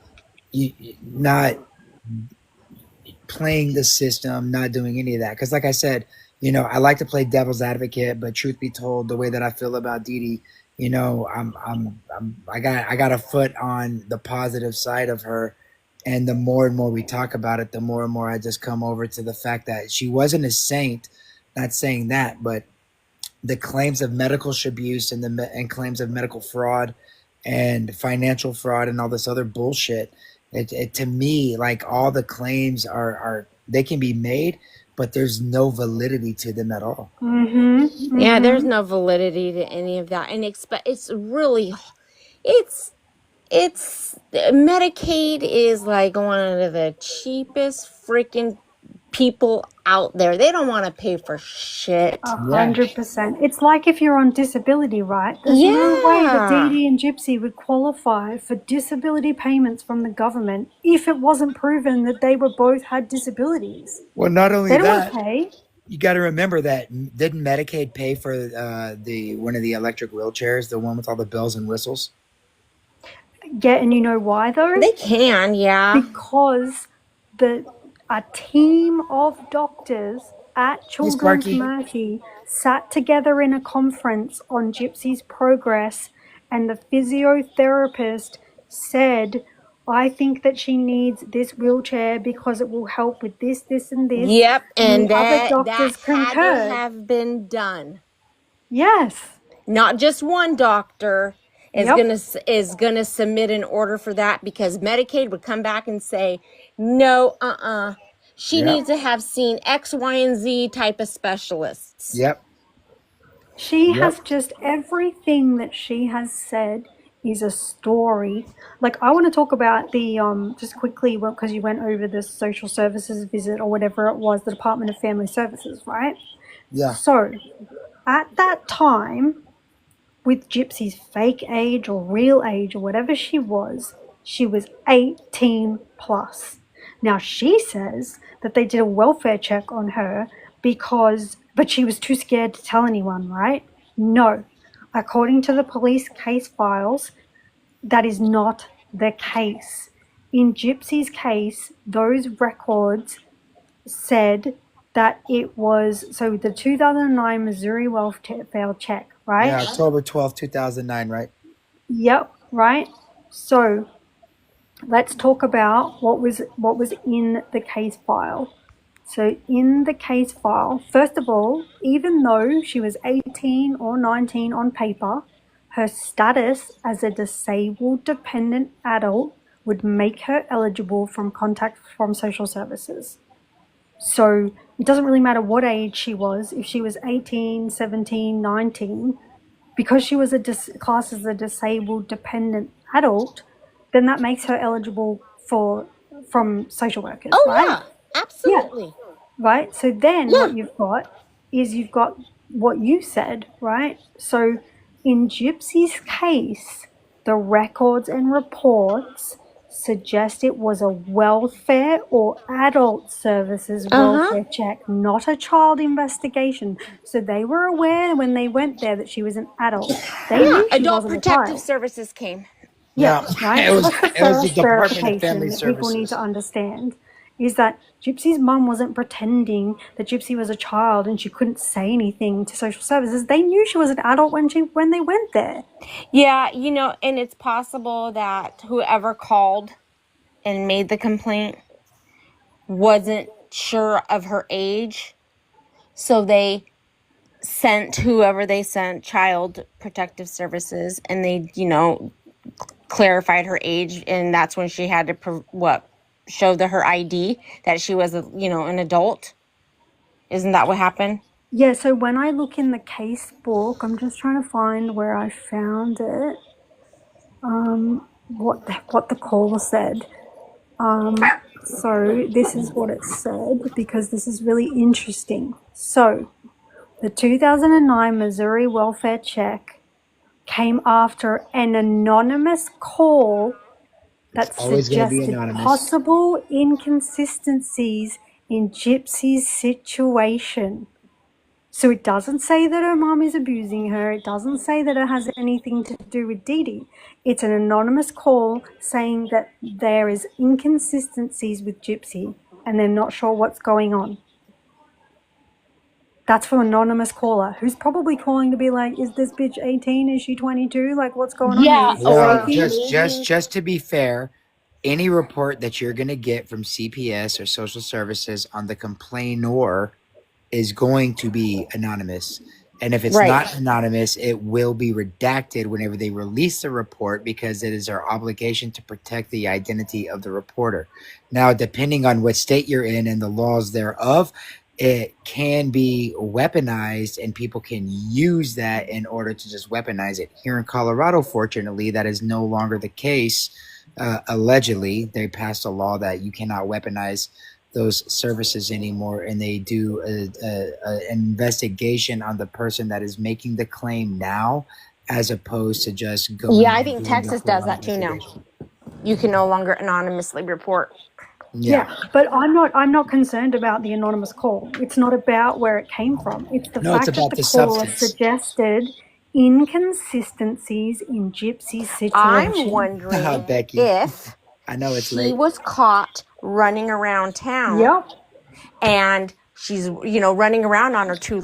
not playing the system, not doing any of that. Because, like I said, I like to play devil's advocate, but truth be told, the way that I feel about Dee Dee, I got a foot on the positive side of her, and the more and more we talk about it, the more and more I just come over to the fact that she wasn't a saint. Not saying that, but the claims of medical abuse and claims of medical fraud and financial fraud and all this other bullshit. It to me, like, all the claims are they can be made, but there's no validity to them at all.
Mm-hmm.
Yeah, there's no validity to any of that, and it's really, it's Medicaid is like one of the cheapest freaking people out there. They don't want to pay for shit.
100%. It's like if you're on disability, right? There's no way that Dee Dee and Gypsy would qualify for disability payments from the government if it wasn't proven that they were both had disabilities.
Well, not only
They don't
that,
want to pay.
You got to remember that didn't Medicaid pay for the one of the electric wheelchairs, the one with all the bells and whistles?
Yeah, and you know why though?
They can, yeah.
Because a team of doctors at
Hey,
Children's
Sparky.
Mercy sat together in a conference on Gypsy's progress, and the physiotherapist said, I think that she needs this wheelchair because it will help with this, this, and this.
Yep, and
the other
that
doctors
had to
concurred.
have been done.
Yes.
Not just one doctor is
Yep.
gonna submit an order for that, because Medicaid would come back and say, no, she
Yep.
needs to have seen X, Y, and Z type of specialists.
Yep.
She
Yep.
has just everything that she has said is a story. Like, I want to talk about the just quickly, because you went over the social services visit or whatever it was, the Department of Family Services, right?
Yeah.
So at that time, with Gypsy's fake age or real age or whatever she was 18 plus. Now she says that they did a welfare check on her but she was too scared to tell anyone, right? No. According to the police case files, that is not the case. In Gypsy's case, those records said that it was, so the 2009 Missouri welfare check, right?
Yeah, October 12th, 2009, right?
Yep, right. So let's talk about what was in the case file. So in the case file, first of all, even though she was 18 or 19 on paper, her status as a disabled dependent adult would make her eligible from contact from social services. So it doesn't really matter what age she was. If she was 18, 17, 19, because she was classed as a disabled dependent adult, then that makes her eligible from social workers, right?
Yeah, absolutely.
Yeah. Right? So then what you've got what you said, right? So in Gypsy's case, the records and reports suggest it was a welfare or adult services welfare check, not a child investigation. So they were aware when they went there that she was an adult. They knew she
Adult
wasn't a
Protective
child.
Services came.
Yeah, right.
It was
That's the
it was the
first
Department of
verification
Family
that people need
Services.
to understand, is that Gypsy's mum wasn't pretending that Gypsy was a child and she couldn't say anything to social services. They knew she was an adult when they went there.
Yeah, and it's possible that whoever called and made the complaint wasn't sure of her age, so they sent whoever they sent, Child Protective Services, and they, clarified her age, and that's when she had to show her ID that she was an adult. Isn't that what happened?
Yeah, so when I look in the case book, I'm just trying to find where I found it. What the caller said. So this is what it said, because this is really interesting. So the 2009 Missouri welfare check came after an anonymous call that
Always gonna be
suggested
anonymous.
possible inconsistencies in Gypsy's situation. So it doesn't say that her mom is abusing her. It doesn't say that it has anything to do with Dee Dee. It's an anonymous call saying that there is inconsistencies with Gypsy and they're not sure what's going on. That's from an anonymous caller who's probably calling to be like, is this bitch 18? Is she 22? Like, what's going on here?
Well, just to be fair, any report that you're going to get from CPS or social services on the complainor is going to be anonymous. And if it's not anonymous, it will be redacted whenever they release the report, because it is our obligation to protect the identity of the reporter. Now, depending on what state you're in and the laws thereof, it can be weaponized, and people can use that in order to just weaponize it. Here in Colorado, fortunately, that is no longer the case. Allegedly, they passed a law that you cannot weaponize those services anymore, and they do an investigation on the person that is making the claim now, as opposed to just going.
Yeah, I think Texas does that too now. You can no longer anonymously report.
Yeah, but I'm not concerned about the anonymous call. It's not about where it came from. It's the
No, it's
fact that
about
the
the
caller
substance.
suggested inconsistencies in Gypsy's
I'm
situation.
wondering
Becky.
if
I know it's
she
late.
was caught running around town
Yep.
and she's, running around on her two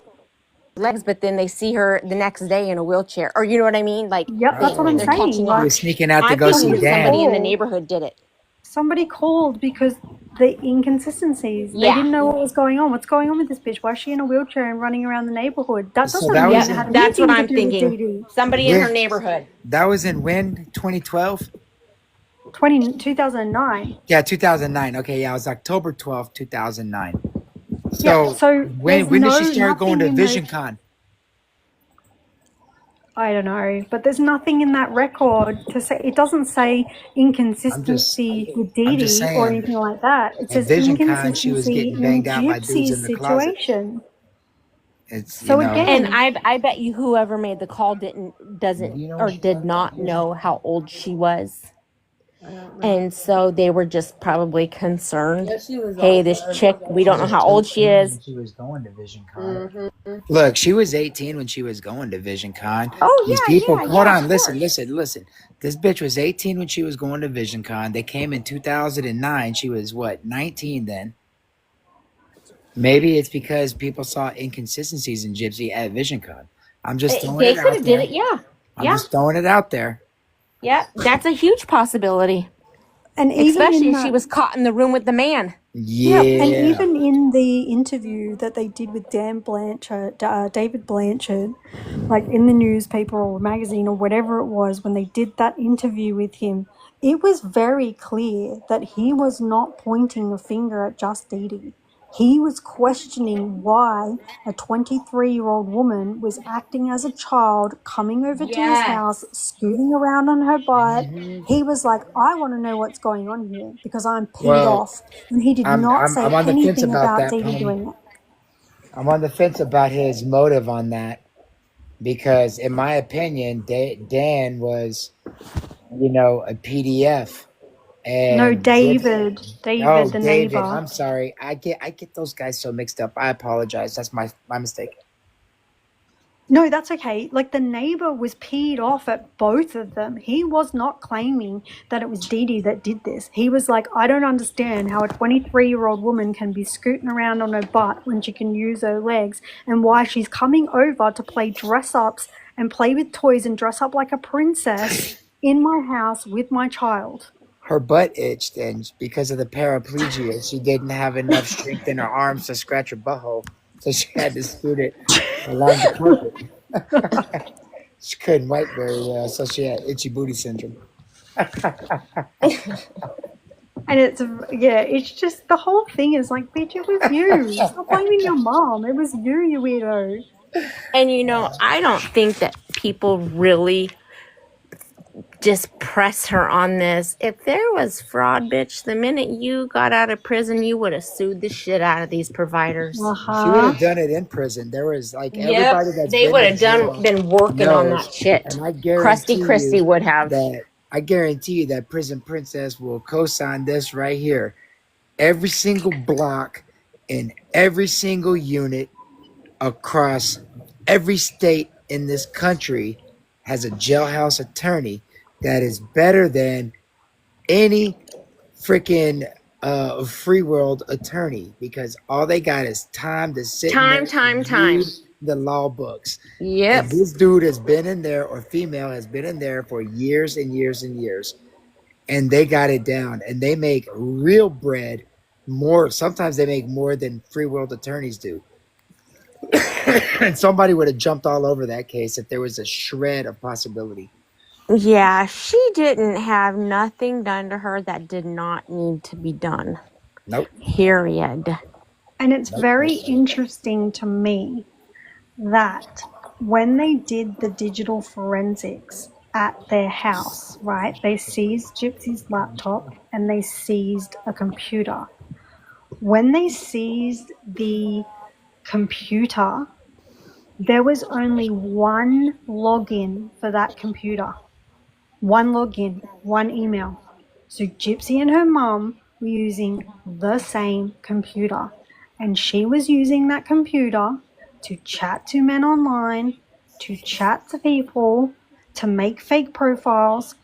legs, but then they see her the next day in a wheelchair. Or you know what I mean? Like
Yep, that's what I'm
they're
saying.
catching
He
on.
was sneaking out to
I'm
go
thinking
see
that
somebody
Dan.
somebody in the
called.
neighborhood did it.
Somebody called because the inconsistencies. They
Yeah.
didn't know what was going on. What's going on with this bitch? Why is she in a wheelchair and running around the neighborhood? That
So
doesn't
that
mean
was
it had
in
That's what
anything to
I'm
do with
thinking.
Dee Dee.
Somebody in her neighborhood.
That was in when? 2012?
2009.
Yeah, 2009. Okay, yeah, it was October 12th, 2009.
Yeah,
So
so there's
when did she start going
nothing
to
in
Vision
those.
Con?
I don't know, but there's nothing in that record to say. It doesn't say inconsistency with Dee
I'm just
Dee or
saying,
anything like that. It
at
says
Vision Con, she was
inconsistency
getting
in
banged out by dudes in
Gypsy's
the closet.
situation.
It's,
So
And
again,
I bet you whoever made the call did not know how old she was. And so they were just probably concerned. Hey, this chick, we don't know how old she is.
She was going to Vision Con. Look, she was 18 when she was going to Vision Con.
Oh,
These
yeah,
people,
yeah,
hold
yeah,
on,
of
listen.
course.
This bitch was 18 when she was going to Vision Con. They came in 2009. She was what, 19 then? Maybe it's because people saw inconsistencies in Gypsy at Vision Con. I'm just throwing
They
it
could
out
have did
there.
it, yeah.
I'm just throwing it out there.
Yeah, that's a huge possibility.
and even
Especially
in
if she
that,
was caught in the room with the man.
Yeah.
and even in the interview that they did with David Blanchard, like in the newspaper or magazine or whatever it was, when they did that interview with him, it was very clear that he was not pointing a finger at just Dee Dee. He was questioning why a 23-year-old woman was acting as a child, coming over to his house, scooting around on her bike. He was like, I want to know what's going on here because I'm peed
Well,
off. And he did not say
I'm on the fence
anything
about
about
that,
Dee Dee
Pony.
doing it.
I'm on the fence about his motive on that because, in my opinion, Dan was, a PDF. And
No, David,
oh,
the
David.
neighbor.
I'm sorry. I get those guys so mixed up. I apologize. That's my mistake.
No, that's okay. Like the neighbor was peed off at both of them. He was not claiming that it was Dee Dee that did this. He was like, I don't understand how a 23-year-old woman can be scooting around on her butt when she can use her legs and why she's coming over to play dress ups and play with toys and dress up like a princess in my house with my child.
Her butt itched, and because of the paraplegia, she didn't have enough strength in her arms to scratch her butthole, so she had to scoot it along the carpet. She couldn't wipe very well, so she had itchy booty syndrome.
And it's just the whole thing is like, bitch, it was you. Stop blaming your mom. It was you, you weirdo.
And I don't think that people really just press her on this. If there was fraud, bitch, the minute you got out of prison, you would have sued the shit out of these providers.
She would have done it in prison. There was everybody that's
they
been
would
to
have
jail
been working on
knows,
that shit.
and I guarantee
Crusty Christie
you
would have.
I guarantee you that Prison Princess will co-sign this right here. Every single block in every single unit across every state in this country has a jailhouse attorney that is better than any freaking free world attorney because all they got is time to sit
Time.
read the law books.
Yep.
And this dude has been in there, or female has been in there for years and years and years, and they got it down, and they make real bread. Sometimes they make more than free world attorneys do. And somebody would have jumped all over that case if there was a shred of possibility.
Yeah, she didn't have nothing done to her that did not need to be done.
Nope.
Period.
And it's very interesting to me that when they did the digital forensics at their house, right, they seized Gypsy's laptop and they seized a computer. When they seized the computer, there was only one login for that computer. One login, one email. So Gypsy and her mum were using the same computer. And she was using that computer to chat to men online, to chat to people, to make fake profiles.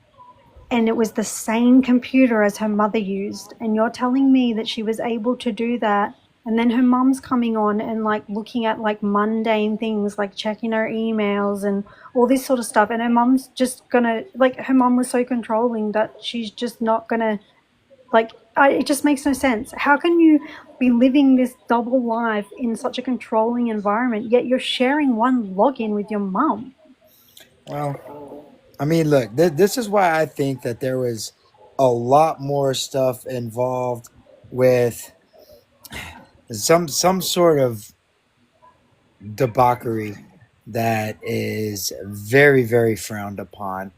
And it was the same computer as her mother used. And you're telling me that she was able to do that. And then her mum's coming on and like looking at like mundane things, like checking her emails and all this sort of stuff. And her mum's just gonna, like, her mum was so controlling that she's just not gonna, like, it just makes no sense. How can you be living this double life in such a controlling environment, yet you're sharing one login with your mum?
Well, I mean, look, this is why I think that there was a lot more stuff involved with some sort of debauchery that is very, very frowned upon.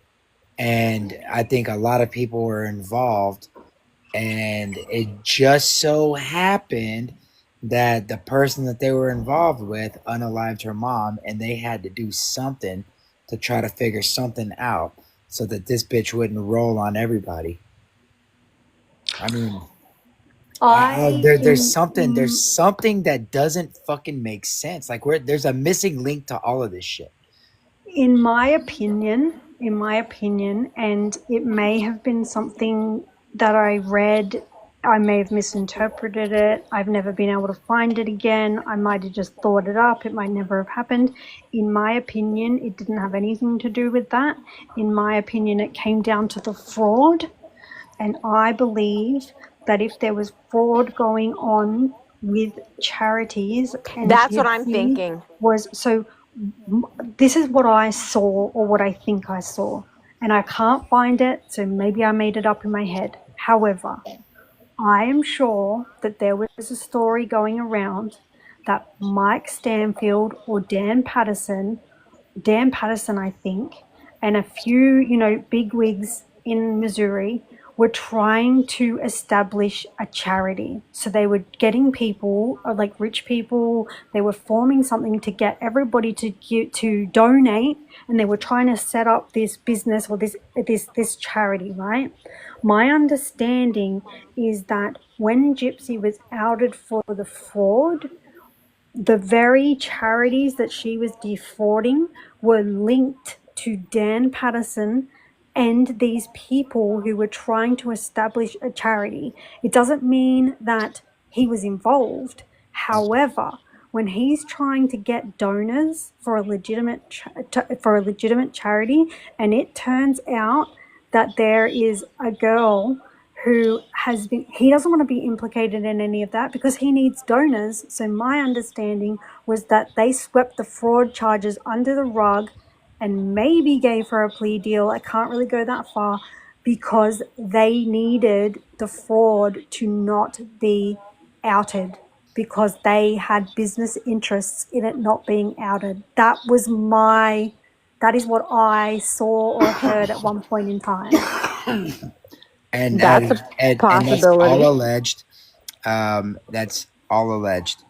And I think a lot of people were involved, and it just so happened that the person that they were involved with unalived her mom, and they had to do something to try to figure something out so that this bitch wouldn't roll on everybody. I mean, there's something that doesn't fucking make sense. Like, there's a missing link to all of this shit.
In my opinion, and it may have been something that I read, I may have misinterpreted it. I've never been able to find it again. I might have just thought it up. It might never have happened. In my opinion, it didn't have anything to do with that. In my opinion, it came down to the fraud. And I believe that if there was fraud going on with charities, and
That's what I'm thinking.
this is what I saw, or what I think I saw, and I can't find it, so maybe I made it up in my head. However, I am sure that there was a story going around that Mike Stanfield or Dan Patterson, I think, and a few, bigwigs in Missouri were trying to establish a charity. So they were getting people, like rich people, they were forming something to get everybody to donate, and they were trying to set up this business or this charity, right? My understanding is that when Gypsy was outed for the fraud, the very charities that she was defrauding were linked to Dan Patterson and these people who were trying to establish a charity. It doesn't mean that he was involved. However, when he's trying to get donors for a legitimate charity, and it turns out that there is a girl who he doesn't want to be implicated in any of that because he needs donors. So my understanding was that they swept the fraud charges under the rug and maybe gave her a plea deal. I can't really go that far because they needed the fraud to not be outed because they had business interests in it not being outed. That is what I saw or heard at one point in time.
And
That's a
and that's all alleged. That's all alleged.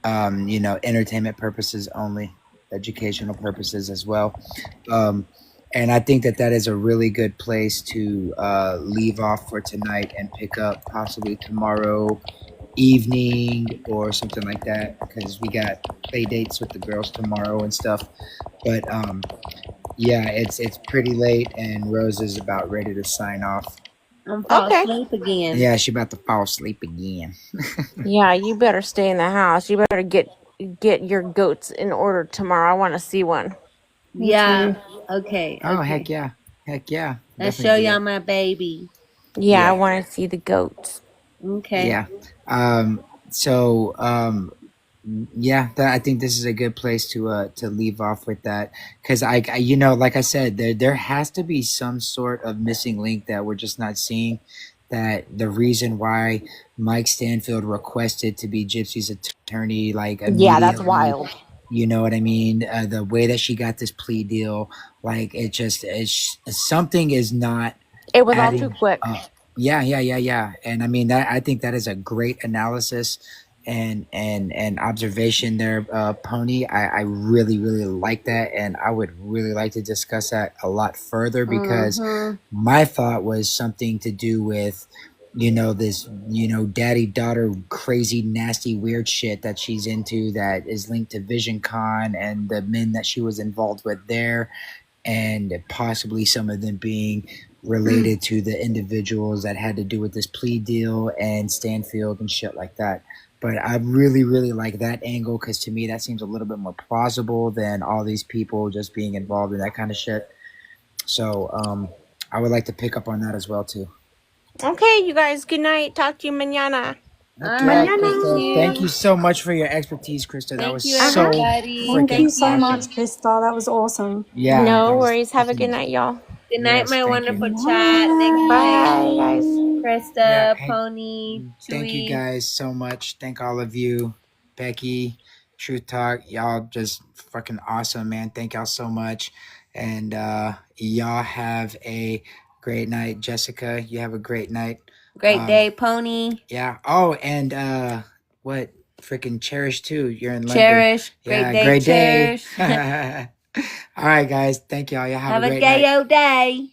Entertainment purposes only, educational purposes as well. And I think that is a really good place to leave off for tonight and pick up possibly tomorrow evening or something like that, because we got play dates with the girls tomorrow and stuff. But yeah, it's pretty late, and Rose is about ready to sign off.
I'm falling asleep again.
Yeah, she about to fall asleep again.
Yeah, you better stay in the house. You better get your goats in order tomorrow. I want to see one.
Yeah. Okay.
Oh, heck yeah.
Let's show y'all my baby.
Yeah, I want to see the goats.
Okay.
Yeah. I think this is a good place to leave off with that, because I like I said, there has to be some sort of missing link that we're just not seeing. That the reason why Mike Stanfield requested to be Gypsy's attorney, like
yeah, that's wild.
You know what I mean? The way that she got this plea deal, like something is not.
It was all too quick.
Yeah. And I mean I think that is a great analysis and observation there, Pony. I really, really like that, and I would really like to discuss that a lot further, because my thought was something to do with this, daddy daughter crazy, nasty, weird shit that she's into that is linked to Vision Con and the men that she was involved with there, and possibly some of them being related to the individuals that had to do with this plea deal and Stanfield and shit like that. But I really, really like that angle because to me that seems a little bit more plausible than all these people just being involved in that kind of shit. So I would like to pick up on that as well too.
Okay, you guys. Good night. Talk to you mañana.
Okay,
Mañana.
Krista, thank you so much for your expertise, Krista. That
Thank
was
you,
so
everybody.
Thank
freaking
you so
awesome.
much, Krista. That was awesome.
Yeah.
No
that was
worries. Have a
freaking-
good night, y'all.
Good night,
Yes,
my
thank
wonderful
you.
chat. Thank you,
Bye, guys.
Krista,
Yeah, hey,
Pony,
Thank you
Chewy.
guys so much. Thank all of you. Becky, Truth Talk, y'all just fucking awesome, man. Thank y'all so much. And y'all have a great night. Jessica, you have a great night.
Great day, Pony.
Yeah. Oh, and what? Freaking Cherish too. You're in London.
Cherish. Great
Yeah,
day,
great
Cherish.
day. All right, guys. Thank y'all. Y'all have
Have
a
a
great night.
gay-o day.